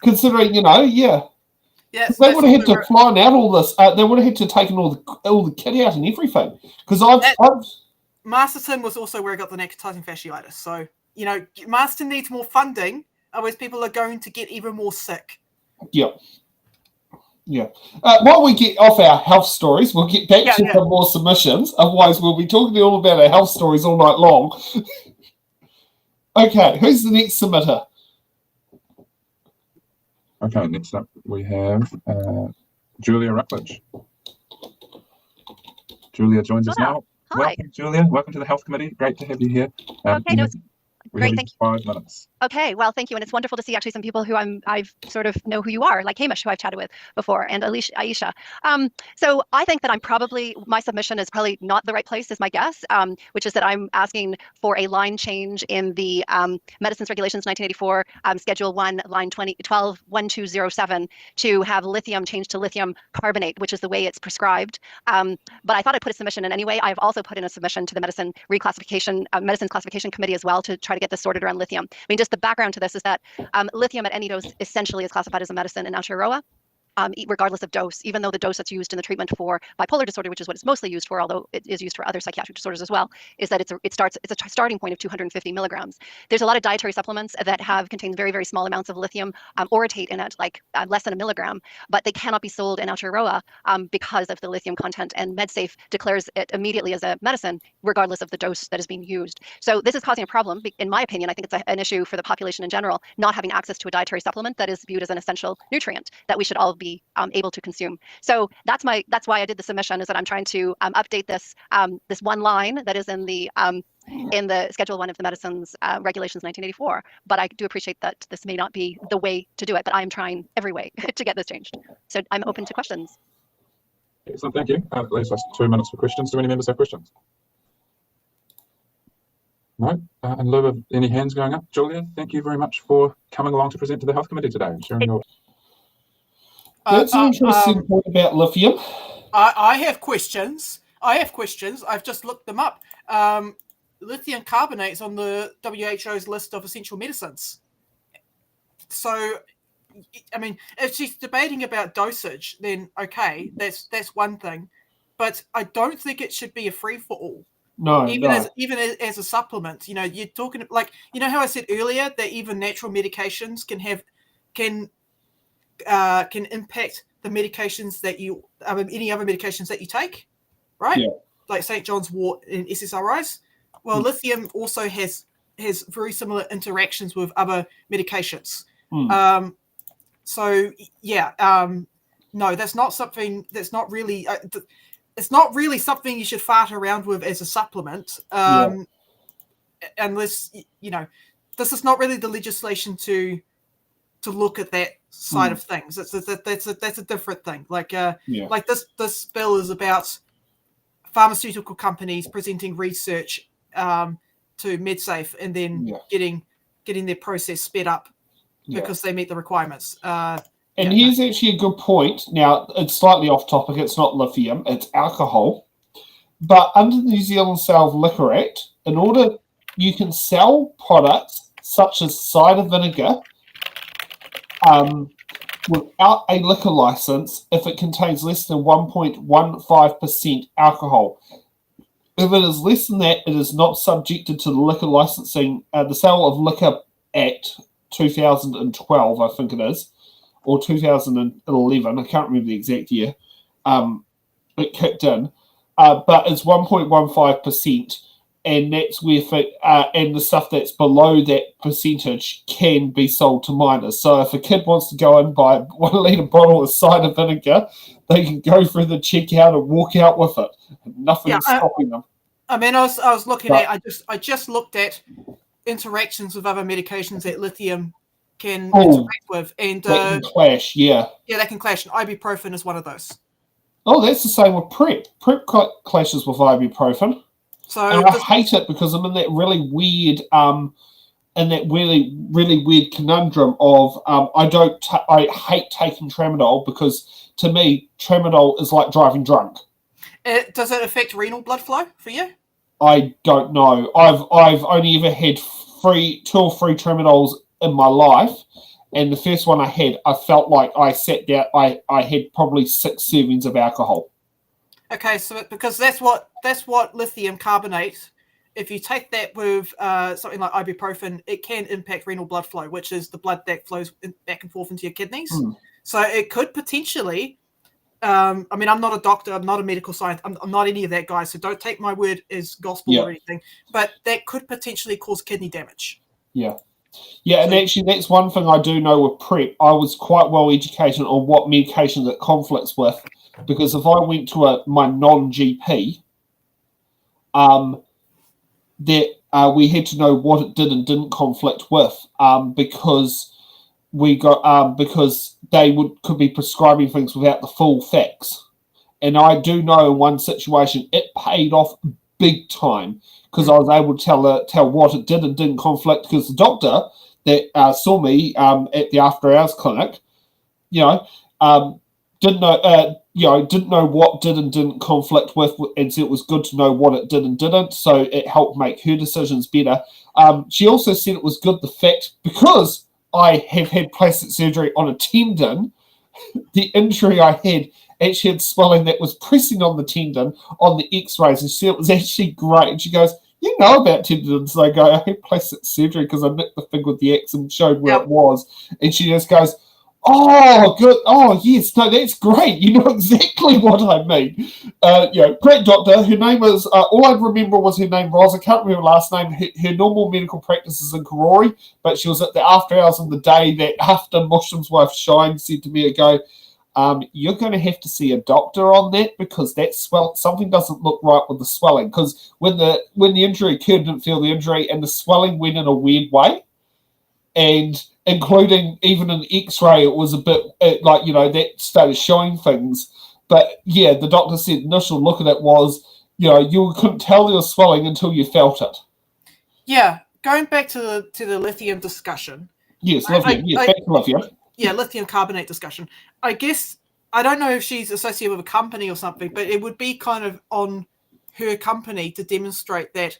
[SPEAKER 2] Considering, yeah.
[SPEAKER 3] Yeah,
[SPEAKER 2] so they would have had to fly out all this. They would have had to taken all the kit out and everything. Because
[SPEAKER 3] Masterton was also where I got the necrotizing fasciitis. So, Masterton needs more funding, otherwise people are going to get even more sick.
[SPEAKER 2] Yeah. Yeah. While we get off our health stories, we'll get back to some more submissions. Otherwise, we'll be talking all about our health stories all night long. Okay, who's the next submitter?
[SPEAKER 4] Okay, next up we have Julia Rutledge. Julia joins us now.
[SPEAKER 19] Hi.
[SPEAKER 4] Welcome, Julia. Welcome to the Health Committee. Great to have you here.
[SPEAKER 19] Okay,
[SPEAKER 4] Great,
[SPEAKER 19] thank you.
[SPEAKER 4] 5 minutes.
[SPEAKER 19] Okay, well, thank you, and it's wonderful to see actually some people who I've sort of know who you are, like Hamish, who I've chatted with before, and Aisha. So I think that my submission is probably not the right place, is my guess, which is that I'm asking for a line change in the Medicines Regulations 1984, Schedule 1, line 121207, to have lithium changed to lithium carbonate, which is the way it's prescribed. But I thought I'd put a submission in anyway. I've also put in a submission to the Medicines Classification Committee as well to try to get this sorted around lithium. I mean, just the background to this is that lithium at any dose essentially is classified as a medicine in Aotearoa, regardless of dose, even though the dose that's used in the treatment for bipolar disorder, which is what it's mostly used for, although it is used for other psychiatric disorders as well, is that it's a starting point of 250 milligrams. There's a lot of dietary supplements that contain very, very small amounts of lithium orotate in it, like less than a milligram, but they cannot be sold in Aotearoa because of the lithium content, and MedSafe declares it immediately as a medicine, regardless of the dose that is being used. So this is causing a problem. In my opinion, I think it's an issue for the population in general, not having access to a dietary supplement that is viewed as an essential nutrient that we should all be able to consume. So that's why I did the submission, is that I'm trying to update this one line that is in the Schedule 1 of the Medicines Regulations 1984. But I do appreciate that this may not be the way to do it, but I'm trying every way to get this changed. So I'm open to questions.
[SPEAKER 4] Excellent, thank you. That leaves us 2 minutes for questions. Do any members have questions? No? In lieu of any hands going up, Julia, thank you very much for coming along to present to the Health Committee today and sharing your...
[SPEAKER 2] That's an interesting point about lithium.
[SPEAKER 3] I have questions. I've just looked them up. Lithium carbonate is on the WHO's list of essential medicines. So, I mean, if she's debating about dosage, then okay, that's one thing. But I don't think it should be a free-for-all.
[SPEAKER 2] No,
[SPEAKER 3] even as a supplement. You're talking like, how I said earlier that even natural medications can impact the medications that any other medications that you take, right? Yeah. Like St. John's wort and SSRIs. Well, lithium also has very similar interactions with other medications. So yeah, no, that's not something. That's not really. It's not really something you should fart around with as a supplement, unless this is not really the legislation to look at that side of things. That's a different thing. Like this bill is about pharmaceutical companies presenting research to MedSafe and then getting their process sped up because they meet the requirements.
[SPEAKER 2] And here's actually a good point. Now, it's slightly off topic. It's not lithium. It's alcohol. But under the New Zealand Sale of Liquor Act, in order you can sell products such as cider vinegar without a liquor license if it contains less than 1.15% alcohol. If it is less than that, it is not subjected to the liquor licensing, the Sale of Liquor Act 2012, I think it is, or 2011. I can't remember the exact year. It kicked in, but it's 1.15%. and that's where and the stuff that's below that percentage can be sold to minors. So if a kid wants to go and buy a 1 litre bottle of cider vinegar, they can go through the checkout and walk out with it. Nothing's stopping them.
[SPEAKER 3] I mean, I was looking at. I just looked at interactions with other medications that lithium can interact with, and
[SPEAKER 2] they can clash. Yeah,
[SPEAKER 3] they can clash. And ibuprofen is one of those.
[SPEAKER 2] Oh, that's the same with PrEP. PrEP clashes with ibuprofen.
[SPEAKER 3] So
[SPEAKER 2] and I hate it because I'm in that really weird, really weird conundrum of I hate taking tramadol because to me tramadol is like driving drunk.
[SPEAKER 3] Does it affect renal blood flow for you?
[SPEAKER 2] I don't know. I've only ever had 2 or 3 tramadols in my life, and the first one I had, I felt like I sat down. I had probably 6 servings of alcohol.
[SPEAKER 3] Okay, so because that's what lithium carbonate. If you take that with something like ibuprofen, it can impact renal blood flow, which is the blood that flows back and forth into your kidneys. So it could potentially. I mean, I'm not a doctor. I'm not a medical scientist. I'm not any of that, guys. So don't take my word as gospel or anything. But that could potentially cause kidney damage.
[SPEAKER 2] Yeah. Yeah, and actually that's one thing I do know with PrEP. I was quite well educated on what medications it conflicts with, because if I went to my non-GP, we had to know what it did and didn't conflict with, because they could be prescribing things without the full facts. And I do know in one situation it paid off big time, because I was able to tell what it did and didn't conflict, because the doctor that saw me at the after hours clinic, didn't know what did and didn't conflict with, and so it was good to know what it did and didn't, so it helped make her decisions better. She also said it was good the fact, because I have had plastic surgery on a tendon, the injury I had actually had swelling that was pressing on the tendon on the x-rays, and she said it was actually great. And she goes, you know about tendons? And I go, I had plastic surgery because I nicked the thing with the X and showed where it was. And she just goes, oh, good. Oh, yes. No, that's great. You know exactly what I mean. Great doctor. Her name is, all I remember was her name, Roz. I can't remember her last name. Her normal medical practice is in Karori, but she was at the after hours on the day that after Mushroom's wife Shine said to me, you're going to have to see a doctor on that, because that something doesn't look right with the swelling. Because when the injury occurred, I didn't feel the injury, and the swelling went in a weird way, and including even an X-ray, it was a bit that started showing things. But yeah, the doctor said initial look at it was, you couldn't tell there was swelling until you felt it.
[SPEAKER 3] Yeah, going back to the lithium discussion.
[SPEAKER 2] Yes, lithium. Back to lithium.
[SPEAKER 3] Yeah, lithium carbonate discussion. I guess, I don't know if she's associated with a company or something, but it would be kind of on her company to demonstrate that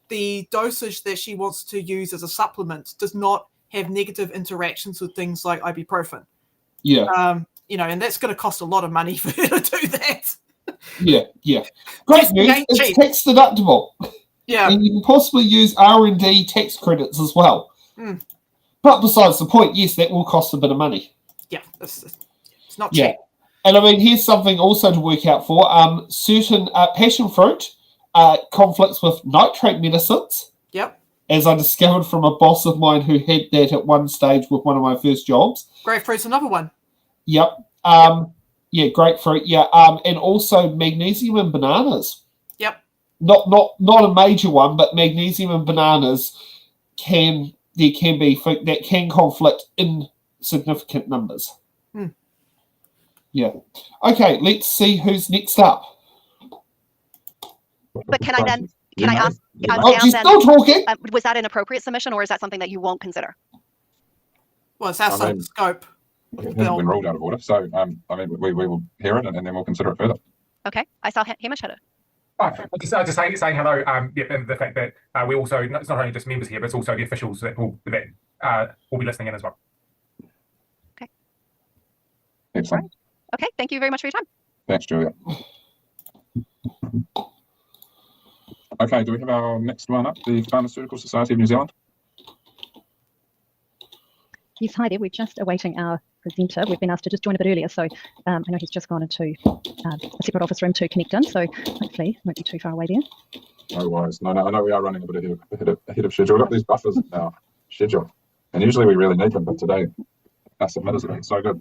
[SPEAKER 3] the dosage that she wants to use as a supplement does not have negative interactions with things like ibuprofen.
[SPEAKER 2] Yeah.
[SPEAKER 3] And that's going to cost a lot of money for her to do that.
[SPEAKER 2] Yeah. Great news. It's tax deductible.
[SPEAKER 3] Yeah.
[SPEAKER 2] And you can possibly use R&D tax credits as well. But besides the point, yes, that will cost a bit of money.
[SPEAKER 3] Yeah, it's not cheap.
[SPEAKER 2] And I mean, here's something also to work out for. Certain passion fruit conflicts with nitrate medicines.
[SPEAKER 3] Yep.
[SPEAKER 2] As I discovered from a boss of mine who had that at one stage with one of my first jobs.
[SPEAKER 3] Grapefruit's another one.
[SPEAKER 2] Yep. Yeah, grapefruit. Yeah. And also magnesium in bananas.
[SPEAKER 3] Yep.
[SPEAKER 2] Not a major one, but magnesium in bananas can conflict in significant numbers. Yeah. Okay, let's see who's next up.
[SPEAKER 19] But can I ask?
[SPEAKER 2] She's still talking.
[SPEAKER 19] Was that an appropriate submission, or is that something that you won't consider?
[SPEAKER 3] Well, it's outside the scope.
[SPEAKER 4] It hasn't been ruled out of order, so we will hear it and then we'll consider it further.
[SPEAKER 19] Okay, I saw Hamish had it.
[SPEAKER 5] Just saying hello. And the fact that we also, it's not only just members here, but it's also the officials that will be listening in as well.
[SPEAKER 19] Okay.
[SPEAKER 4] Excellent.
[SPEAKER 19] Right. Okay, thank you very much for your time.
[SPEAKER 4] Thanks, Julia. Okay, do we have our next one up, the Pharmaceutical Society of New Zealand?
[SPEAKER 20] Yes, hi there. We're just awaiting our presenter. We've been asked to just join a bit earlier, so I know he's just gone into a separate office room to connect in, so hopefully it won't be too far away there.
[SPEAKER 4] No worries. No, I know we are running a bit ahead of schedule. We've got these buffers in our schedule, and usually we really need them, but today our submitters have been so good.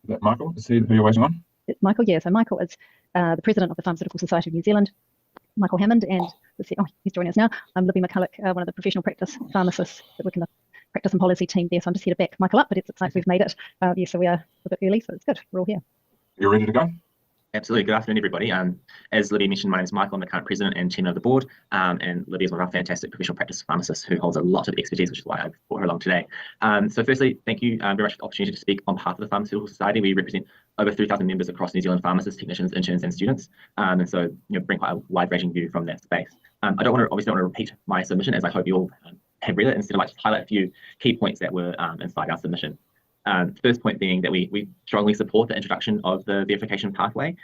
[SPEAKER 4] Is that Michael? Is he who you're waiting on?
[SPEAKER 20] It's Michael, yeah. So Michael is the president of the Pharmaceutical Society of New Zealand, Michael Hammond, and he's joining us now. I'm Libby McCulloch, one of the professional practice pharmacists that work in the practice and policy team there. So I'm just here to back Michael up, but it's like we've made it. Yeah, so we are a bit early, so it's good. We're all here.
[SPEAKER 4] You ready to go?
[SPEAKER 13] Absolutely. Good afternoon, everybody. As Libby mentioned, my name is Michael. I'm the current president and chairman of the board, and Libby is one of our fantastic professional practice pharmacists who holds a lot of expertise, which is why I've brought her along today. So firstly, thank you very much for the opportunity to speak on behalf of the Pharmaceutical Society. We represent over 3,000 members across New Zealand pharmacists, technicians, interns, and students, and so bring quite a wide-ranging view from that space. I obviously don't want to repeat my submission, as I hope you all have read it. Instead, I'd like to highlight a few key points that were inside our submission. First point being that we strongly support the introduction of the verification pathway.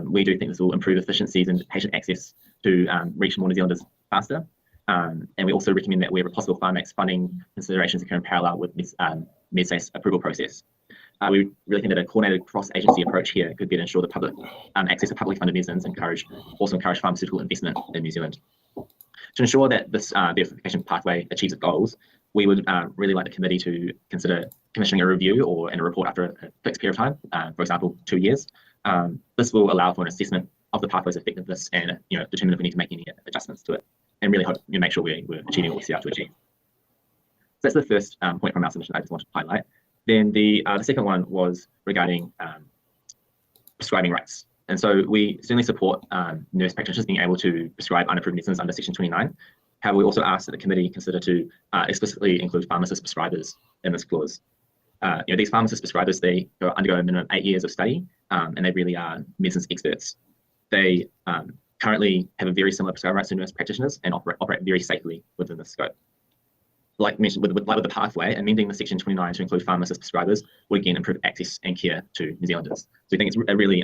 [SPEAKER 13] We do think this will improve efficiencies and patient access to reach more New Zealanders faster. And we also recommend that wherever possible, Pharmac's funding considerations occur in parallel with this MedSafe approval process. We really think that a coordinated cross-agency approach here could better ensure the public access to publicly funded medicines, also encourage pharmaceutical investment in New Zealand. To ensure that this verification pathway achieves its goals, we would really like the committee to consider commissioning a review and a report after a fixed period of time, for example, 2 years. This will allow for an assessment of the pathway's effectiveness and determine if we need to make any adjustments to it, and really hope make sure we're achieving what we set out to achieve. So that's the first point from our submission I just wanted to highlight. Then the second one was regarding prescribing rights. And so we certainly support nurse practitioners being able to prescribe unapproved medicines under Section 29. However, we also ask that the committee consider to explicitly include pharmacist prescribers in this clause. These pharmacist prescribers, they undergo a minimum 8 years of study, and they really are medicines experts. They currently have a very similar prescriber rights to nurse practitioners and operate very safely within the scope. Like mentioned with the pathway, amending the Section 29 to include pharmacist prescribers would again improve access and care to New Zealanders. So we think it's a really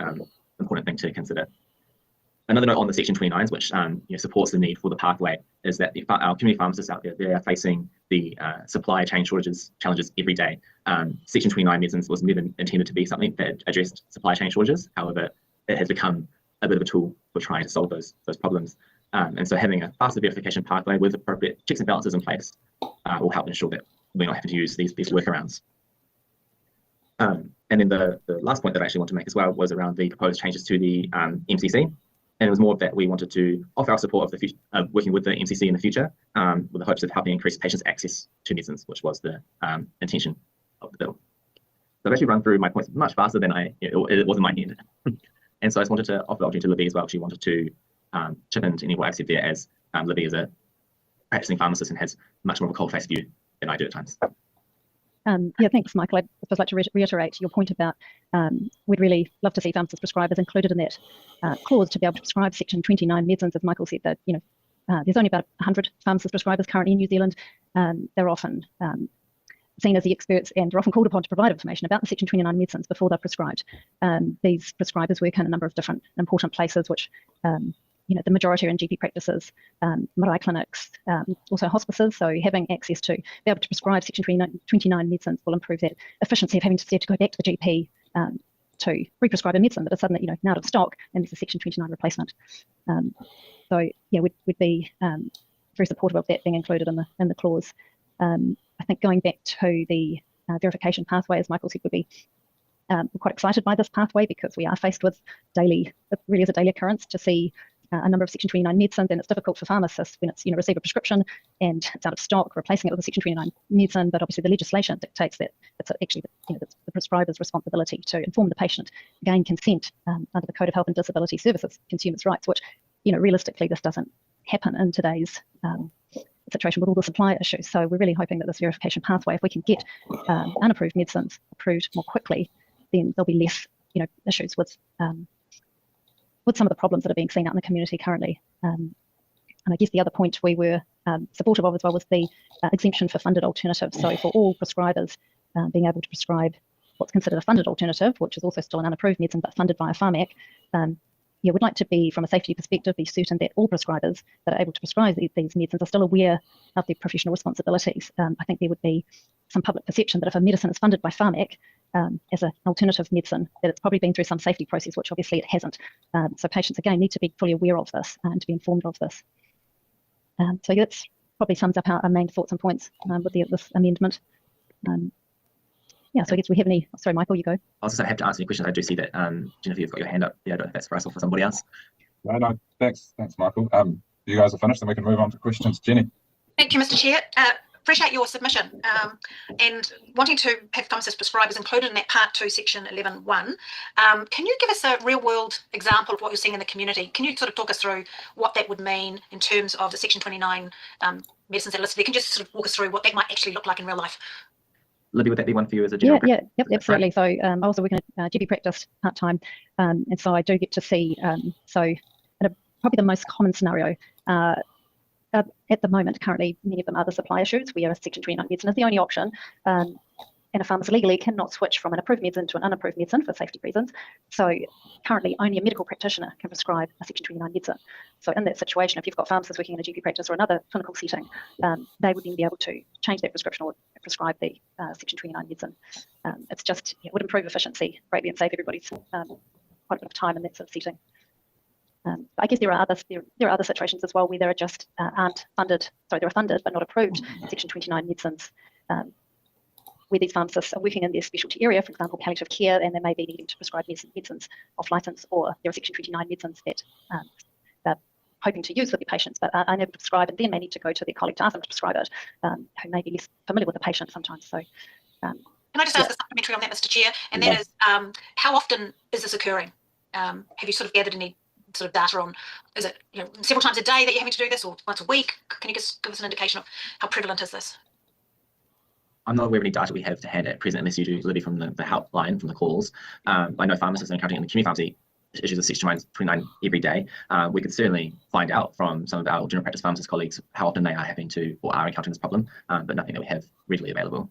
[SPEAKER 13] important thing to consider. Another note on the Section 29s, which supports the need for the pathway, is that our community pharmacists out there, they are facing the supply chain challenges every day. Section 29 medicines was never intended to be something that addressed supply chain shortages. However, it has become a bit of a tool for trying to solve those problems. And so having a faster verification pathway with appropriate checks and balances in place will help ensure that we're not having to use these workarounds. And then the last point that I actually want to make as well was around the proposed changes to the MCC. And it was more that we wanted to offer our support of the future, working with the MCC in the future, with the hopes of helping increase patients' access to medicines, which was the intention of the bill. So I've actually run through my points much faster than it was in my head. And so I just wanted to offer the opportunity to Libby as well. She wanted to chip into any of what I've said there, as Libby is a practicing pharmacist and has much more of a cold-faced view than I do at times.
[SPEAKER 20] Yeah, thanks, Michael. I'd just like to reiterate your point about we'd really love to see pharmacist prescribers included in that clause to be able to prescribe Section 29 medicines. As Michael said, that there's only about 100 pharmacist prescribers currently in New Zealand. They're often seen as the experts and are often called upon to provide information about the Section 29 medicines before they're prescribed. These prescribers work in a number of different important places, which the majority are in GP practices, marae clinics, also hospices. So having access to be able to prescribe Section 29 medicines will improve that efficiency of having to go back to the GP to re-prescribe a medicine that is suddenly out of stock, and there's a Section 29 replacement. So yeah, we'd be very supportive of that being included in the clause. I think going back to the verification pathway, as Michael said, we're quite excited by this pathway because we are faced with it really is a daily occurrence to see a number of Section 29 medicines, and it's difficult for pharmacists when it's receive a prescription and it's out of stock, replacing it with a Section 29 medicine. But obviously the legislation dictates that it's actually the prescriber's responsibility to inform the patient, gain consent under the Code of Health and Disability Services Consumers' Rights, which realistically this doesn't happen in today's situation with all the supply issues. So we're really hoping that this verification pathway, if we can get unapproved medicines approved more quickly, then there'll be less issues with some of the problems that are being seen out in the community currently. And I guess the other point we were supportive of as well was the exemption for funded alternatives. So for all prescribers being able to prescribe what's considered a funded alternative, which is also still an unapproved medicine but funded via Pharmac, we'd like to be, from a safety perspective, be certain that all prescribers that are able to prescribe these medicines are still aware of their professional responsibilities. I think there would be some public perception that if a medicine is funded by Pharmac as an alternative medicine, that it's probably been through some safety process, which obviously it hasn't. So patients, again, need to be fully aware of this and to be informed of this. So that's probably sums up our main thoughts and points with this amendment. Yeah, so I guess we have any, sorry, Michael, you go.
[SPEAKER 21] I was just going to have to answer any questions. I do see that, Jennifer, you've got your hand up. Yeah, I don't know if that's for us or for somebody else.
[SPEAKER 4] No, thanks, Michael. You guys are finished, then we can move on to questions. Jenny.
[SPEAKER 10] Thank you, Mr. Chair. Appreciate your submission and wanting to have pharmacist prescribers included in that Part 2, Section 11.1. Can you give us a real-world example of what you're seeing in the community? Can you sort of talk us through what that would mean in terms of the Section 29 medicines that are listed there? Can you just sort of walk us through what that might actually look like in real life?
[SPEAKER 21] Libby, would that be one for you as a general?
[SPEAKER 20] Yep, absolutely. So I also work in a GP practice part-time, and so I do get to see, probably the most common scenario at the moment, currently, many of them are the supply issues where a Section 29 medicine is the only option, and a pharmacist legally cannot switch from an approved medicine to an unapproved medicine for safety reasons. So currently, only a medical practitioner can prescribe a Section 29 medicine. So in that situation, if you've got pharmacists working in a GP practice or another clinical setting, they would then be able to change that prescription or prescribe the Section 29 medicine. It's just, it would improve efficiency greatly and save everybody's quite a bit of time in that sort of setting. I guess there are other situations as well where there are just aren't funded. Sorry, they're funded but not approved Section 29 medicines, where these pharmacists are working in their specialty area, for example, palliative care, and they may be needing to prescribe medicines off license, or there are Section 29 medicines that they're hoping to use with their patients but are unable to prescribe, and then may need to go to their colleague to ask them to prescribe it, who may be less familiar with the patient sometimes. So.
[SPEAKER 10] Can I just ask a supplementary on that, Mr. Chair? And that is, how often is this occurring? Have you sort of gathered any sort of data on, is it several times a day that you're having to do this, or once a week? Can you just give us an indication of how prevalent is this?
[SPEAKER 21] I'm not aware of any data we have to hand at present, unless you do, Libby, from the helpline, from the calls. I know pharmacists are encouraging in the community pharmacy issues of Section 29 every day. We could certainly find out from some of our general practice pharmacist colleagues how often they are having to or are encountering this problem, but nothing that we have readily available.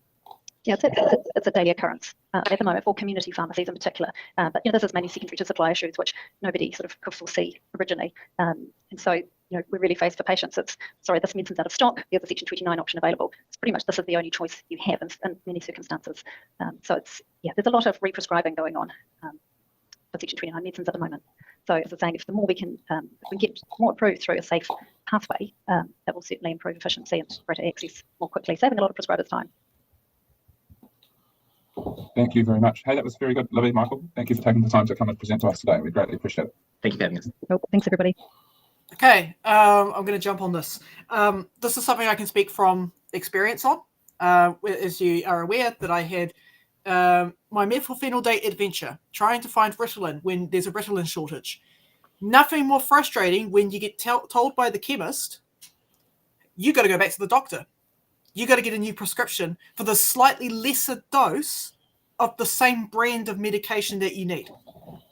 [SPEAKER 20] Yeah, it's a daily occurrence at the moment for community pharmacies in particular. But this is mainly secondary to supply issues, which nobody sort of could foresee originally. And so we're really faced for patients. It's sorry, this medicine's out of stock. There's a Section 29 option available. It's pretty much this is the only choice you have in many circumstances. So it's there's a lot of re-prescribing going on for Section 29 medicines at the moment. So as I'm saying, if the more we can if we get more approved through a safe pathway, that will certainly improve efficiency and greater access more quickly, saving a lot of prescribers' time.
[SPEAKER 4] Thank you very much. Hey, that was very good. Libby, Michael, thank you for taking the time to come and present to us today. We greatly appreciate it.
[SPEAKER 21] Thank you for having us.
[SPEAKER 20] Well, thanks, everybody.
[SPEAKER 3] Okay, I'm going to jump on this. This is something I can speak from experience on. As you are aware, that I had my methylphenidate adventure trying to find Ritalin when there's a Ritalin shortage. Nothing more frustrating when you get told by the chemist, you got to go back to the doctor. You got to get a new prescription for the slightly lesser dose of the same brand of medication that you need.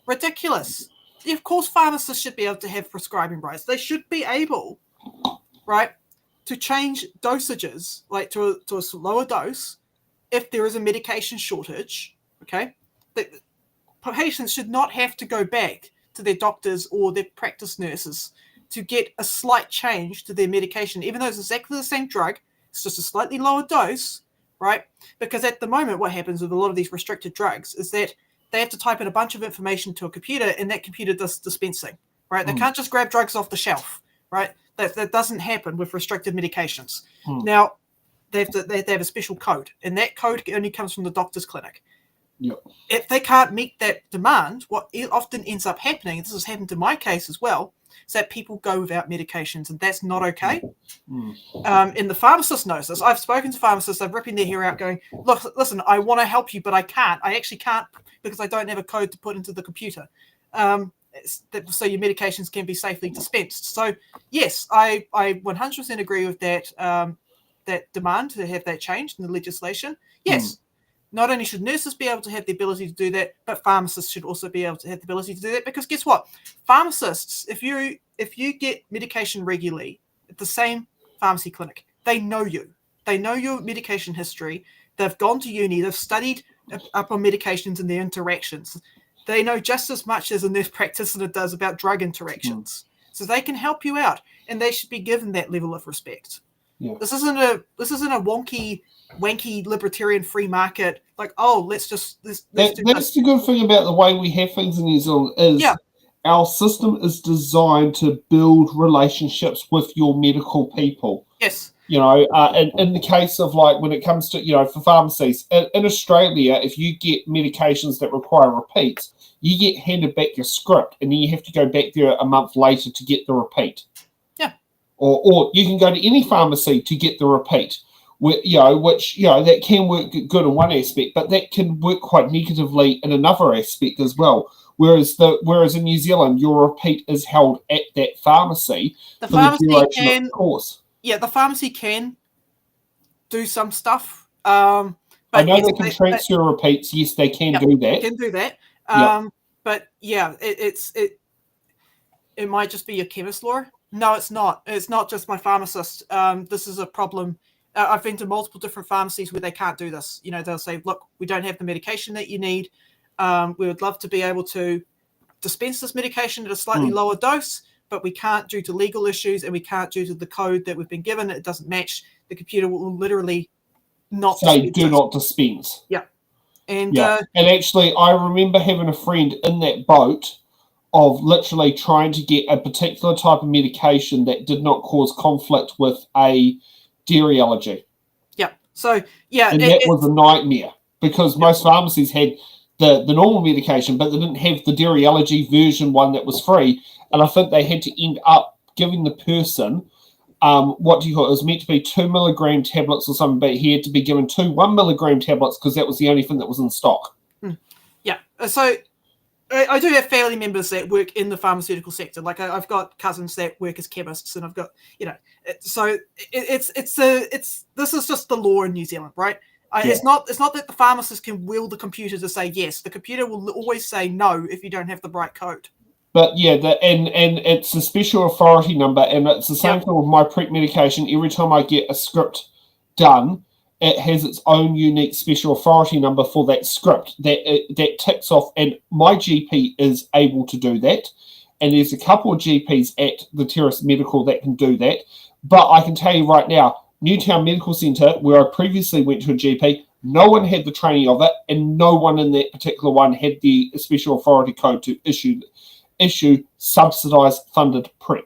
[SPEAKER 3] Ridiculous. Of course, pharmacists should be able to have prescribing rights. They should be able, right, to change dosages, like to a lower dose, if there is a medication shortage, okay? Patients should not have to go back to their doctors or their practice nurses to get a slight change to their medication, even though it's exactly the same drug. It's just a slightly lower dose, right? Because at the moment, what happens with a lot of these restricted drugs is that they have to type in a bunch of information to a computer, and that computer does dispensing, right? They can't just grab drugs off the shelf, right? That doesn't happen with restricted medications. Now, they have a special code, and that code only comes from the doctor's clinic.
[SPEAKER 2] Yep.
[SPEAKER 3] If they can't meet that demand, what often ends up happening, this has happened in my case as well, is that people go without medications, and that's not okay. And the pharmacist knows this. I've spoken to pharmacists, they're ripping their hair out going, look, listen, I want to help you, but I can't. I actually can't because I don't have a code to put into the computer. So your medications can be safely dispensed. So yes, I 100% agree with that, that demand to have that changed in the legislation. Yes. Not only should nurses be able to have the ability to do that, but pharmacists should also be able to have the ability to do that. Because guess what? Pharmacists, if you get medication regularly at the same pharmacy clinic, they know you. They know your medication history. They've gone to uni. They've studied up on medications and their interactions. They know just as much as a nurse practitioner does about drug interactions. So they can help you out, and they should be given that level of respect.
[SPEAKER 2] Yeah.
[SPEAKER 3] This isn't a wonky, wanky libertarian free market. Like, oh, let's do
[SPEAKER 2] That's
[SPEAKER 3] this.
[SPEAKER 2] the good thing about the way we have things in New Zealand is our system is designed to build relationships with your medical people.
[SPEAKER 3] Yes.
[SPEAKER 2] You know, and in the case of like when it comes to, you know, for pharmacies in Australia, if you get medications that require repeats, you get handed back your script, and then you have to go back there a month later to get the repeat.
[SPEAKER 3] Yeah.
[SPEAKER 2] Or you can go to any pharmacy to get the repeat. Which that can work good in one aspect, but that can work quite negatively in another aspect as well. Whereas in New Zealand, your repeat is held at that pharmacy
[SPEAKER 3] The
[SPEAKER 2] for the
[SPEAKER 3] pharmacy
[SPEAKER 2] duration
[SPEAKER 3] can,
[SPEAKER 2] of the course.
[SPEAKER 3] Yeah, the pharmacy can do some stuff.
[SPEAKER 2] I
[SPEAKER 3] But
[SPEAKER 2] know
[SPEAKER 3] yes,
[SPEAKER 2] they can transfer repeats. Yes, they can do that.
[SPEAKER 3] They can do that. But yeah, it might just be your chemist lawyer. No, it's not. It's not just my pharmacist. This is a problem. I've been to multiple different pharmacies where they can't do this. You know, they'll say, look, we don't have the medication that you need. We would love to be able to dispense this medication at a slightly lower dose, but we can't due to legal issues, and we can't due to the code that we've been given. It doesn't match. The computer will literally not
[SPEAKER 2] say do not dispense.
[SPEAKER 3] Yeah. And
[SPEAKER 2] and actually, I remember having a friend in that boat of literally trying to get a particular type of medication that did not cause conflict with a dairy allergy.
[SPEAKER 3] Yeah. So yeah,
[SPEAKER 2] and that was a nightmare because most pharmacies had the normal medication, but they didn't have the dairy allergy version one that was free. And I think they had to end up giving the person it was meant to be 2 milligram tablets or something, but he had to be given 2 1 milligram tablets because that was the only thing that was in stock.
[SPEAKER 3] Yeah. So I do have family members that work in the pharmaceutical sector. Like I've got cousins that work as chemists, and I've got, you know, so this is just the law in New Zealand, right? It's not that the pharmacist can will the computer to say yes. The computer will always say no if you don't have the right code.
[SPEAKER 2] But yeah, and it's a special authority number, and it's the same thing with my prep medication. Every time I get a script done, it has its own unique special authority number for that script that ticks off, and my GP is able to do that. And there's a couple of GPs at the Terrace Medical that can do that. But I can tell you right now, Newtown Medical Centre, where I previously went to a GP, no one had the training of it, and no one in that particular one had the special authority code to issue subsidised funded prep.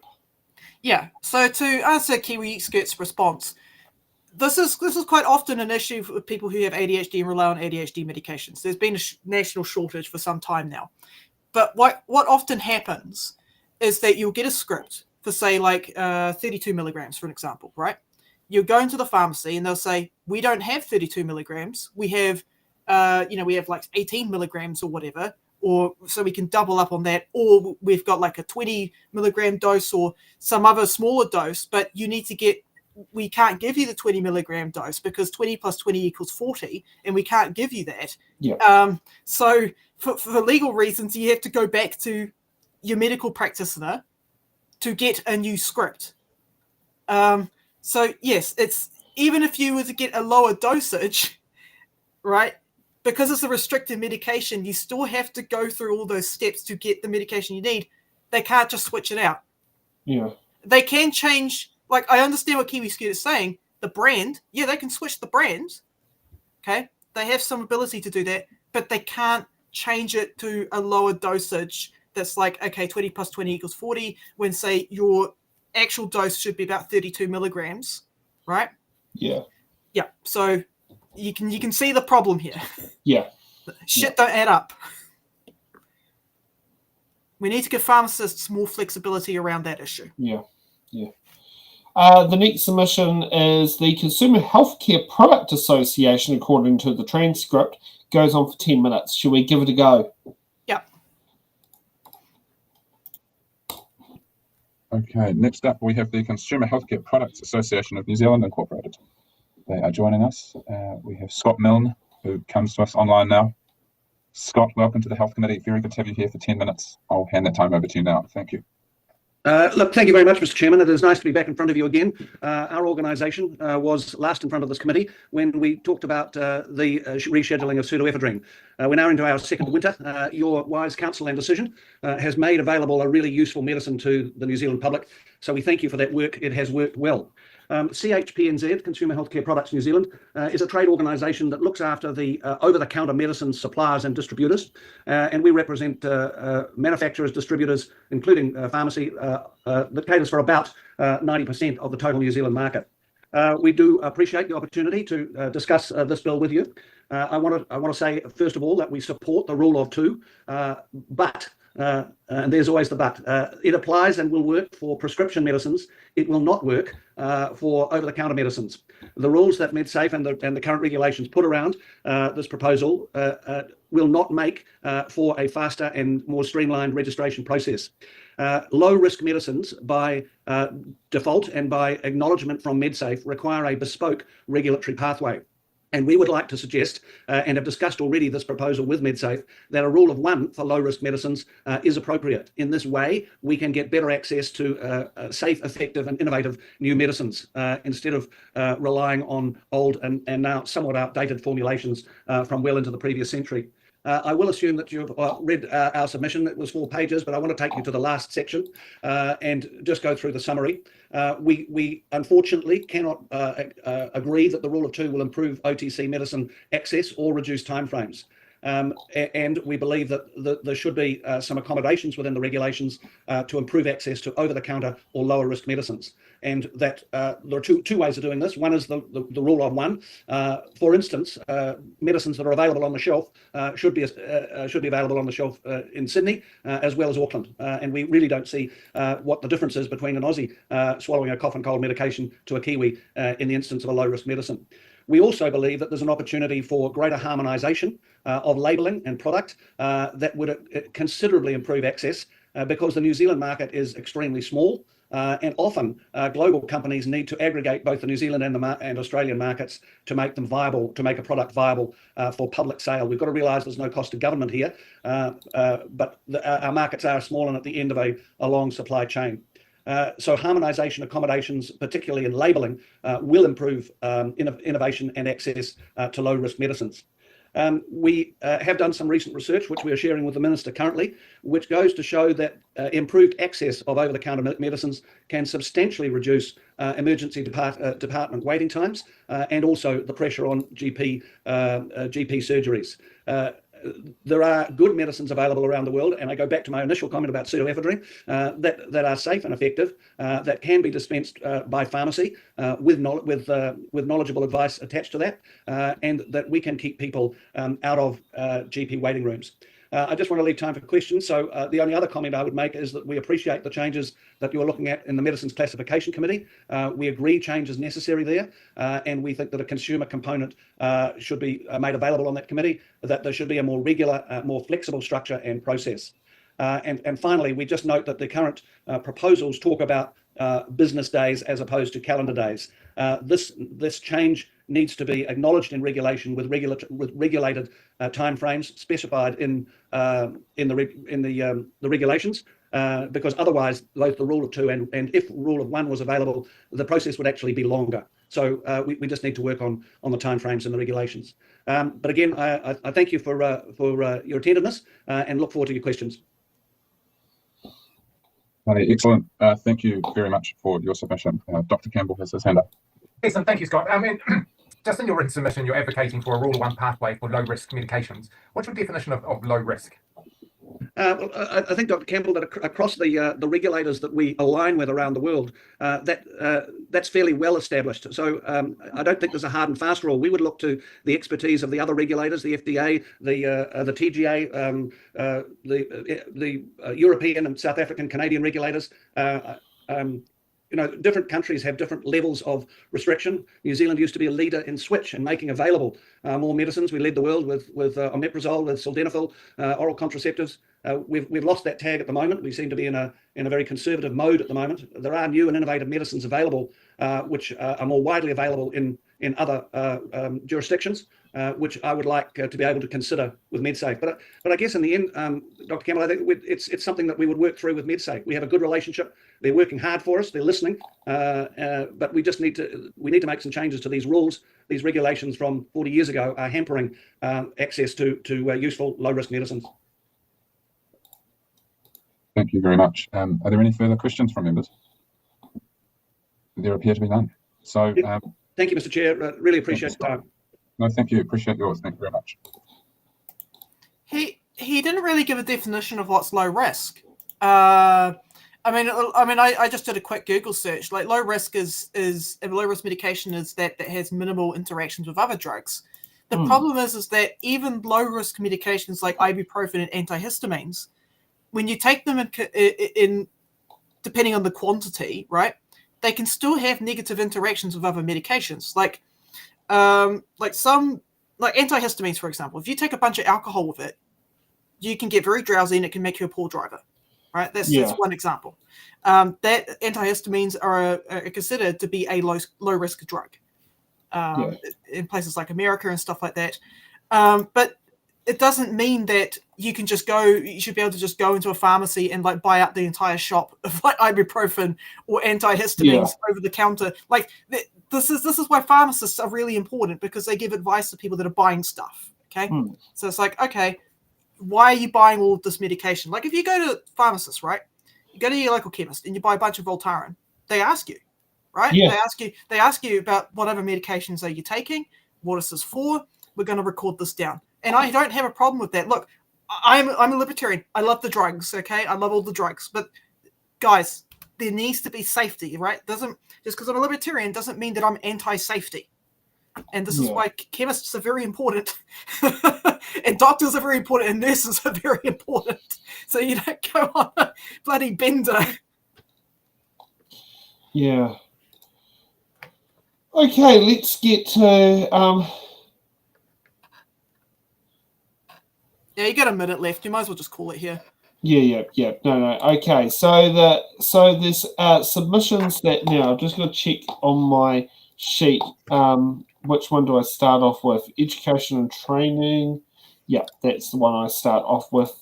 [SPEAKER 3] Yeah. So to answer Kiwi Skirt's response, this is quite often an issue with people who have ADHD and rely on ADHD medications. There's been a national shortage for some time now. But what often happens is that you'll get a script for, say, like 32 milligrams, for an example, right? You'll go into the pharmacy and they'll say, we don't have 32 milligrams. We have, we have like 18 milligrams or whatever, or so we can double up on that. Or we've got like a 20 milligram dose or some other smaller dose, but you need to we can't give you the 20 milligram dose because 20 plus 20 equals 40, and we can't give you that.
[SPEAKER 2] Yeah.
[SPEAKER 3] So for legal reasons, you have to go back to your medical practitioner to get a new script. So yes, it's even if you were to get a lower dosage, right? Because it's a restricted medication, you still have to go through all those steps to get the medication you need. They can't just switch it out.
[SPEAKER 2] Yeah.
[SPEAKER 3] They can change. Like, I understand what Kiwi Skirt is saying. The brand, yeah, they can switch the brand. Okay, they have some ability to do that, but they can't change it to a lower dosage. That's like, okay, 20 plus 20 equals 40. When say your actual dose should be about 32 milligrams, right?
[SPEAKER 2] Yeah.
[SPEAKER 3] Yeah. So you can see the problem here.
[SPEAKER 2] Yeah.
[SPEAKER 3] Shit don't add up. We need to give pharmacists more flexibility around that issue.
[SPEAKER 2] Yeah. Yeah. The next submission is the Consumer Healthcare Product Association, according to the transcript, goes on for 10 minutes. Should we give it a go?
[SPEAKER 3] Yeah.
[SPEAKER 4] Okay, next up we have the Consumer Healthcare Products Association of New Zealand Incorporated. They are joining us. We have Scott Milne, who comes to us online now. Scott, welcome to the Health Committee. Very good to have you here for 10 minutes. I'll hand that time over to you now. Thank you.
[SPEAKER 18] Look, thank you very much, Mr. Chairman. It is nice to be back in front of you again. Our organisation was last in front of this committee when we talked about the rescheduling of pseudoephedrine. We're now into our second winter. Your wise counsel and decision has made available a really useful medicine to the New Zealand public. So we thank you for that work. It has worked well. CHPNZ, Consumer Healthcare Products New Zealand, is a trade organisation that looks after the over-the-counter medicines suppliers and distributors, and we represent manufacturers, distributors, including pharmacy, that caters for about 90% of the total New Zealand market. We do appreciate the opportunity to discuss this bill with you. I want to say, first of all, that we support the rule of two, but and there's always the but. It applies and will work for prescription medicines. It will not work for over-the-counter medicines. The rules that MedSafe and the current regulations put around this proposal will not make for a faster and more streamlined registration process. Low-risk medicines, by default and by acknowledgement from MedSafe, require a bespoke regulatory pathway. And we would like to suggest, and have discussed already this proposal with MedSafe, that a rule of one for low-risk medicines is appropriate. In this way, we can get better access to safe, effective and innovative new medicines instead of relying on old and now somewhat outdated formulations from well into the previous century. I will assume that you've read our submission. It was 4 pages, but I want to take you to the last section and just go through the summary. We unfortunately cannot agree that the rule of two will improve OTC medicine access or reduce timeframes. And we believe that there should be some accommodations within the regulations to improve access to over-the-counter or lower risk medicines. And that there are two ways of doing this. One is the rule of one. For instance, medicines that are available on the shelf should be available on the shelf in Sydney as well as Auckland. And we really don't see what the difference is between an Aussie swallowing a cough and cold medication to a Kiwi in the instance of a low risk medicine. We also believe that there's an opportunity for greater harmonisation of labelling and product that would considerably improve access because the New Zealand market is extremely small and often global companies need to aggregate both the New Zealand and Australian markets to make them viable, to make a product viable for public sale. We've got to realise there's no cost to government here, but our markets are small and at the end of a long supply chain. So harmonisation accommodations, particularly in labelling, will improve innovation and access to low-risk medicines. We have done some recent research, which we are sharing with the Minister currently, which goes to show that improved access of over-the-counter medicines can substantially reduce emergency department waiting times and also the pressure on GP surgeries. There are good medicines available around the world, and I go back to my initial comment about pseudoephedrine that are safe and effective, that can be dispensed by pharmacy with knowledgeable advice attached to that, and that we can keep people out of GP waiting rooms. I just want to leave time for questions. So the only other comment I would make is that we appreciate the changes that you're looking at in the Medicines Classification Committee. We agree change is necessary there, and we think that a consumer component should be made available on that committee, that there should be a more regular, more flexible structure and process. And finally, we just note that the current proposals talk about business days as opposed to calendar days. This change needs to be acknowledged in regulation with regulated timeframes specified in the regulations, because otherwise, both the rule of two and if rule of one was available, the process would actually be longer. So we just need to work on the timeframes and the regulations. But again, I thank you for your attentiveness and look forward to your questions.
[SPEAKER 4] Excellent. Thank you very much for your submission. Dr. Campbell has his hand up.
[SPEAKER 5] Excellent. Thank you, Scott. I mean, just in your written submission, you're advocating for a rule of one pathway for low risk medications. What's your definition of low risk?
[SPEAKER 18] Well, I think, Dr. Campbell, that across the regulators that we align with around the world, that's fairly well established. So I don't think there's a hard and fast rule. We would look to the expertise of the other regulators, the FDA, the TGA, the European and South African, Canadian regulators. You know, different countries have different levels of restriction. New Zealand used to be a leader in switch and making available more medicines. We led the world with omeprazole, with sildenafil, oral contraceptives. We've lost that tag at the moment. We seem to be in a very conservative mode at the moment. There are new and innovative medicines available, which are more widely available in other jurisdictions. which I would like to be able to consider with MedSafe. But I guess in the end, Dr. Campbell, I think it's something that we would work through with MedSafe. We have a good relationship. They're working hard for us. They're listening, but we just need to make some changes to these rules. These regulations from 40 years ago are hampering access to useful low-risk medicines.
[SPEAKER 4] Thank you very much. Are there any further questions from members? There appear to be none. So
[SPEAKER 18] thank you, Mr. Chair. Really appreciate your time.
[SPEAKER 4] No, thank you. Appreciate yours. Thank you very much.
[SPEAKER 3] He didn't really give a definition of what's low risk. I just did a quick Google search. Like low risk is low risk medication is that has minimal interactions with other drugs. The problem is that even low risk medications like ibuprofen and antihistamines, when you take them in depending on the quantity, right, they can still have negative interactions with other medications. Like antihistamines, for example. If you take a bunch of alcohol with it, you can get very drowsy and it can make you a poor driver. Right, that's one example. That antihistamines are considered to be a low risk drug in places like America and stuff like that. But it doesn't mean that you can just go. You should be able to just go into a pharmacy and like buy out the entire shop of like ibuprofen or antihistamines over the counter. Like this is why pharmacists are really important, because they give advice to people that are buying stuff. Okay, so it's like, okay, why are you buying all of this medication? Like if you go to pharmacists, right? You go to your local chemist and you buy a bunch of Voltaren. They ask you, right?
[SPEAKER 2] Yeah.
[SPEAKER 3] They ask you about whatever medications are you taking. What is this for? We're going to record this down. And I don't have a problem with that. Look, I'm a libertarian. I love the drugs. Okay, I love all the drugs. But guys, there needs to be safety, right? Just because I'm a libertarian doesn't mean that I'm anti-safety. And this is why chemists are very important, and doctors are very important, and nurses are very important. So you don't go on a bloody bender.
[SPEAKER 2] Yeah. Okay, let's get to
[SPEAKER 3] Yeah, you got a minute left. You might as well just call it here.
[SPEAKER 2] Yeah. No. Okay, so there's submissions that now. I'm just going to check on my sheet. Which one do I start off with? Education and training. Yeah, that's the one I start off with.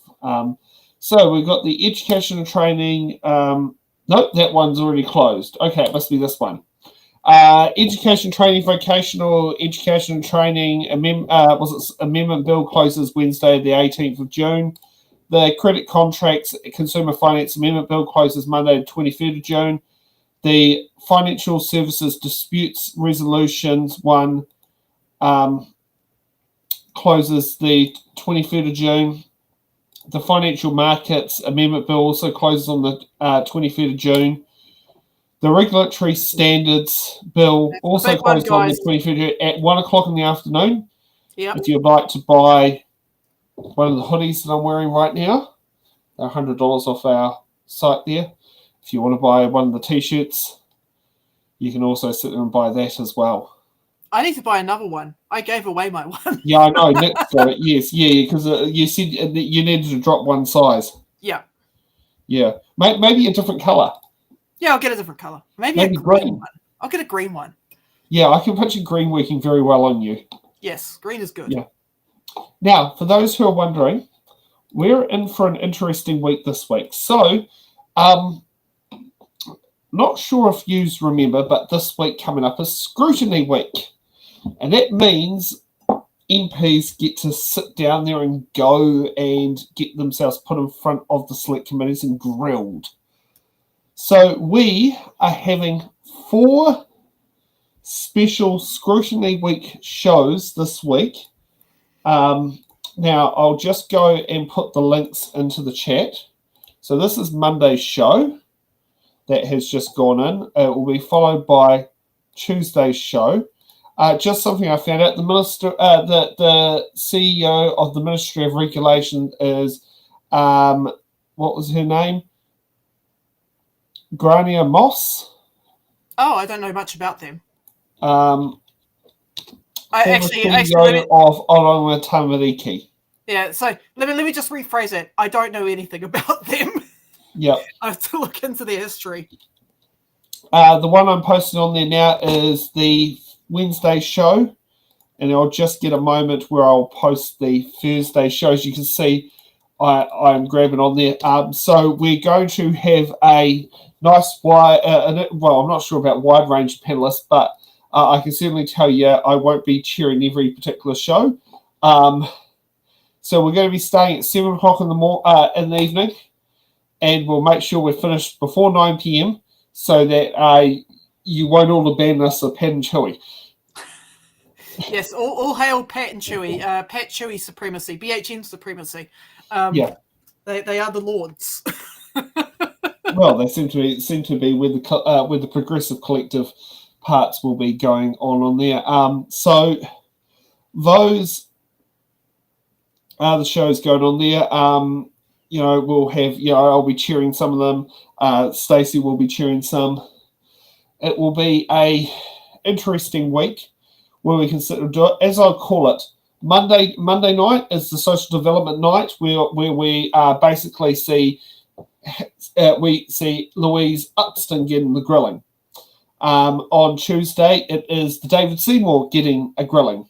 [SPEAKER 2] So we've got the education and training. Nope, that one's already closed. Okay, it must be this one. Education, training, vocational education and training. Amendment bill closes Wednesday, the 18th of June. The credit contracts, consumer finance amendment bill closes Monday, the 23rd of June. The financial services disputes resolutions one closes the 23rd of June. The financial markets amendment bill also closes on the 23rd of June. The regulatory standards bill also closes on the 23rd of June at 1 o'clock in the afternoon.
[SPEAKER 3] Yep.
[SPEAKER 2] If you'd like to buy one of the hoodies that I'm wearing right now, they're $100 off our site there. If you want to buy one of the t-shirts, you can also sit there and buy that as well.
[SPEAKER 3] I need to buy another one. I gave away my one.
[SPEAKER 2] Yeah, I know. Nick's got it. Yes, because you said you needed to drop one size.
[SPEAKER 3] Yeah.
[SPEAKER 2] Yeah. Maybe a different colour.
[SPEAKER 3] Yeah, I'll get a different colour. Maybe a green one. I'll get a green one.
[SPEAKER 2] Yeah, I can picture green working very well on you.
[SPEAKER 3] Yes, green is good.
[SPEAKER 2] Yeah. Now, for those who are wondering, we're in for an interesting week this week. So, not sure if you remember, but this week coming up is scrutiny week. And that means MPs get to sit down there and go and get themselves put in front of the select committees and grilled. So we are having 4 special scrutiny week shows this week. Now, I'll just go and put the links into the chat. So this is Monday's show that has just gone in. It will be followed by Tuesday's show. Just something I found out: the minister, the CEO of the Ministry of Regulation is, what was her name? Grania Moss.
[SPEAKER 3] Oh, I don't know much about them.
[SPEAKER 2] I
[SPEAKER 3] actually
[SPEAKER 2] of Olonga Tamariki.
[SPEAKER 3] Yeah, so let me just rephrase it. I don't know anything about them.
[SPEAKER 2] Yep.
[SPEAKER 3] I have to look into their history.
[SPEAKER 2] The one I'm posting on there now is the Wednesday show. and I'll just get a moment where I'll post the Thursday shows. You can see I'm grabbing on there. So we're going to have a nice wide, well, I'm not sure about wide range panelists, but I can certainly tell you I won't be chairing every particular show. So we're going to be starting at 7 o'clock in the evening, and we'll make sure we're finished before 9 p.m. so that you won't all abandon us of Pat and Chewy.
[SPEAKER 3] Yes, all hail Pat and Chewy. Pat Chewy supremacy, BHN supremacy.
[SPEAKER 2] Yeah.
[SPEAKER 3] They are the lords.
[SPEAKER 2] Well, they seem to be with the progressive collective parts will be going on there. So those are the shows going on there. We'll have, I'll be cheering some of them. Stacey will be cheering some. It will be a interesting week where we can sit and do it. As I call it, Monday night is the social development night where we basically see Louise Upston getting the grilling. On Tuesday, it is the David Seymour getting a grilling.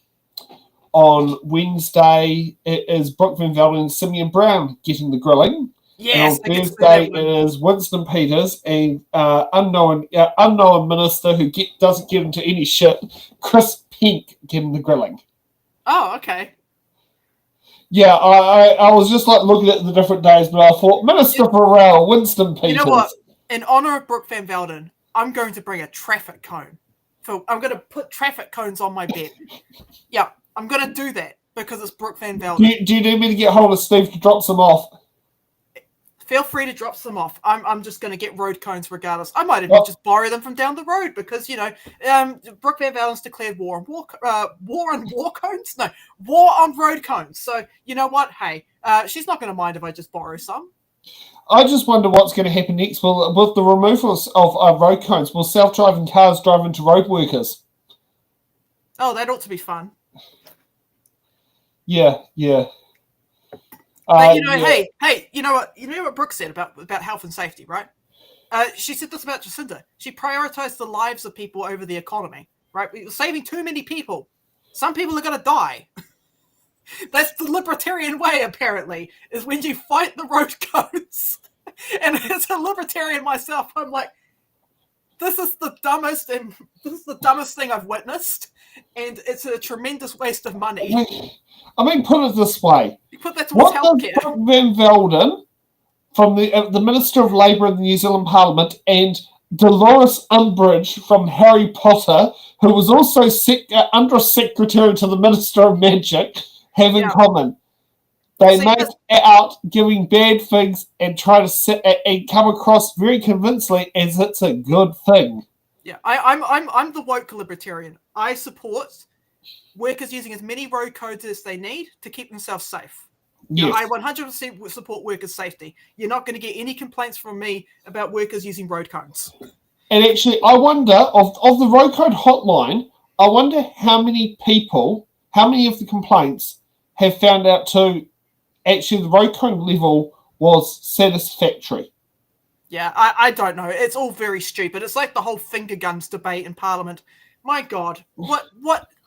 [SPEAKER 2] On Wednesday, it is Brooke Van Velden and Simeon Brown getting the grilling.
[SPEAKER 3] Yes,
[SPEAKER 2] and on Thursday, it is Winston Peters and unknown minister who doesn't get into any shit, Chris Pink, getting the grilling.
[SPEAKER 3] Oh, okay.
[SPEAKER 2] Yeah, I was just like looking at the different days, but I thought Minister Farrell, Winston Peters.
[SPEAKER 3] You know what? In honor of Brooke Van Velden, I'm going to bring a traffic cone. I'm going to put traffic cones on my bed. Yeah, I'm going to do that because it's Brooke Van Velden.
[SPEAKER 2] Do you need me to get hold of Steve to drop some off?
[SPEAKER 3] Feel free to drop some off. I'm just going to get road cones regardless. I might even just borrow them from down the road because, Brooke Van Velden's declared war on war cones? No, war on road cones. So, you know what? Hey, she's not going to mind if I just borrow some.
[SPEAKER 2] I just wonder what's going to happen next. With the removal of road cones, will self-driving cars drive into road workers?
[SPEAKER 3] Oh, that ought to be fun.
[SPEAKER 2] Yeah.
[SPEAKER 3] But hey, you know what Brooke said about health and safety, right? She said this about Jacinda. She prioritized the lives of people over the economy, right? We're saving too many people. Some people are going to die. That's the libertarian way, apparently, is when you fight the road codes. And as a libertarian myself, I'm like, this is the dumbest thing I've witnessed, and it's a tremendous waste of money.
[SPEAKER 2] I mean, put it this way.
[SPEAKER 3] You put that towards
[SPEAKER 2] what does
[SPEAKER 3] healthcare.
[SPEAKER 2] Brooke Van Velden, from the Minister of Labour in the New Zealand Parliament, and Dolores Umbridge from Harry Potter, who was also Undersecretary to the Minister of Magic, have in common? They make out giving bad things and try to sit and come across very convincingly as it's a good thing.
[SPEAKER 3] Yeah, I'm the woke libertarian. I support workers using as many road codes as they need to keep themselves safe.
[SPEAKER 2] Yes.
[SPEAKER 3] I 100% support workers' safety. You're not going to get any complaints from me about workers using road codes.
[SPEAKER 2] And actually, I wonder, of the road code hotline, I wonder how many of the complaints have found out to actually the road code level was satisfactory.
[SPEAKER 3] Yeah, I don't know. It's all very stupid. It's like the whole finger guns debate in Parliament. My God, what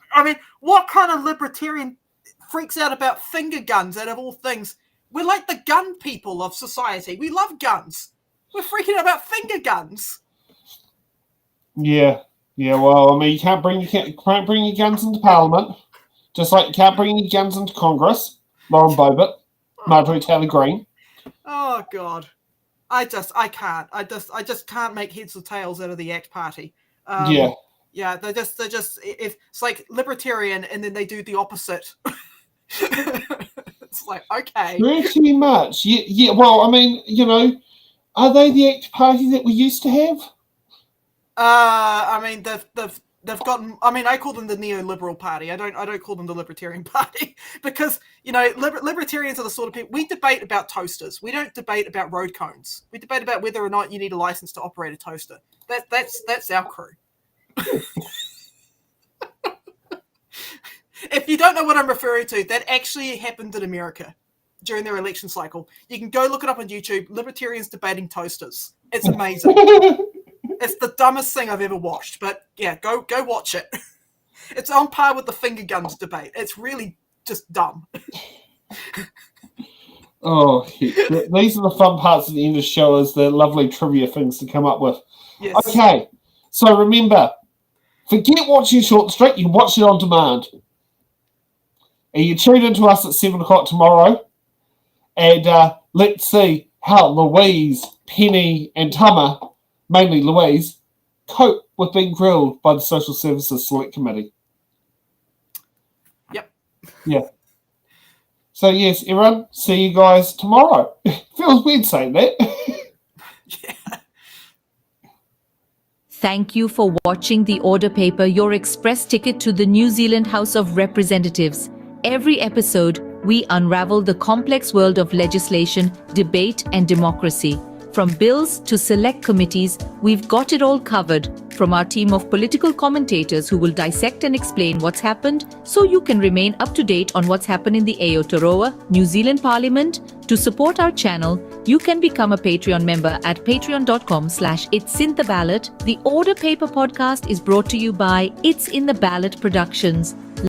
[SPEAKER 3] kind of libertarian freaks out about finger guns out of all things? We're like the gun people of society. We love guns. We're freaking out about finger guns.
[SPEAKER 2] Yeah. Well, I mean, you can't bring your guns into Parliament, just like you can't bring your guns into Congress. Lauren Boebert, Marjorie Taylor Greene.
[SPEAKER 3] Oh God, I just can't make heads or tails out of the ACT Party. Yeah, they're just if it's like libertarian, and then they do the opposite. It's like, okay,
[SPEAKER 2] pretty much. Yeah. Well, I mean, are they the ACT Party that we used to have?
[SPEAKER 3] I mean, they've gotten. I mean, I call them the neoliberal party. I don't call them the libertarian party because libertarians are the sort of people we debate about toasters. We don't debate about road cones. We debate about whether or not you need a license to operate a toaster. That's our crew. If you don't know what I'm referring to, that actually happened in America during their election cycle. You can go look it up on YouTube. Libertarians debating toasters. It's amazing. It's the dumbest thing I've ever watched. But yeah, go watch it. It's on par with the finger guns debate. It's really just dumb.
[SPEAKER 2] Oh, these are the fun parts at the end of the show, is the lovely trivia things to come up with.
[SPEAKER 3] Yes.
[SPEAKER 2] Okay, so remember, forget watching Short Street, you can watch it on demand. And you tune into us at 7 o'clock tomorrow, and let's see how Louise, Penny, and Tama, mainly Louise, cope with being grilled by the Social Services Select Committee.
[SPEAKER 3] Yep.
[SPEAKER 2] Yeah. So, yes, everyone, see you guys tomorrow. Feels weird saying that.
[SPEAKER 1] Thank you for watching the Order Paper, your express ticket to the New Zealand House of Representatives. Every episode, we unravel the complex world of legislation, debate, and democracy. From bills to select committees, we've got it all covered. From our team of political commentators who will dissect and explain what's happened so you can remain up to date on what's happened in the Aotearoa, New Zealand Parliament. To support our channel, you can become a Patreon member at patreon.com/It's in the Ballot. The Order Paper podcast is brought to you by It's in the Ballot Productions.